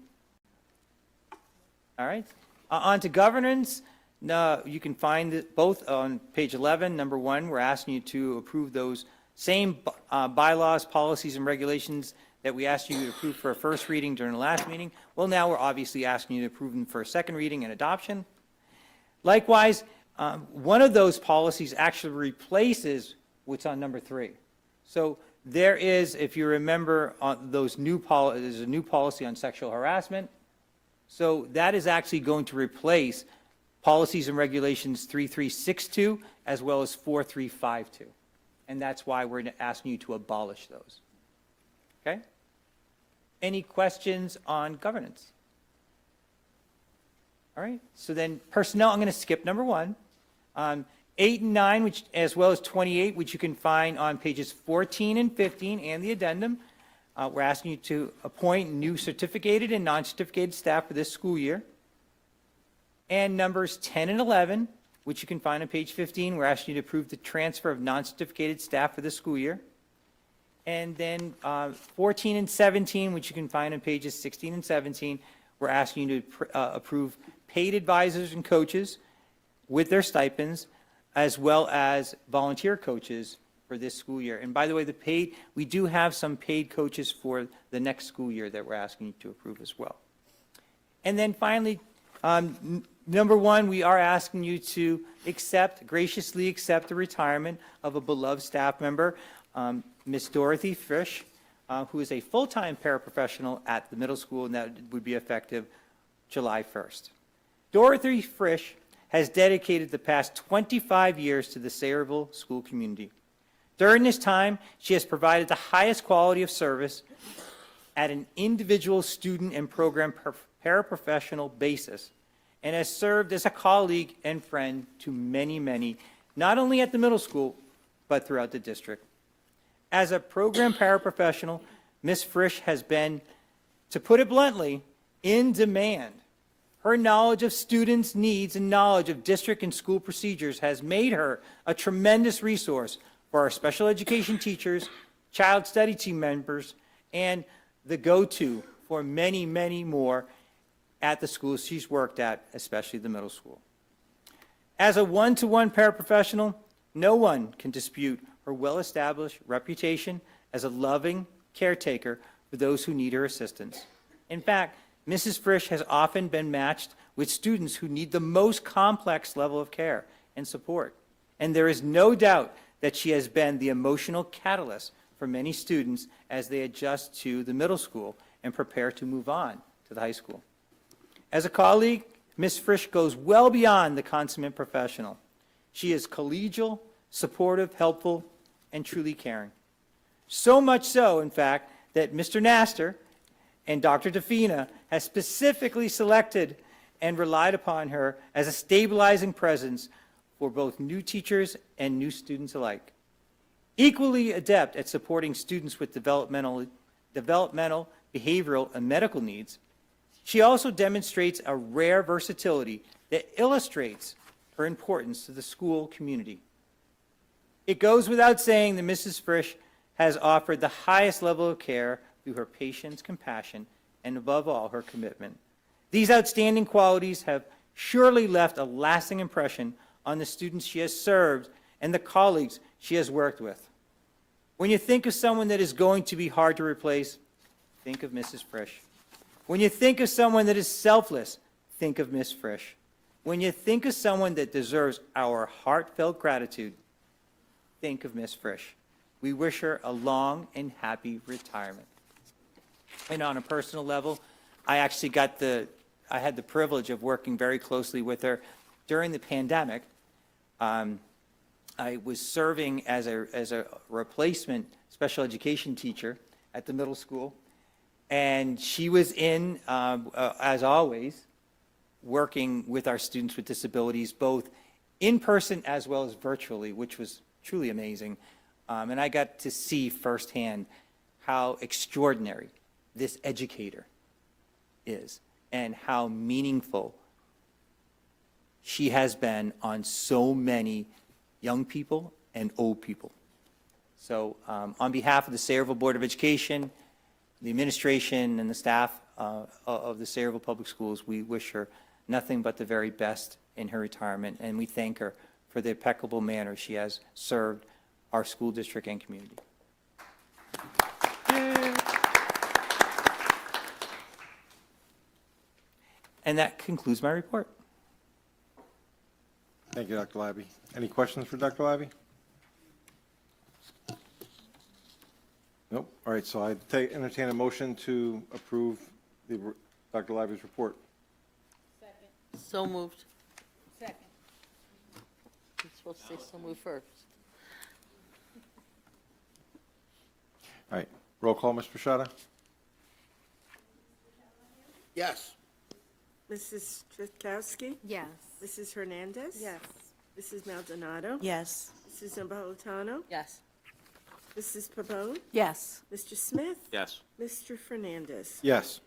All right. On to governance. No, you can find it both on page 11. Number 1, we're asking you to approve those same bylaws, policies, and regulations that we asked you to approve for a first reading during the last meeting. Well, now we're obviously asking you to approve them for a second reading and adoption. Likewise, one of those policies actually replaces what's on number 3. So there is, if you remember, there's a new policy on sexual harassment. So that is actually going to replace policies and regulations 3362 as well as 4352. and that's why we're asking you to abolish those. Okay? Any questions on governance? All right, so then personnel, I'm going to skip number 1. 8 and 9, which, as well as 28, which you can find on pages 14 and 15 and the addendum. We're asking you to appoint new certificated and non-certificated staff for this school year. And numbers 10 and 11, which you can find on page 15, we're asking you to approve the transfer of non-certificated staff for this school year. And then 14 and 17, which you can find on pages 16 and 17, we're asking you to approve paid advisors and coaches with their stipends, as well as volunteer coaches for this school year. And by the way, we do have some paid coaches for the next school year that we're asking you to approve as well. And then finally, number 1, we are asking you to graciously accept the retirement of a beloved staff member, Miss Dorothy Frisch, who is a full-time paraprofessional at the middle school, and that would be effective July 1st. Dorothy Frisch has dedicated the past 25 years to the Sayreville school community. During this time, she has provided the highest quality of service at an individual student and program paraprofessional basis, and has served as a colleague and friend to many, many, not only at the middle school, but throughout the district. As a program paraprofessional, Ms. Frisch has been, to put it bluntly, in demand. Her knowledge of students' needs and knowledge of district and school procedures has made her a tremendous resource for our special education teachers, child study team members, and the go-to for many, many more at the schools she's worked at, especially the middle school. As a one-to-one paraprofessional, no one can dispute her well-established reputation as a loving caretaker for those who need her assistance. In fact, Mrs. Frisch has often been matched with students who need the most complex level of care and support. And there is no doubt that she has been the emotional catalyst for many students as they adjust to the middle school and prepare to move on to the high school. As a colleague, Ms. Frisch goes well beyond the consummate professional. She is collegial, supportive, helpful, and truly caring. So much so, in fact, that Mr. Naster and Dr. DeFina has specifically selected and relied upon her as a stabilizing presence for both new teachers and new students alike. Equally adept at supporting students with developmental, behavioral, and medical needs, she also demonstrates a rare versatility that illustrates her importance to the school community. It goes without saying that Mrs. Frisch has offered the highest level of care through her patience, compassion, and above all, her commitment. These outstanding qualities have surely left a lasting impression on the students she has served and the colleagues she has worked with. When you think of someone that is going to be hard to replace, think of Mrs. Frisch. When you think of someone that is selfless, think of Ms. Frisch. When you think of someone that deserves our heartfelt gratitude, think of Ms. Frisch. We wish her a long and happy retirement. And on a personal level, I actually I had the privilege of working very closely with her during the pandemic. I was serving as a replacement special education teacher at the middle school, and she was in, as always, working with our students with disabilities, both in person as well as virtually, which was truly amazing. And I got to see firsthand how extraordinary this educator is and how meaningful she has been on so many young people and old people. So on behalf of the Sayreville Board of Education, the administration, and the staff of the Sayreville Public Schools, we wish her nothing but the very best in her retirement, and we thank her for the impeccable manner she has served our school district and community. And that concludes my report. Thank you, Dr. Labby. Any questions for Dr. Labby? Nope. All right, so I entertain a motion to approve Dr. Labby's report. So moved. Second. You're supposed to say so moved first. All right, roll call, Ms. Bichotta? Yes. Mrs. Chakowski? Yes. Mrs. Hernandez? Yes. Mrs. Maldonado? Yes. Mrs. Napolitano? Yes. Mrs. Pabon? Yes. Mr. Smith? Yes. Mr. Fernandez? Yes.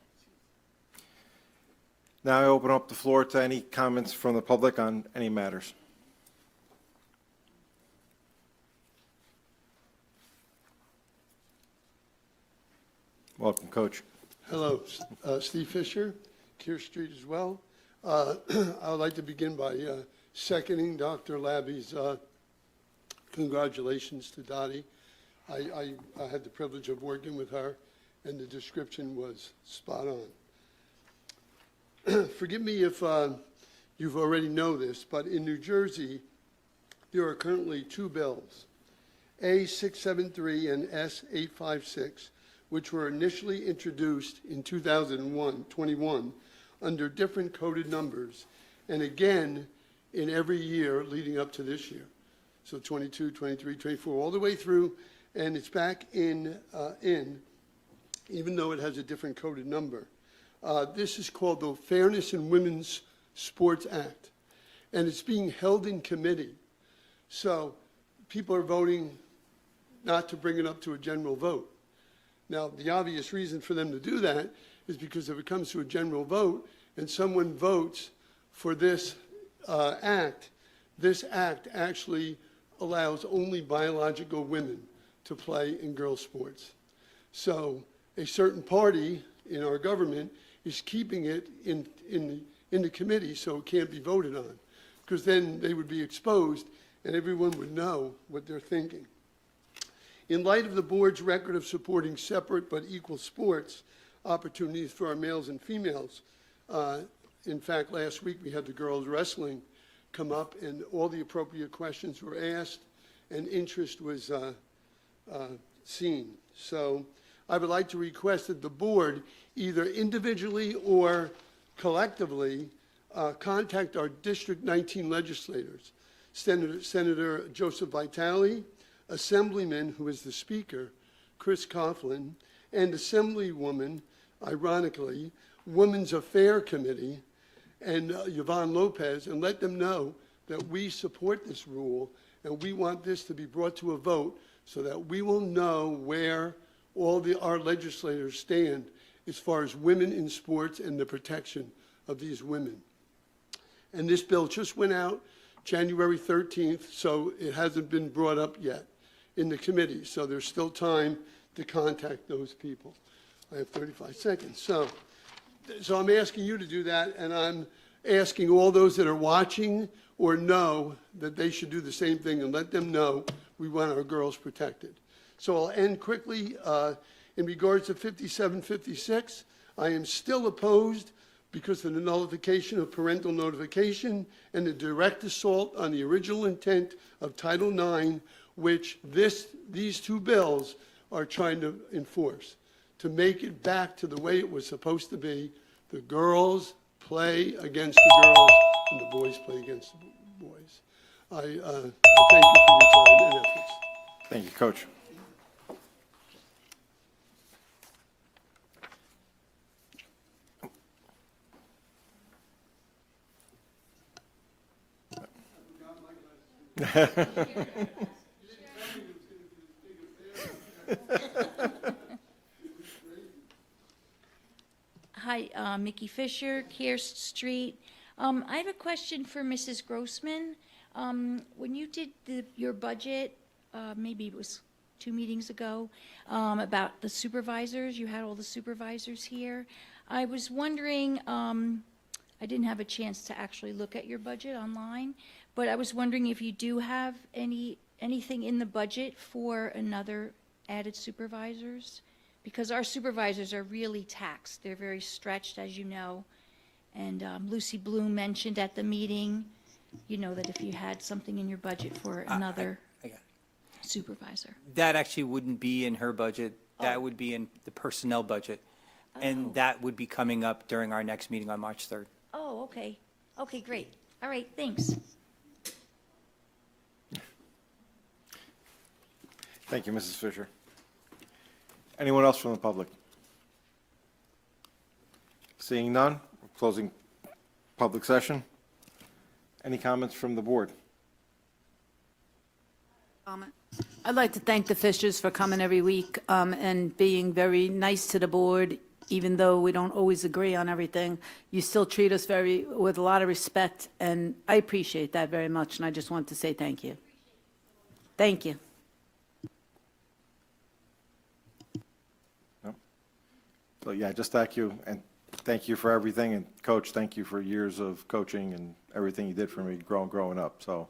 Now I open up the floor to any comments from the public on any matters. Welcome, Coach. Hello, Steve Fisher, Kear Street as well. I would like to begin by seconding Dr. Labby's congratulations to Dottie. I had the privilege of working with her, and the description was spot on. Forgive me if you've already know this, but in New Jersey, there are currently two bills, A673 and S856, which were initially introduced in 2021 under different coded numbers, and again in every year leading up to this year. So 22, 23, 24, all the way through, and it's back in, even though it has a different coded number. This is called the Fairness in Women's Sports Act, and it's being held in committee. So people are voting not to bring it up to a general vote. Now, the obvious reason for them to do that is because if it comes to a general vote and someone votes for this act actually allows only biological women to play in girls' sports. So a certain party in our government is keeping it in the committee so it can't be voted on, because then they would be exposed and everyone would know what they're thinking. In light of the board's record of supporting separate but equal sports opportunities for our males and females, in fact, last week we had the girls wrestling come up and all the appropriate questions were asked and interest was seen. So I would like to request that the board, either individually or collectively, contact our District 19 legislators, Senator Joseph Vitale, Assemblyman, who is the Speaker, Chris Coughlin, and Assemblywoman, ironically, Women's Affair Committee, and Yvonne Lopez, and let them know that we support this rule and we want this to be brought to a vote so that we will know where all our legislators stand as far as women in sports and the protection of these women. And this bill just went out January 13th, so it hasn't been brought up yet in the committee, so there's still time to contact those people. I have 35 seconds. So I'm asking you to do that, and I'm asking all those that are watching or know that they should do the same thing and let them know we want our girls protected. So I'll end quickly. In regards to 5756, I am still opposed because of the nullification of parental notification and the direct assault on the original intent of Title IX, which these two bills are trying to enforce, to make it back to the way it was supposed to be. The girls play against the girls and the boys play against the boys. I thank you for your time and efforts. Thank you, Coach. Hi, Mickey Fisher, Kearst Street. I have a question for Mrs. Grossman. When you did your budget, maybe it was 2 meetings ago, about the supervisors, you had all the supervisors here. I was wondering, I didn't have a chance to actually look at your budget online, but I was wondering if you do have anything in the budget for another added supervisors? Because our supervisors are really taxed. They're very stretched, as you know. And Lucy Bloom mentioned at the meeting, you know, that if you had something in your budget for another supervisor. That actually wouldn't be in her budget. That would be in the personnel budget. And that would be coming up during our next meeting on March 3rd. Oh, okay. Okay, great. All right, thanks. Thank you, Mrs. Fisher. Anyone else from the public? Seeing none, we're closing public session. Any comments from the board? I'd like to thank the Fishers for coming every week and being very nice to the board, even though we don't always agree on everything. You still treat us with a lot of respect, and I appreciate that very much, and I just want to say thank you. Thank you. No? So, yeah, just thank you, and thank you for everything, and Coach, thank you for years of coaching and everything you did for me growing up. So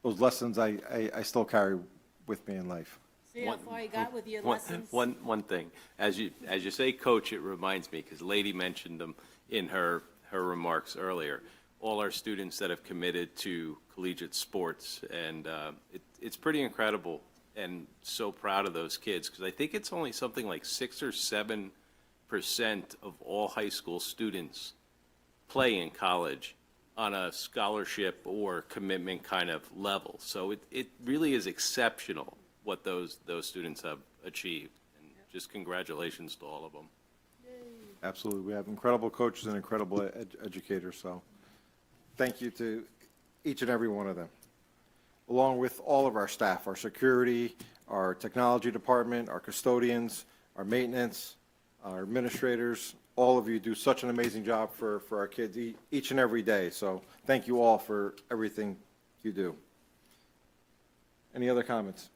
those lessons I still carry with me in life. See how far you got with your One- lessons? One thing, as you say, coach, it reminds me, because Lady mentioned them in her remarks earlier, all our students that have committed to collegiate sports, and it's pretty incredible, and so proud of those kids, because I think it's only something like 6 or 7% of all high school students play in college on a scholarship or commitment kind of level. So it really is exceptional what those students have achieved. And just congratulations to all of them. Absolutely. We have incredible coaches and incredible educators, so thank you to each and every one of them, along with all of our staff, our security, our technology department, our custodians, our maintenance, our administrators. All of you do such an amazing job for our kids each and every day, so thank you all for everything you do. Any other comments?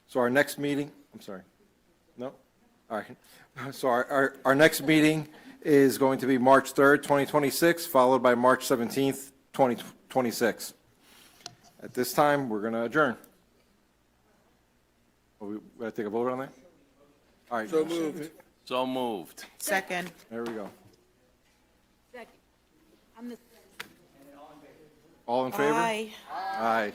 So our next meeting, I'm sorry, no? All right. So our next meeting is going to be March 3rd, 2026, followed by March 17th, 2026. At this time, we're going to adjourn. We got to take a vote on that? All right. So moved. So moved. Second. There we go. Second. I'm the All in favor? Aye. Aye.